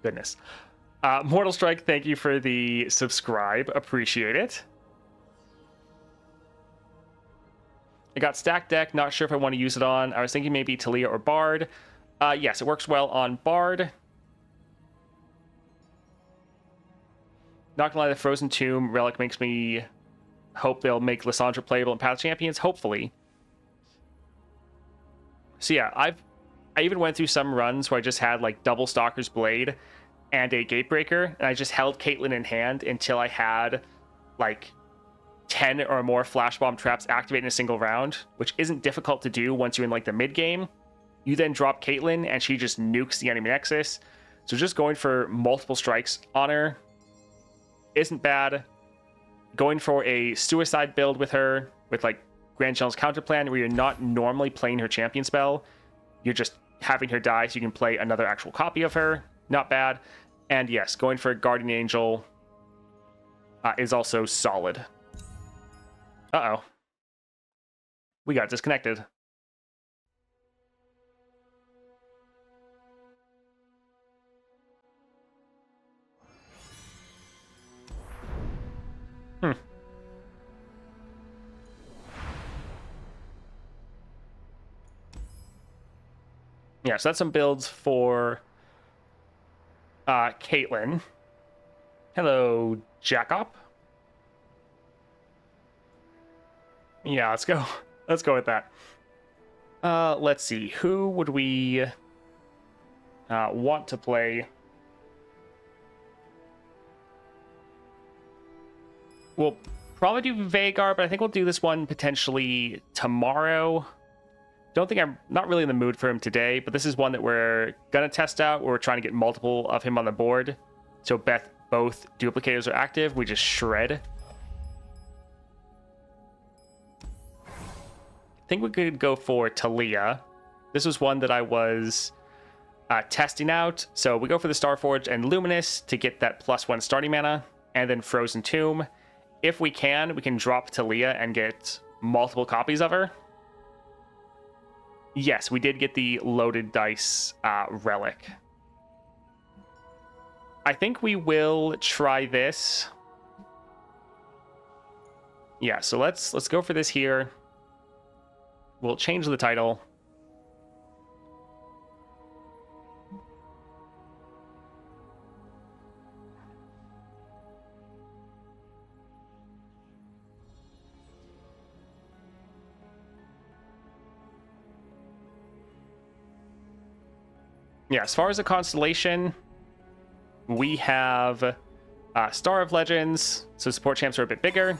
Goodness. Mortal Strike, thank you for the subscribe. Appreciate it. I got Stack Deck. Not sure if I want to use it on. I was thinking maybe Talia or Bard. Yes, it works well on Bard. Not gonna lie, the Frozen Tomb relic makes me hope they'll make Lissandra playable in Path of Champions. Hopefully. So yeah, I even went through some runs where I just had like double Stalker's Blade and a Gatebreaker, and I just held Caitlyn in hand until I had like 10 or more Flash Bomb traps activate in a single round, which isn't difficult to do once you're in like the mid game. You then drop Caitlyn and she just nukes the enemy Nexus. So just going for multiple strikes on her isn't bad. Going for a suicide build with her, with like Grand General's Counterplan, where you're not normally playing her champion spell, you're just having her die so you can play another actual copy of her. Not bad. And yes, going for a Guardian Angel is also solid. Uh-oh. We got disconnected. Yeah, so that's some builds for Caitlyn. Hello, Jacob. Yeah, let's go. Let's go with that. Let's see. Who would we want to play? We'll probably do Vhagar, but I think we'll do this one potentially tomorrow. I'm not really in the mood for him today, but this is one that we're gonna test out. Where we're trying to get multiple of him on the board. So both duplicators are active. We just shred. I think we could go for Talia. This was one that I was testing out. So we go for the Starforge and Luminous to get that +1 starting mana, and then Frozen Tomb. If we can drop Talia and get multiple copies of her. Yes, we did get the loaded dice relic. I think we will try this. Yeah, so let's go for this here. We'll change the title. Yeah, as far as the constellation, we have Star of Legends, so support champs are a bit bigger.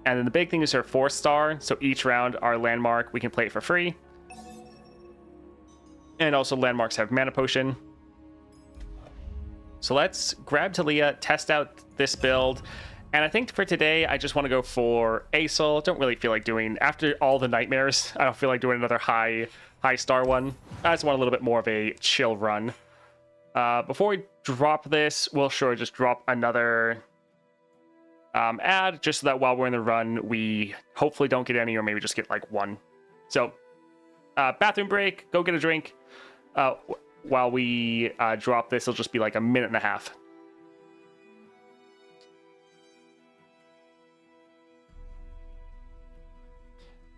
And then the big thing is our 4th star, so each round our landmark, we can play it for free. And also landmarks have mana potion. So let's grab Talia, test out this build. And I think for today, I just want to go for Aesol. Don't really feel like doing, after all the nightmares, I don't feel like doing another high star one. I just want a little bit more of a chill run. Before we drop this, we'll sure just drop another ad, just so that while we're in the run, we hopefully don't get any, or maybe just get like one. So, bathroom break, go get a drink. while we drop this, it'll just be like a minute and a half.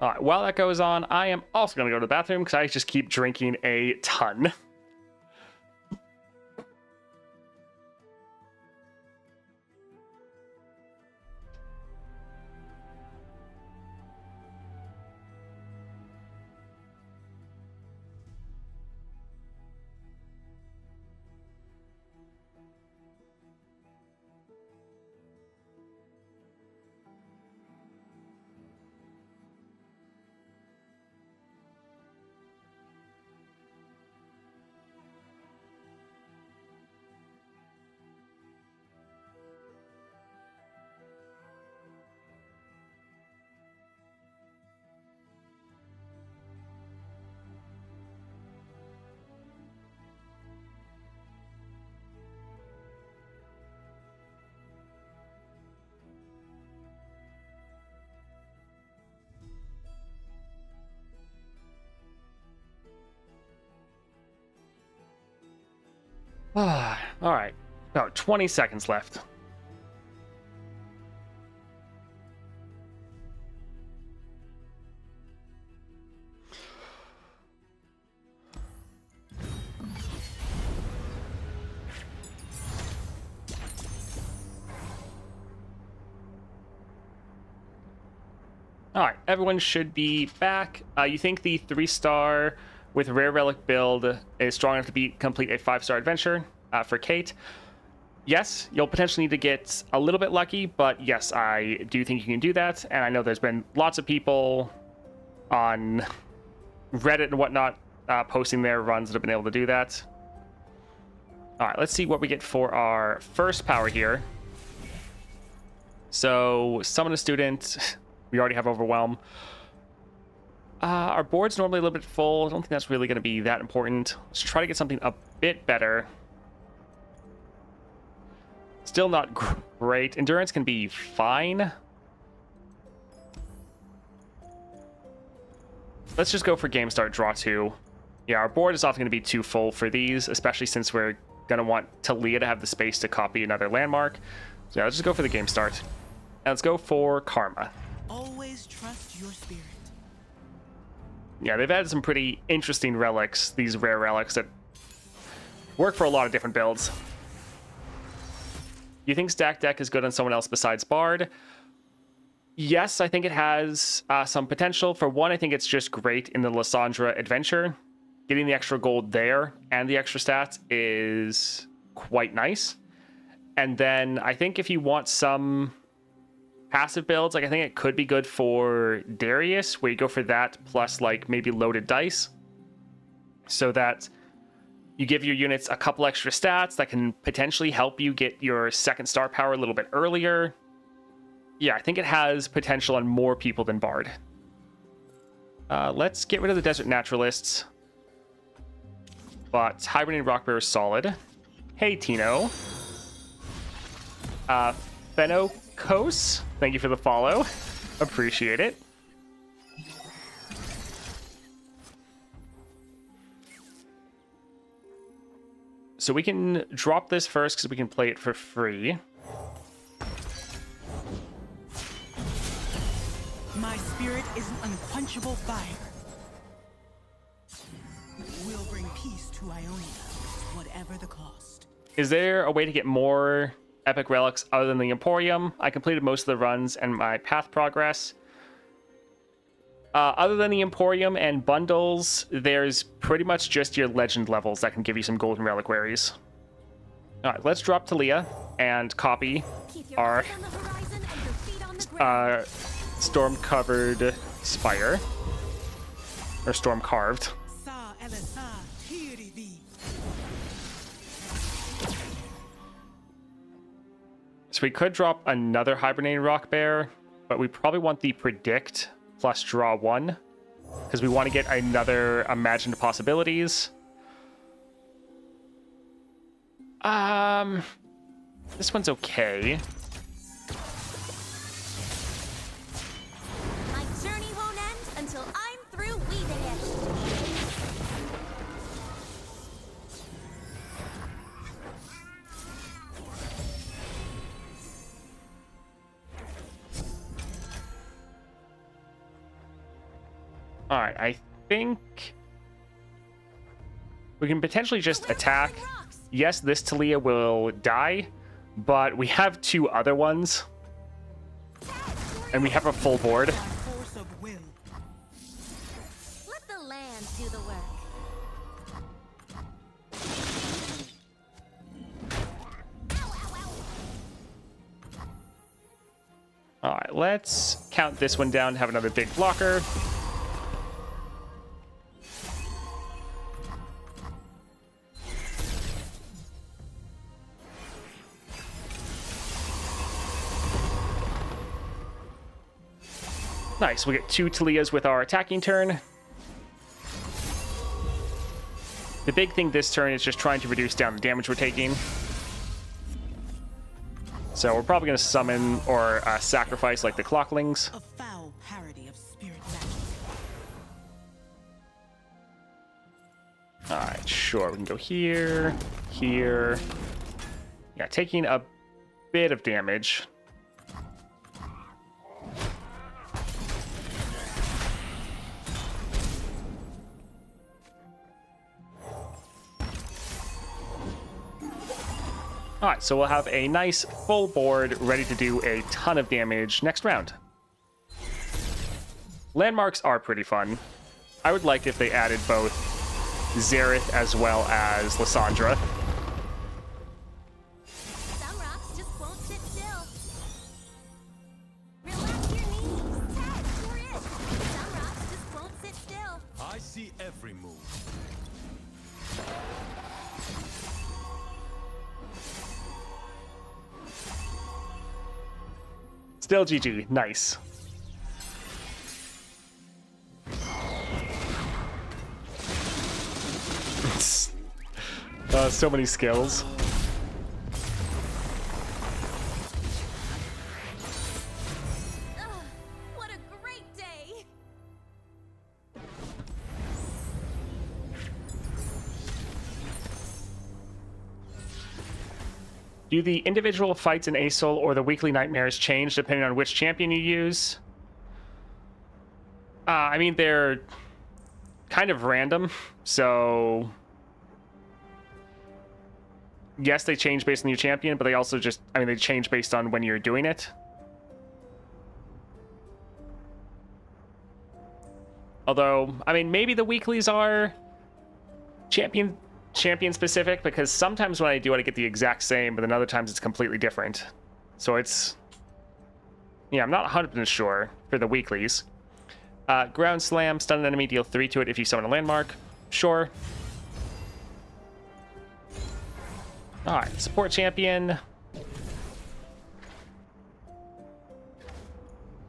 All right, while that goes on, I am also going to go to the bathroom because I just keep drinking a ton. All right, about 20 seconds left. All right, everyone should be back. You think the 3-star with Rare Relic build is strong enough to complete a 5-star adventure for Kate? Yes, you'll potentially need to get a little bit lucky, but yes, I do think you can do that. And I know there's been lots of people on Reddit and whatnot posting their runs that have been able to do that. All right, let's see what we get for our first power here. So, summon a student. We already have Overwhelm. Our board's normally a little bit full. I don't think that's really going to be that important. Let's try to get something a bit better. Still not great. Endurance can be fine. Let's just go for Game Start, Draw 2. Yeah, our board is often going to be too full for these, especially since we're going to want Talia to have the space to copy another landmark. So yeah, let's just go for the Game Start. And let's go for Karma. Always trust your spirit. Yeah, they've added some pretty interesting relics, these rare relics that work for a lot of different builds. You think Stack Deck is good on someone else besides Bard? Yes, I think it has some potential. For one, I think it's just great in the Lysandra adventure. Getting the extra gold there and the extra stats is quite nice. And then I think if you want some passive builds, like I think it could be good for Darius, where you go for that plus like maybe loaded dice, so that you give your units a couple extra stats that can potentially help you get your second star power a little bit earlier. Yeah, I think it has potential on more people than Bard. Let's get rid of the Desert Naturalists, but Hibernating Rockbearer is solid. Hey Tino. Phenokos, thank you for the follow. Appreciate it. So we can drop this first because we can play it for free. My spirit is an unquenchable fire. We'll bring peace to Ionia, whatever the cost. Is there a way to get more epic relics other than the Emporium? I completed most of the runs and my path progress. Other than the Emporium and bundles, there's pretty much just your legend levels that can give you some golden reliquaries. All right, let's drop Talia and copy our storm-covered spire, or storm-carved. So we could drop another Hibernating Rock Bear, but we probably want the Predict plus Draw 1, because we want to get another Imagined Possibilities. This one's okay. My journey won't end until I'm through weaving it. Alright, I think we can potentially just attack. Yes, this Talia will die, but we have 2 other ones. And we have a full board. Force of will. Let the land do the work. Alright, let's count this one down, have another big blocker. Nice, we get 2 Talias with our attacking turn. The big thing this turn is just trying to reduce down the damage we're taking. So we're probably going to summon or sacrifice like the Clocklings. A foul parody of spirit magic. Alright, sure, we can go here, here. Yeah, taking a bit of damage. Alright, so we'll have a nice full board ready to do a ton of damage next round. Landmarks are pretty fun. I would like if they added both Xerath as well as Lysandra. Some rocks just won't sit still. Relax your knees. Tag, you're it. Some rocks just won't sit still. I see every move. Still GG. Nice. So many skills. Ugh, what a great day. Do the individual fights in ASOL or the weekly nightmares change depending on which champion you use? I mean, they're kind of random, so yes, they change based on your champion, but they also just, I mean, they change based on when you're doing it. Although, I mean, maybe the weeklies are champion specific, because sometimes when I do it, I get the exact same, but then other times it's completely different. So it's, yeah, I'm not 100% sure for the weeklies. Ground Slam, stun an enemy, deal 3 to it if you summon a landmark. Sure. Alright, support champion.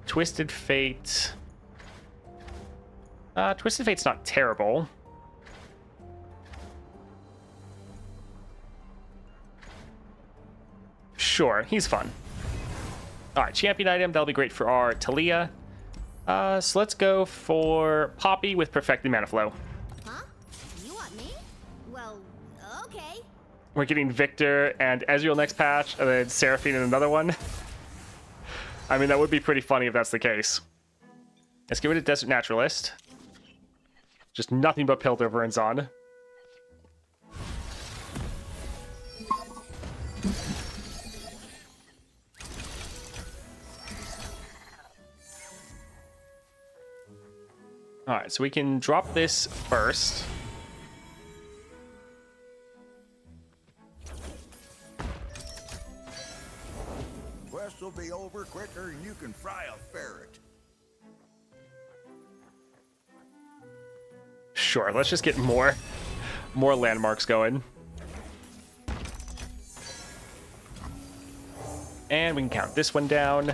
Twisted Fate. Twisted Fate's not terrible. Sure, he's fun. Alright, champion item, that'll be great for our Talia. So let's go for Poppy with Perfected Mana Flow. Huh? You want me? Well, okay. We're getting Victor and Ezreal next patch, and then Seraphine in another one. I mean, that would be pretty funny if that's the case. Let's get rid of Desert Naturalist. Just nothing but Piltover and Zon. Alright, so we can drop this first. Quest will be over quicker than you can fry a ferret. Sure, let's just get more landmarks going. And we can count this one down.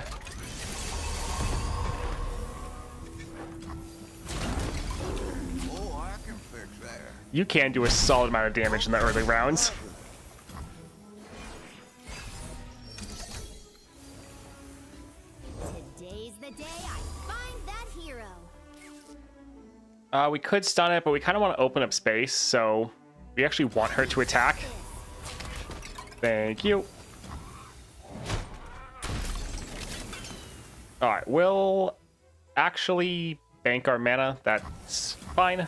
Oh, I can fix that. You can do a solid amount of damage in the early rounds. Today's the day I find that hero. We could stun it, but we kind of want to open up space, so we actually want her to attack. Thank you. Alright, we'll actually bank our mana. That's fine.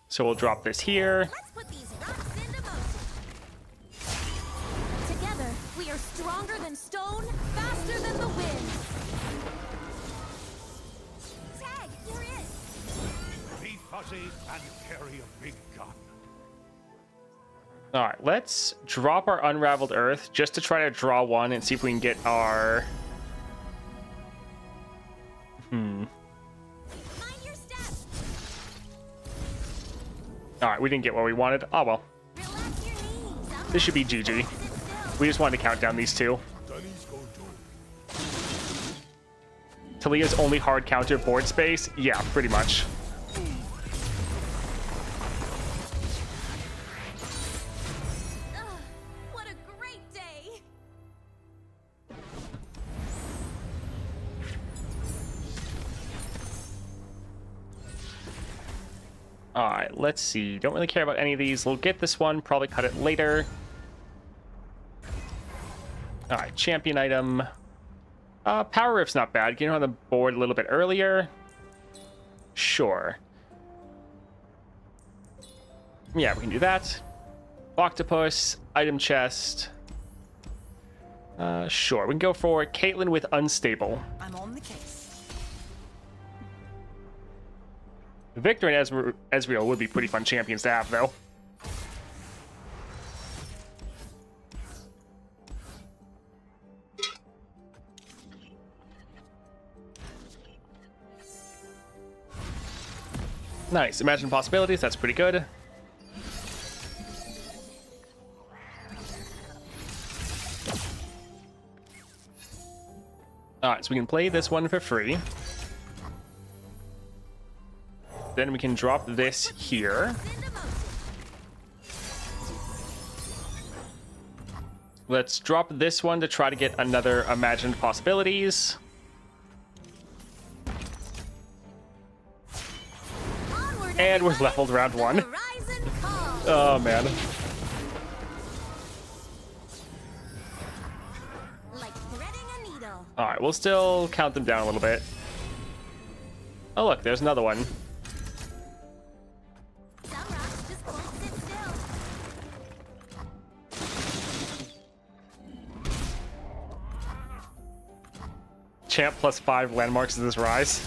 So we'll drop this here. Let's put these rocks into motion. Together, we are stronger than stone, faster than the wind. Tag, you're in. Be fuzzy and carry a big gun. All right, let's drop our Unraveled Earth just to try to draw one and see if we can get our... Mind your step. All right, we didn't get what we wanted. Oh, well. Relax your knees. This should be GG. Sit still. We just wanted to count down these two. Dunny's going to. Talia's only hard counter board space? Yeah, pretty much. Ugh, what a great day. All right, let's see. Don't really care about any of these. We'll get this one, probably cut it later. All right, champion item. Power Rift's not bad. Get on the board a little bit earlier. Sure. Yeah, we can do that. Octopus, item chest. Sure, we can go for Caitlyn with Unstable. I'm on the case. Victor and Ezreal would be pretty fun champions to have, though. Nice. Imagine possibilities. That's pretty good. Alright, so we can play this one for free. Then we can drop this here. Into motion. Let's drop this one to try to get another Imagined Possibilities. Onward, And we're everybody. leveled round The one. horizon calls. Oh, man. Like threading a needle. Alright, we'll still count them down a little bit. Oh, look, there's another one. Some rocks just won't sit still. Champ plus 5 landmarks in this Rise.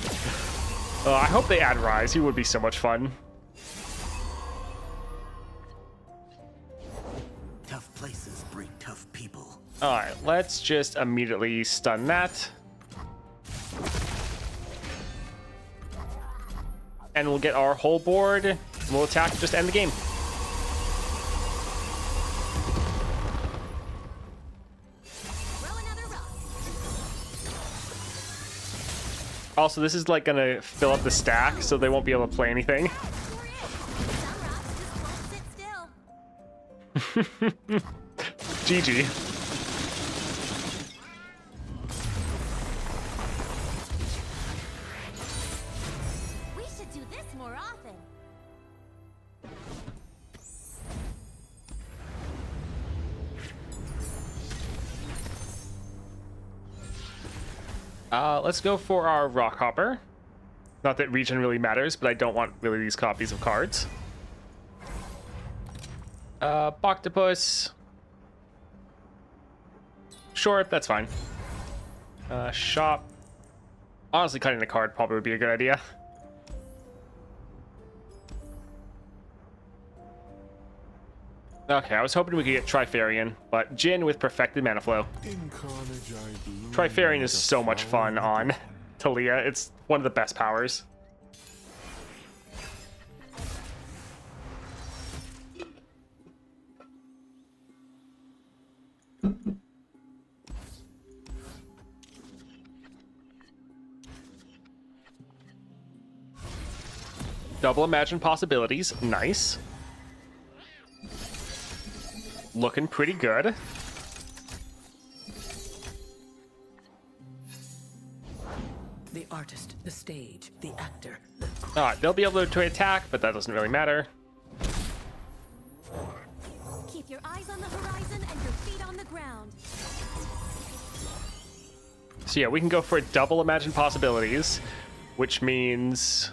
I hope they add Rise. He would be so much fun. Tough places breed tough people. Alright, let's just immediately stun that. And we'll get our whole board. And we'll attack, just end the game. Throw another rock. Also, this is like gonna fill up the stack, so they won't be able to play anything. You're in. Some rocks just won't sit still. GG. We should do this more often. Let's go for our Rock Hopper. Not that region really matters, but I don't want really these copies of cards. Octopus. Sure, that's fine. Shop. Honestly, cutting the card probably would be a good idea. Okay, I was hoping we could get Trifarian, but Jhin with Perfected Mana Flow. In carnage I bloom Trifarian like is a so much flower fun in the on dawn. Talia. It's one of the best powers. Double Imagine Possibilities. Nice. Looking pretty good. The artist, the stage, the actor, the Alright, they'll be able to attack, but that doesn't really matter. Keep your eyes on the horizon and your feet on the ground. So yeah, we can go for a double Imagine Possibilities, which means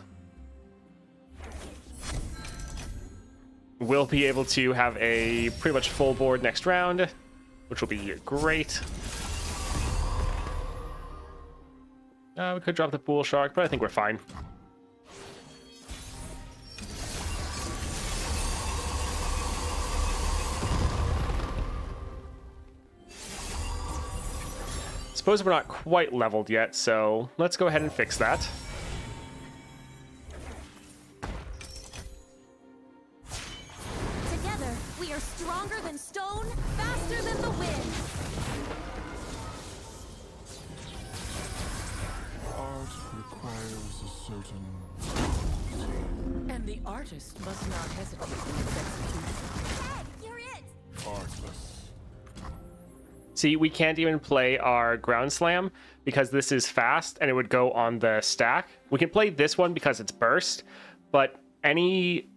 we'll be able to have a pretty much full board next round, which will be great. We could drop the Pool Shark, but I think we're fine. Suppose we're not quite leveled yet, so let's go ahead and fix that. Together, we are stronger than stone, faster than the wind. Art requires a certain... And the artist must not hesitate in its execution. Ted, you're it! artless. See, we can't even play our Ground Slam because this is fast and it would go on the stack. We can play this one because it's burst, but any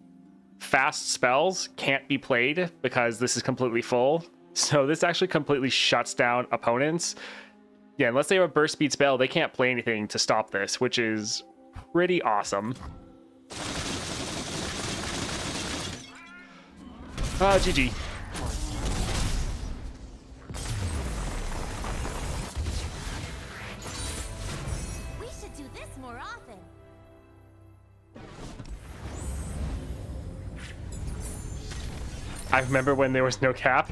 fast spells can't be played because this is completely full. So this actually completely shuts down opponents. Yeah, unless they have a burst speed spell, they can't play anything to stop this, which is pretty awesome. GG. We should do this more often. I remember when there was no cap.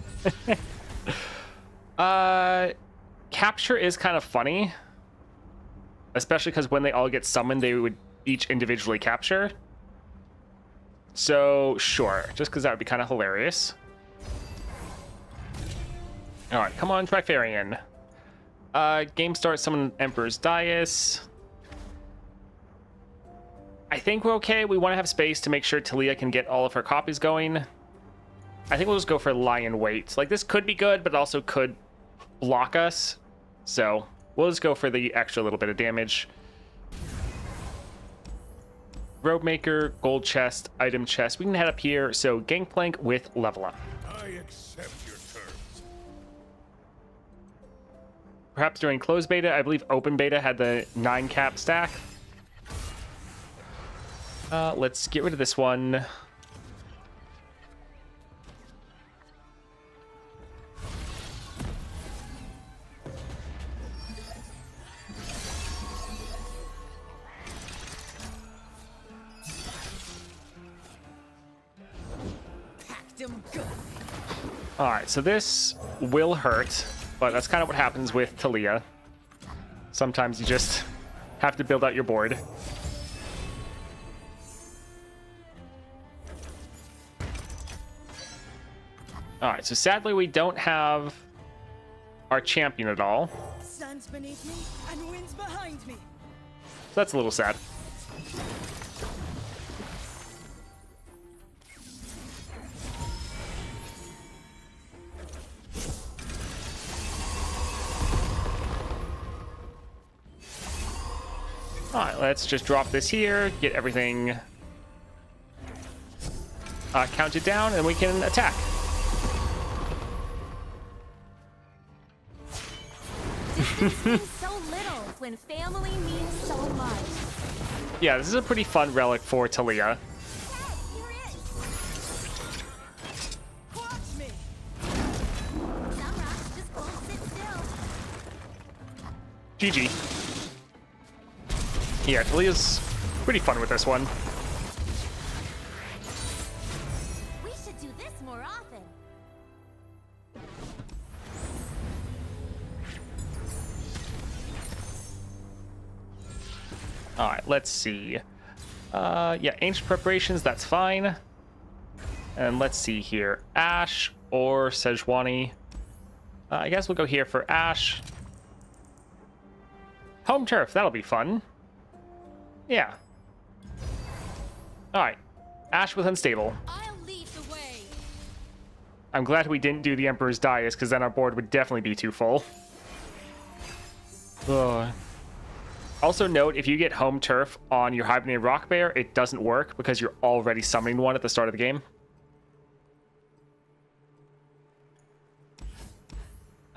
Capture is kind of funny, especially because when they all get summoned, they would each individually capture. So sure, just because that would be kind of hilarious. All right, come on, Trifarian. Game start, summon Emperor's Dais. I think we're okay. We want to have space to make sure Talia can get all of her copies going. I think we'll just go for Lion Weight. Like, this could be good, but also could block us. So we'll just go for the extra little bit of damage. Robe Maker, Gold Chest, Item Chest. We can head up here. So Gangplank with Level Up. I accept your terms. Perhaps during closed beta, I believe open beta had the 9 cap stack. Let's get rid of this one. All right, so this will hurt, but that's kind of what happens with Talia. Sometimes you just have to build out your board. All right, so sadly we don't have our champion at all. Stands beneath me and winds behind me. So that's a little sad. All right, let's just drop this here, get everything counted down, and we can attack. Distance means so little when family means so much. Yeah, this is a pretty fun relic for Talia. Ted, you're it! Watch me. Some rocks just won't sit still. GG. Yeah, Talia's pretty fun with this one. We should do this more often. All right, let's see. Yeah, Ancient Preparations, that's fine. And let's see here. Ash or Sejuani. I guess we'll go here for Ash. Home Turf, that'll be fun. Yeah. All right. Ash with Unstable. I'll lead the way. I'm glad we didn't do the Emperor's Dais, because then our board would definitely be too full. Ugh. Also note, if you get Home Turf on your Hibernated Rock Bear, it doesn't work because you're already summoning one at the start of the game.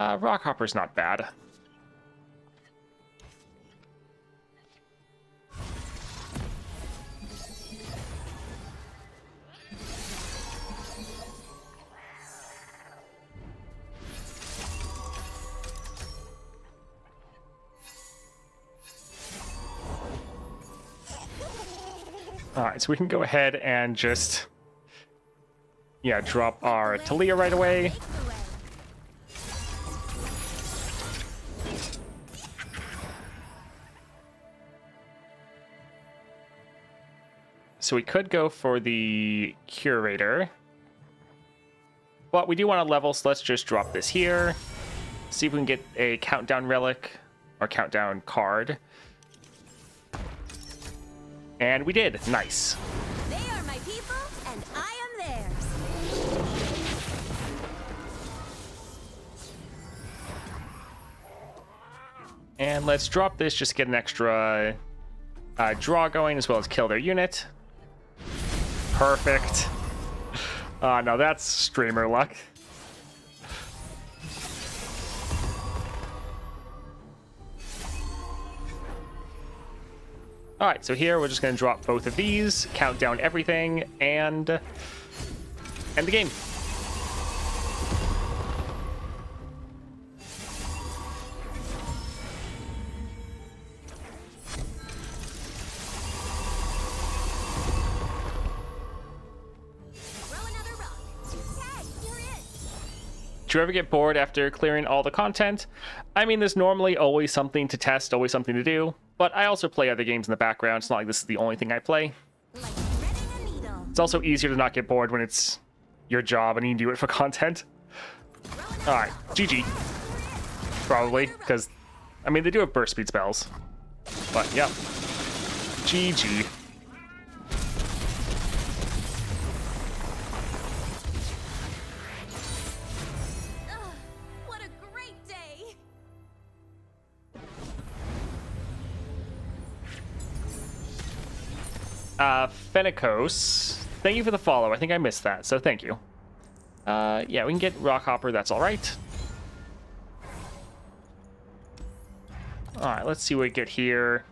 Rockhopper's not bad. Alright, so we can go ahead and just, yeah, drop our Talia right away. So we could go for the Curator. But we do want to level, so let's just drop this here. See if we can get a Countdown Relic, or Countdown card. And we did. Nice. They are my people, and I am theirs. And let's drop this, just get an extra draw going, as well as kill their unit. Perfect. No, that's streamer luck. Alright, so here we're just going to drop both of these, count down everything, and end the game. Throw another rock. Tag, you're in. Do you ever get bored after clearing all the content? I mean, there's normally always something to test, always something to do. But I also play other games in the background. It's not like this is the only thing I play. Like threading a needle. It's also easier to not get bored when it's your job and you do it for content. Alright, GG. Probably, because, I mean, they do have burst speed spells. But, yeah. GG. Ugh, what a great day. Phenicos, thank you for the follow. I think I missed that, so thank you. Yeah, we can get Rockhopper, that's alright. Alright, let's see what we get here.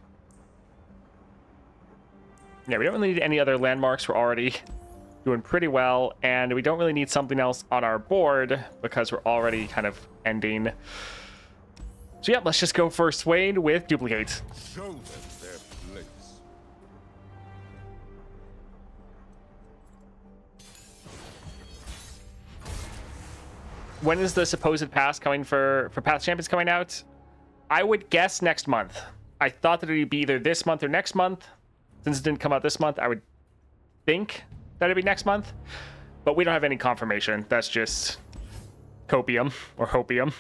Yeah, we don't really need any other landmarks. We're already doing pretty well, and we don't really need something else on our board because we're already kind of ending. So yeah, let's just go for Swain with Duplicate. Show them their place. When is the supposed pass coming for Path Champions coming out? I would guess next month. I thought that it would be either this month or next month. Since it didn't come out this month, I would think that it'd be next month. But we don't have any confirmation. That's just copium or hopium.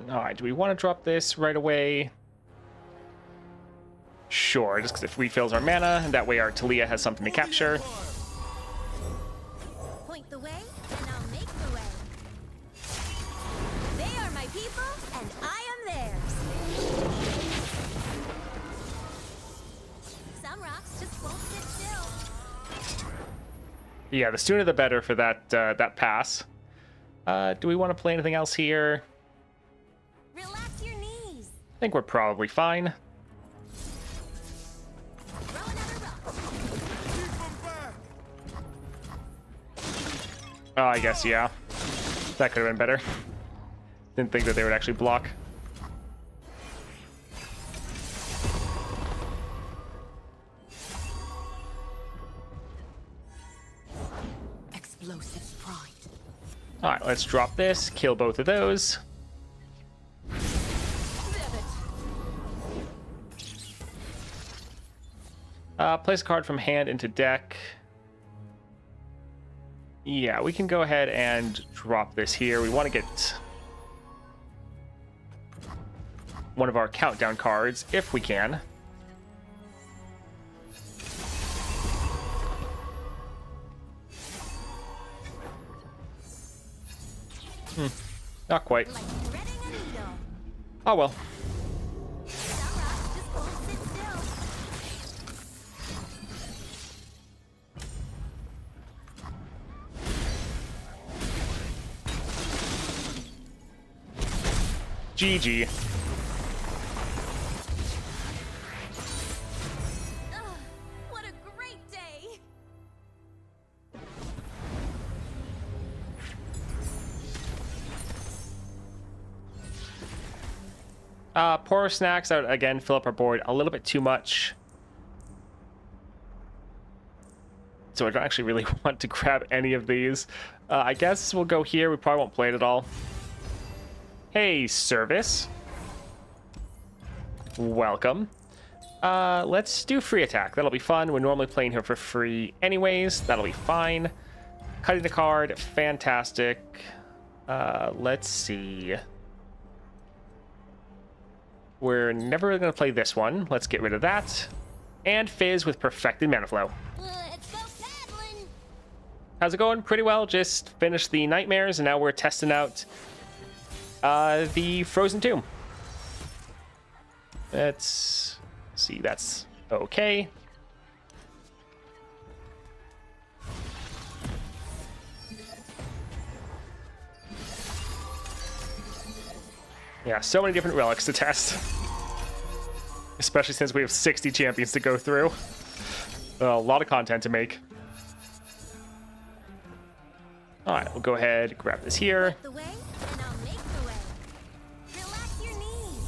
Alright, do we want to drop this right away? Sure, just because it refills our mana, and that way our Talia has something to capture. Point the way, and I'll make the way. They are my people, and I am theirs. Some rocks just won't sit still. Yeah, the sooner the better for that that pass. Do we want to play anything else here? Relax your knees. I think we're probably fine. Throw another rock. Oh, I guess, yeah. That could have been better. Didn't think that they would actually block. Explosive pride. Alright, let's drop this, kill both of those. Place a card from hand into deck. Yeah, we can go ahead and drop this here. We want to get one of our countdown cards, if we can. Not quite. Like threading a needle. Oh well. Some rocks just won't sit still. GG. Ugh, what a great day! Pour snacks out again, fill up our board a little bit too much. So I don't actually really want to grab any of these. I guess we'll go here. We probably won't play it at all. Hey, service. Welcome. Let's do free attack. That'll be fun. We're normally playing here for free anyways. That'll be fine. Cutting the card. Fantastic. Let's see. We're never going to play this one. Let's get rid of that. And Fizz with Perfected Mana Flow. Let's go paddling! How's it going? Pretty well. Just finished the Nightmares, and now we're testing out the Frozen Tomb. Let's see. That's okay. Yeah, so many different relics to test. Especially since we have 60 champions to go through. A lot of content to make. Alright, we'll go ahead, grab this here. The way, and I'll make the way. Relax your knees.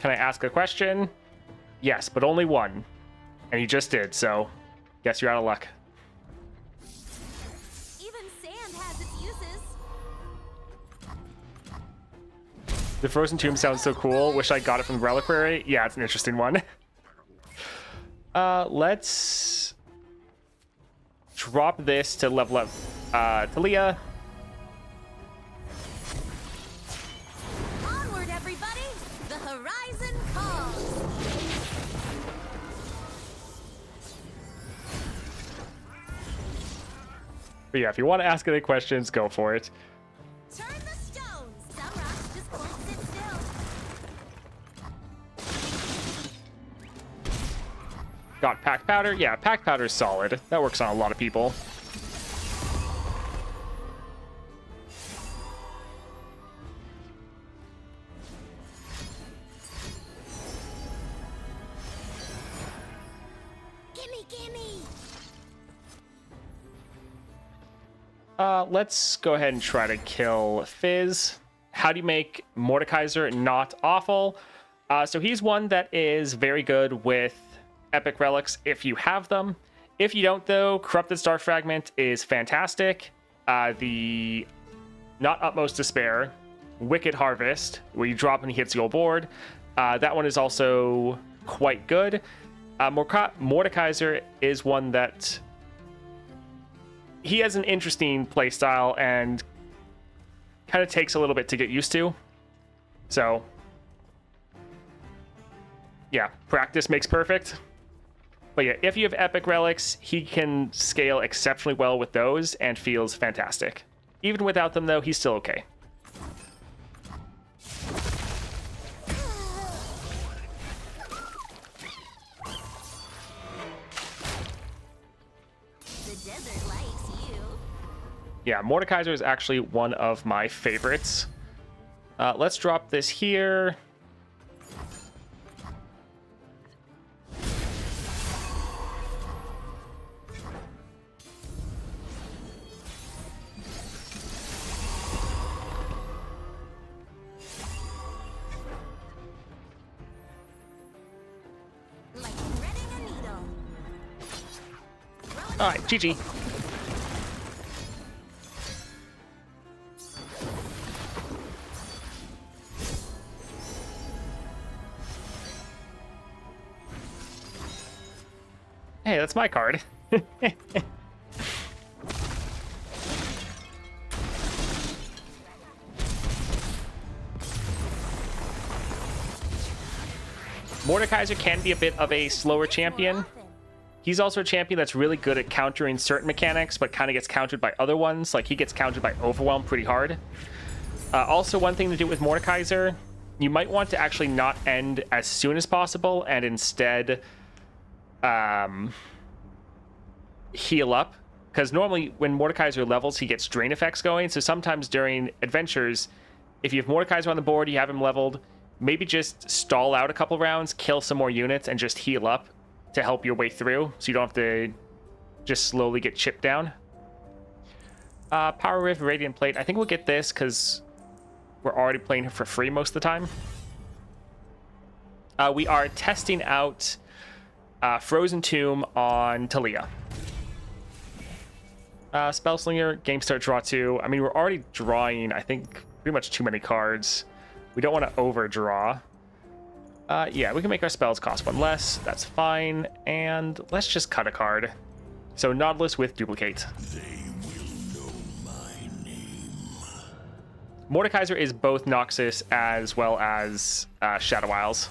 Can I ask a question? Yes, but only one. And you just did, so guess you're out of luck. Even sand has its uses. The Frozen Tomb sounds so cool. Wish I got it from the Reliquary. Yeah, it's an interesting one. Let's drop this to level up Talia. Onward, everybody! The horizon calls! But yeah, if you want to ask any questions, go for it. Turn the stones! Some rocks just won't sit still. Got Pack Powder? Yeah, Pack Powder is solid. That works on a lot of people. Gimme, gimme! Let's go ahead and try to kill Fizz. How do you make Mordekaiser not awful? So he's one that is very good with epic relics if you have them. If you don't, though, Corrupted Star Fragment is fantastic. The Not Utmost Despair, Wicked Harvest, where you drop and he hits your board. That one is also quite good. Mordekaiser is one that he has an interesting playstyle and kind of takes a little bit to get used to. So, yeah, practice makes perfect. But yeah, if you have epic relics, he can scale exceptionally well with those and feels fantastic. Even without them, though, he's still okay. The desert likes you. Yeah, Mordekaiser is actually one of my favorites. Let's drop this here. Like threading a needle. All right, GG. Hey, that's my card. Mordekaiser can be a bit of a slower champion. He's also a champion that's really good at countering certain mechanics, but kind of gets countered by other ones. Like, he gets countered by Overwhelm pretty hard. Also, one thing to do with Mordekaiser, you might want to actually not end as soon as possible and instead heal up. Because normally when Mordekaiser levels, he gets drain effects going. So sometimes during adventures, if you have Mordekaiser on the board, you have him leveled, maybe just stall out a couple rounds, kill some more units, and just heal up to help your way through, so you don't have to just slowly get chipped down. Power Rift, Radiant Plate. I think we'll get this because we're already playing her for free most of the time. We are testing out Frozen Tomb on Taliyah. Spellslinger, Game Start, Draw 2. I mean, we're already drawing, I think, pretty much too many cards. We don't want to overdraw. Yeah, we can make our spells cost one less. That's fine. And let's just cut a card. So Nautilus with Duplicate. They will know my name. Mordekaiser is both Noxus as well as Shadow Isles.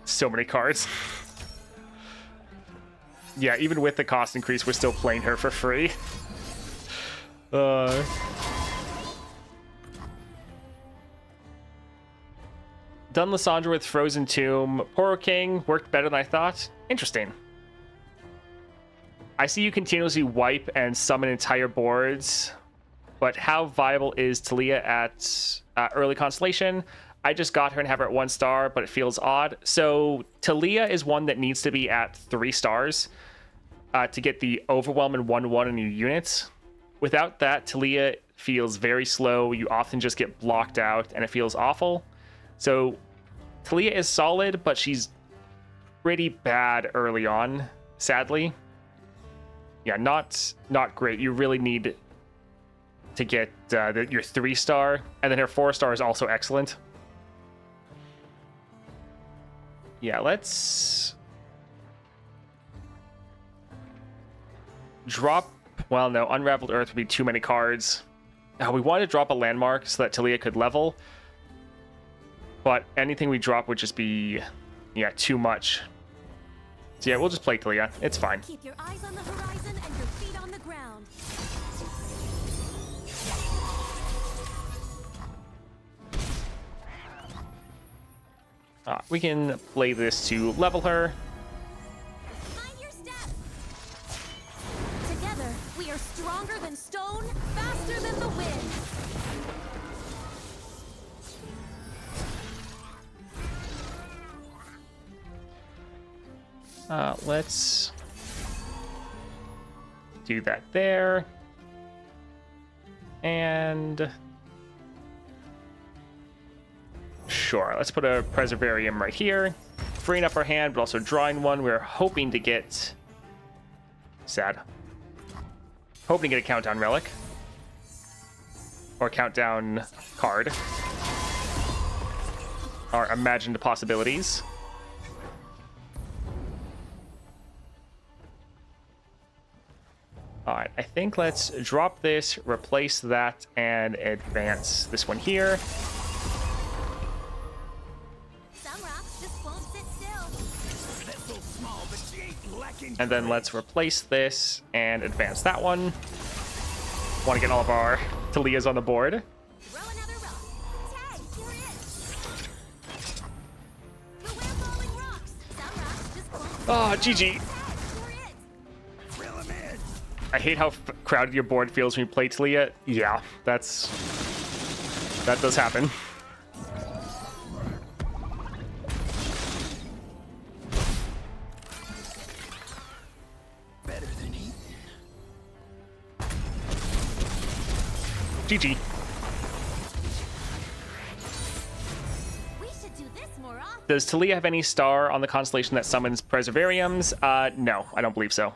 So many cards. Yeah, even with the cost increase, we're still playing her for free. Done Lysandra with Frozen Tomb. Poro King worked better than I thought. Interesting. I see you continuously wipe and summon entire boards, but how viable is Taliyah at early Constellation? I just got her and have her at 1 star, but it feels odd. So Taliyah is one that needs to be at 3 stars to get the Overwhelm and 1/1 in your units. Without that, Taliyah feels very slow. You often just get blocked out, and it feels awful. So Taliyah is solid, but she's pretty bad early on, sadly. Yeah, not great. You really need to get your 3 star, and then her 4 star is also excellent. Yeah, let's drop. Well, no, Unraveled Earth would be too many cards. We wanted to drop a landmark so that Taliyah could level, but anything we drop would just be, yeah, too much. So yeah, we'll just play Taliyah. It's fine. Keep your eyes on the horizon and your feet on the ground. We can play this to level her. Mind your step. Together, we are stronger than stone, faster than the wind. Let's do that there. And sure, let's put a Preservarium right here, freeing up our hand, but also drawing one. We're hoping to get hoping to get a Countdown Relic or Countdown card, our imagined possibilities. All right, I think let's drop this, replace that, and advance this one here. Some rocks just won't sit still. That's so small, but she ain't lacking. And then let's replace this and advance that one. Want to get all of our Taliyahs on the board. Throw another rock. Tag, you're it. Beware falling rocks. Some rocks just won't. Oh, GG. You're it. Reel him in. I hate how crowded your board feels when you play Taliyah. Yeah, that does happen. Better than eating. GG. We should do this more often. Does Taliyah have any star on the constellation that summons Preservariums? No, I don't believe so.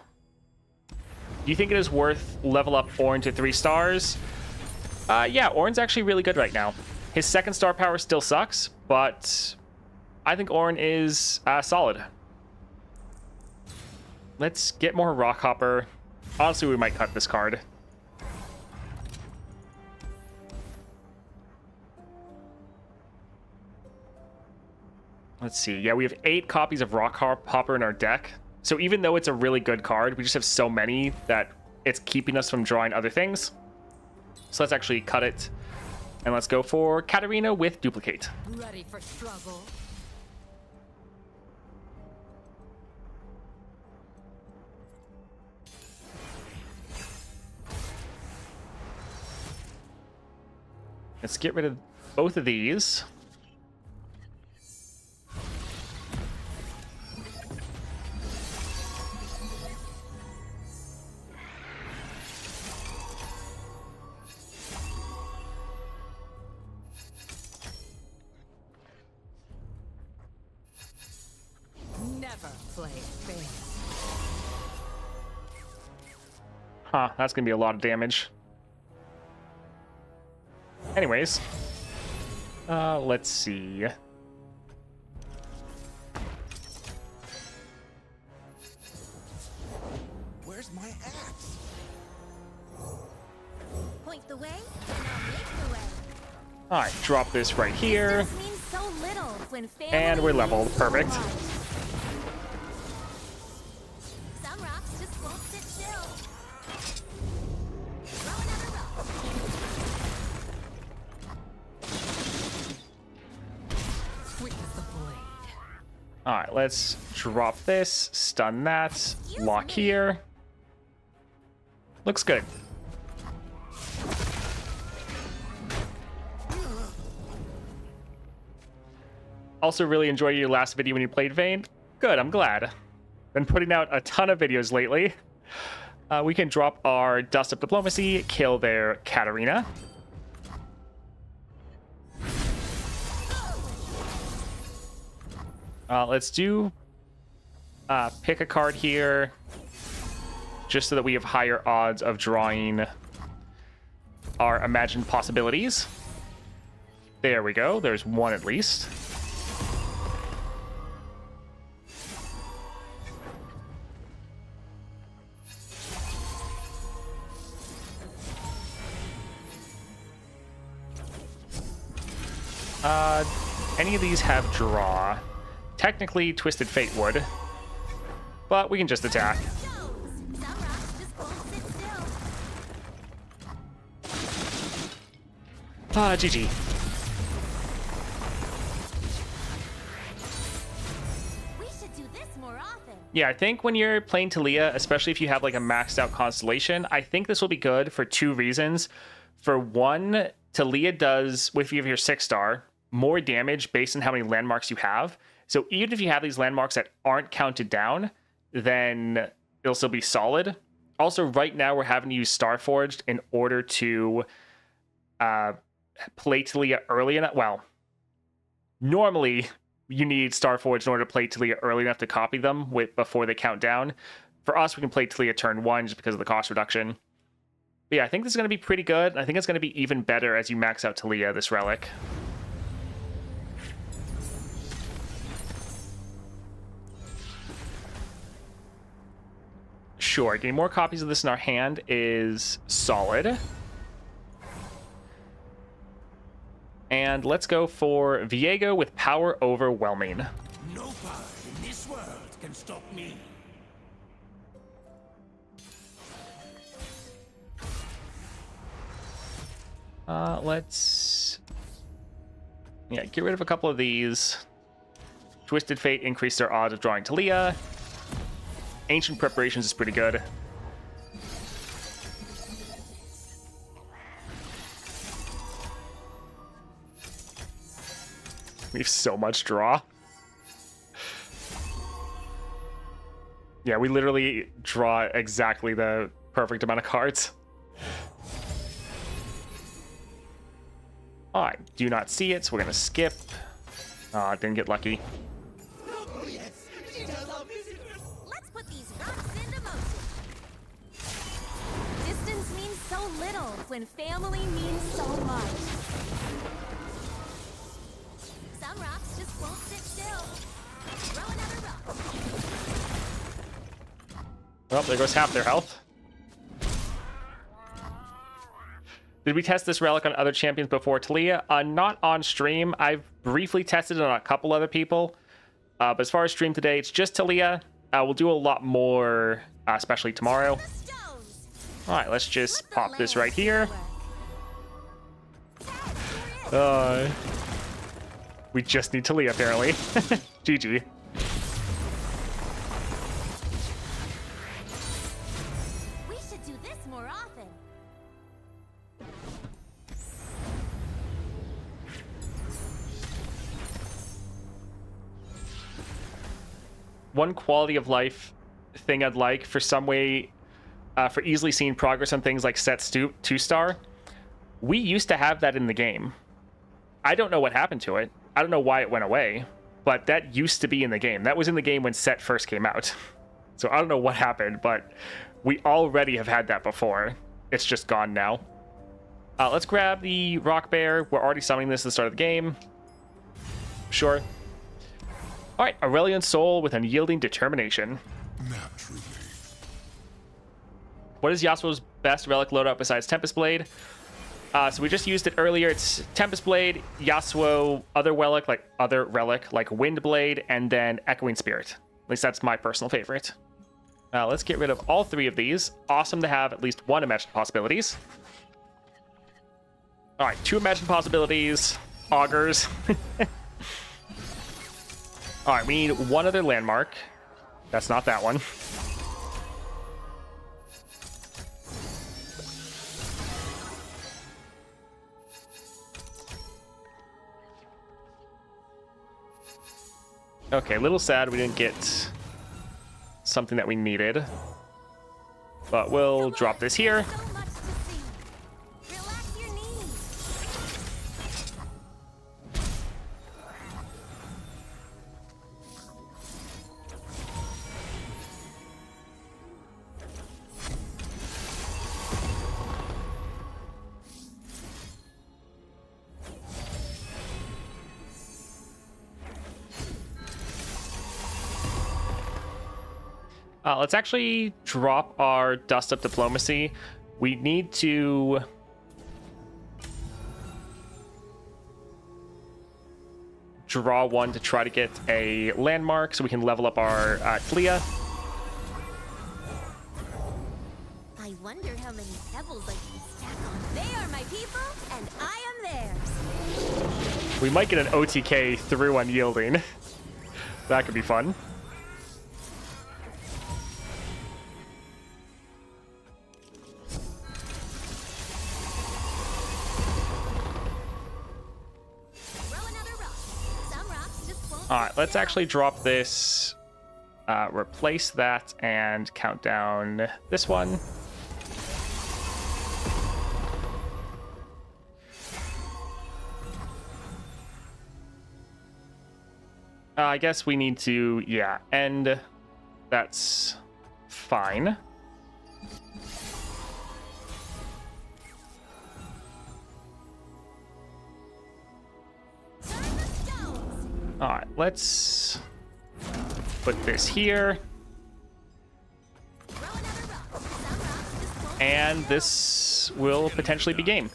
Do you think it is worth level up Ornn to 3 stars? Yeah, Ornn's actually really good right now. His second star power still sucks, but I think Ornn is solid. Let's get more Rockhopper. Honestly, we might cut this card. Let's see. Yeah, we have 8 copies of Rockhopper in our deck. So even though it's a really good card, we just have so many that it's keeping us from drawing other things. So let's actually cut it. And let's go for Katarina with Duplicate. Ready for struggle? Let's get rid of both of these. Never play fair. Huh, that's gonna be a lot of damage. Anyways, let's see. Where's my axe? Point the way, and I'll make the way. All right, drop this right here. Distance means so little when family And we're leveled. means so Perfect. much. Some rocks just won't sit still. Throw another rock. Quick as the blade. All right, let's drop this, stun that, lock here. Looks good. Also really enjoyed your last video when you played Vayne. Good, I'm glad. Been putting out a ton of videos lately. We can drop our Dust of Diplomacy, kill their Katarina. Let's do pick a card here, just so that we have higher odds of drawing our imagined possibilities. There we go. There's one at least. Any of these have draw. Technically, Twisted Fate would, but we can just attack. Some rocks just won't sit still. GG. We should do this more often. Yeah, I think when you're playing Talia, especially if you have like a maxed out constellation, I think this will be good for 2 reasons. For one, Talia does, with your 6-star, more damage based on how many landmarks you have. So even if you have these landmarks that aren't counted down, then it'll still be solid. Also, right now we're having to use Starforged in order to play Talia early enough. Well, normally you need Starforged in order to play Talia early enough to copy them before they count down. For us, we can play Talia turn 1 just because of the cost reduction. But yeah, I think this is going to be pretty good. I think it's going to be even better as you max out Talia, this relic. Sure, getting more copies of this in our hand is solid. And let's go for Viego with Power Overwhelming. No power in this world can stop me. Let's... Yeah, get rid of a couple of these. Twisted Fate increased their odds of drawing Talia. Ancient Preparations is pretty good. We have so much draw. Yeah, we literally draw exactly the perfect amount of cards. I do not see it, so we're gonna skip. Didn't get lucky. Let's put these rocks into motion. Distance means so little when family means so much. Some rocks just won't sit still. Throw another rock. Well, there goes half their health. Did we test this relic on other champions before Talia? Not on stream. I've briefly tested it on a couple other people. But as far as stream today, it's just Talia. We'll do a lot more, especially tomorrow. All right, let's just pop this right here. We just need Talia, apparently. GG. We should do this more often. One quality of life thing I'd like for some way for easily seeing progress on things like set 2-star. We used to have that in the game. I don't know what happened to it. I don't know why it went away, but that used to be in the game. That was in the game when set first came out. So I don't know what happened, but we already have had that before. It's just gone now. Let's grab the rock bear. We're already summoning this at the start of the game. Sure. All right, Aurelion Soul with unyielding determination. Naturally. What is Yasuo's best relic loadout besides Tempest Blade? So we just used it earlier. It's Tempest Blade, Yasuo, other relic like Wind Blade, and then Echoing Spirit. At least that's my personal favorite. Let's get rid of all three of these. Awesome to have at least one Imagined Possibilities. All right, 2 Imagined Possibilities, Augurs. All right, we need one other landmark. That's not that one. Okay, a little sad we didn't get something that we needed. But we'll drop this here. So much to see. Relax your knees. Let's actually drop our Dust Up Diplomacy. We need to... draw one to try to get a landmark so we can level up our Talia. I wonder how many pebbles I can stack on. They are my people, and I am theirs. We might get an OTK through Unyielding. That could be fun. Alright, let's actually drop this, replace that, and count down this one. I guess we need to, yeah, end. That's fine. All right, let's put this here. And this will potentially be game.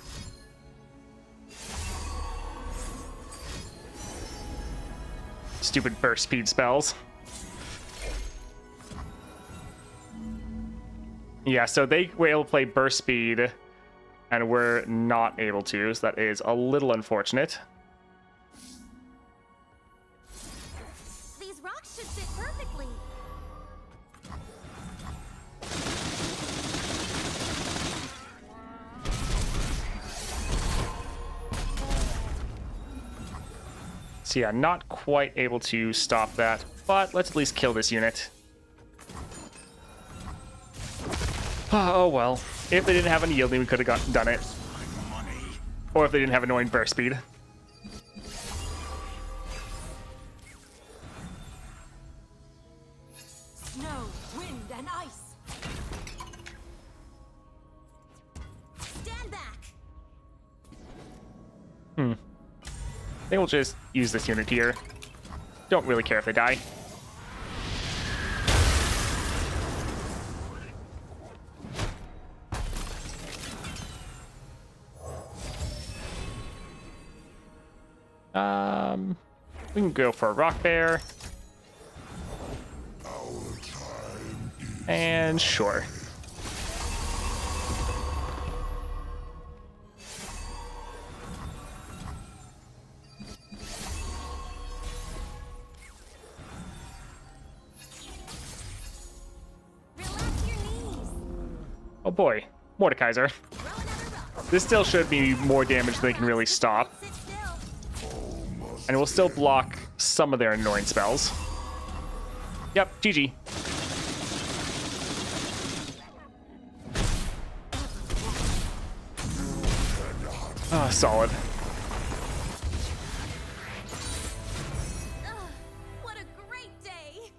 Stupid burst speed spells. Yeah, so they were able to play burst speed, and we're not able to, so that is a little unfortunate. These rocks should fit perfectly. So yeah, not quite able to stop that, but let's at least kill this unit. Oh well. If they didn't have any yielding, we could have done it. Or if they didn't have annoying burst speed. Snow, wind, and ice. Stand Stand back. I think we'll just use this unit here. Don't really care if they die. We can go for a rock bear. And sure. Relax your knees. Oh boy, Mordekaiser. Throw another rock. This still should be more damage than they can really stop. Sit still. And it will still block some of their annoying spells. Yep, GG. Ah, solid. Ugh, what a great day.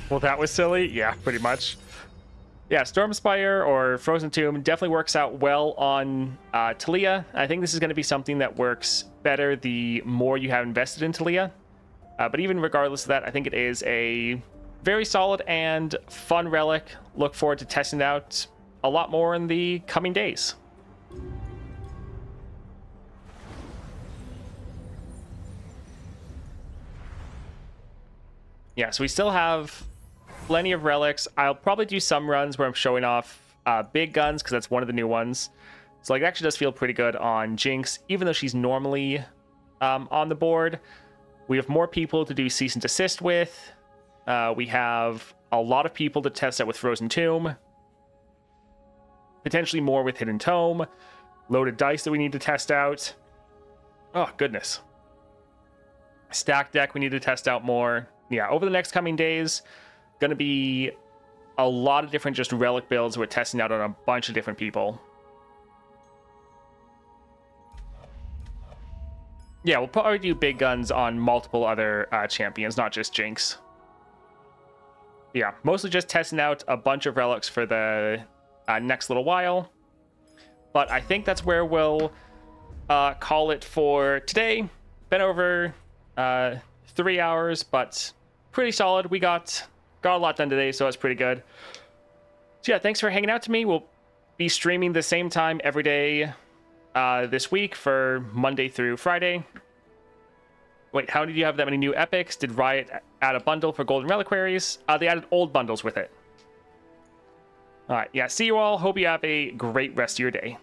Well, that was silly. Yeah, pretty much. Yeah, Stormspire or Frozen Tomb definitely works out well on Talia. I think this is going to be something that works better the more you have invested in Talia. But even regardless of that, I think it is a very solid and fun relic. Look forward to testing it out a lot more in the coming days. Yeah, so we still have plenty of relics. I'll probably do some runs where I'm showing off big guns because that's one of the new ones. So like, it actually does feel pretty good on Jinx, even though she's normally on the board. We have more people to do cease and desist with. We have a lot of people to test out with Frozen Tomb. Potentially more with Hidden Tome. Loaded dice that we need to test out. Oh, goodness. Stack deck we need to test out more. Yeah, over the next coming days, going to be a lot of different just relic builds we're testing out on a bunch of different people. Yeah, we'll probably do big guns on multiple other champions, not just Jinx. Yeah, mostly just testing out a bunch of relics for the next little while. But I think that's where we'll call it for today. Been over 3 hours, but pretty solid. We got a lot done today, so it's pretty good. So yeah, thanks for hanging out to me. We'll be streaming the same time every day this week for Monday through Friday. Wait, how did you have that many new epics? Did Riot add a bundle for Golden Reliquaries? They added old bundles with it. All right, yeah, see you all. Hope you have a great rest of your day.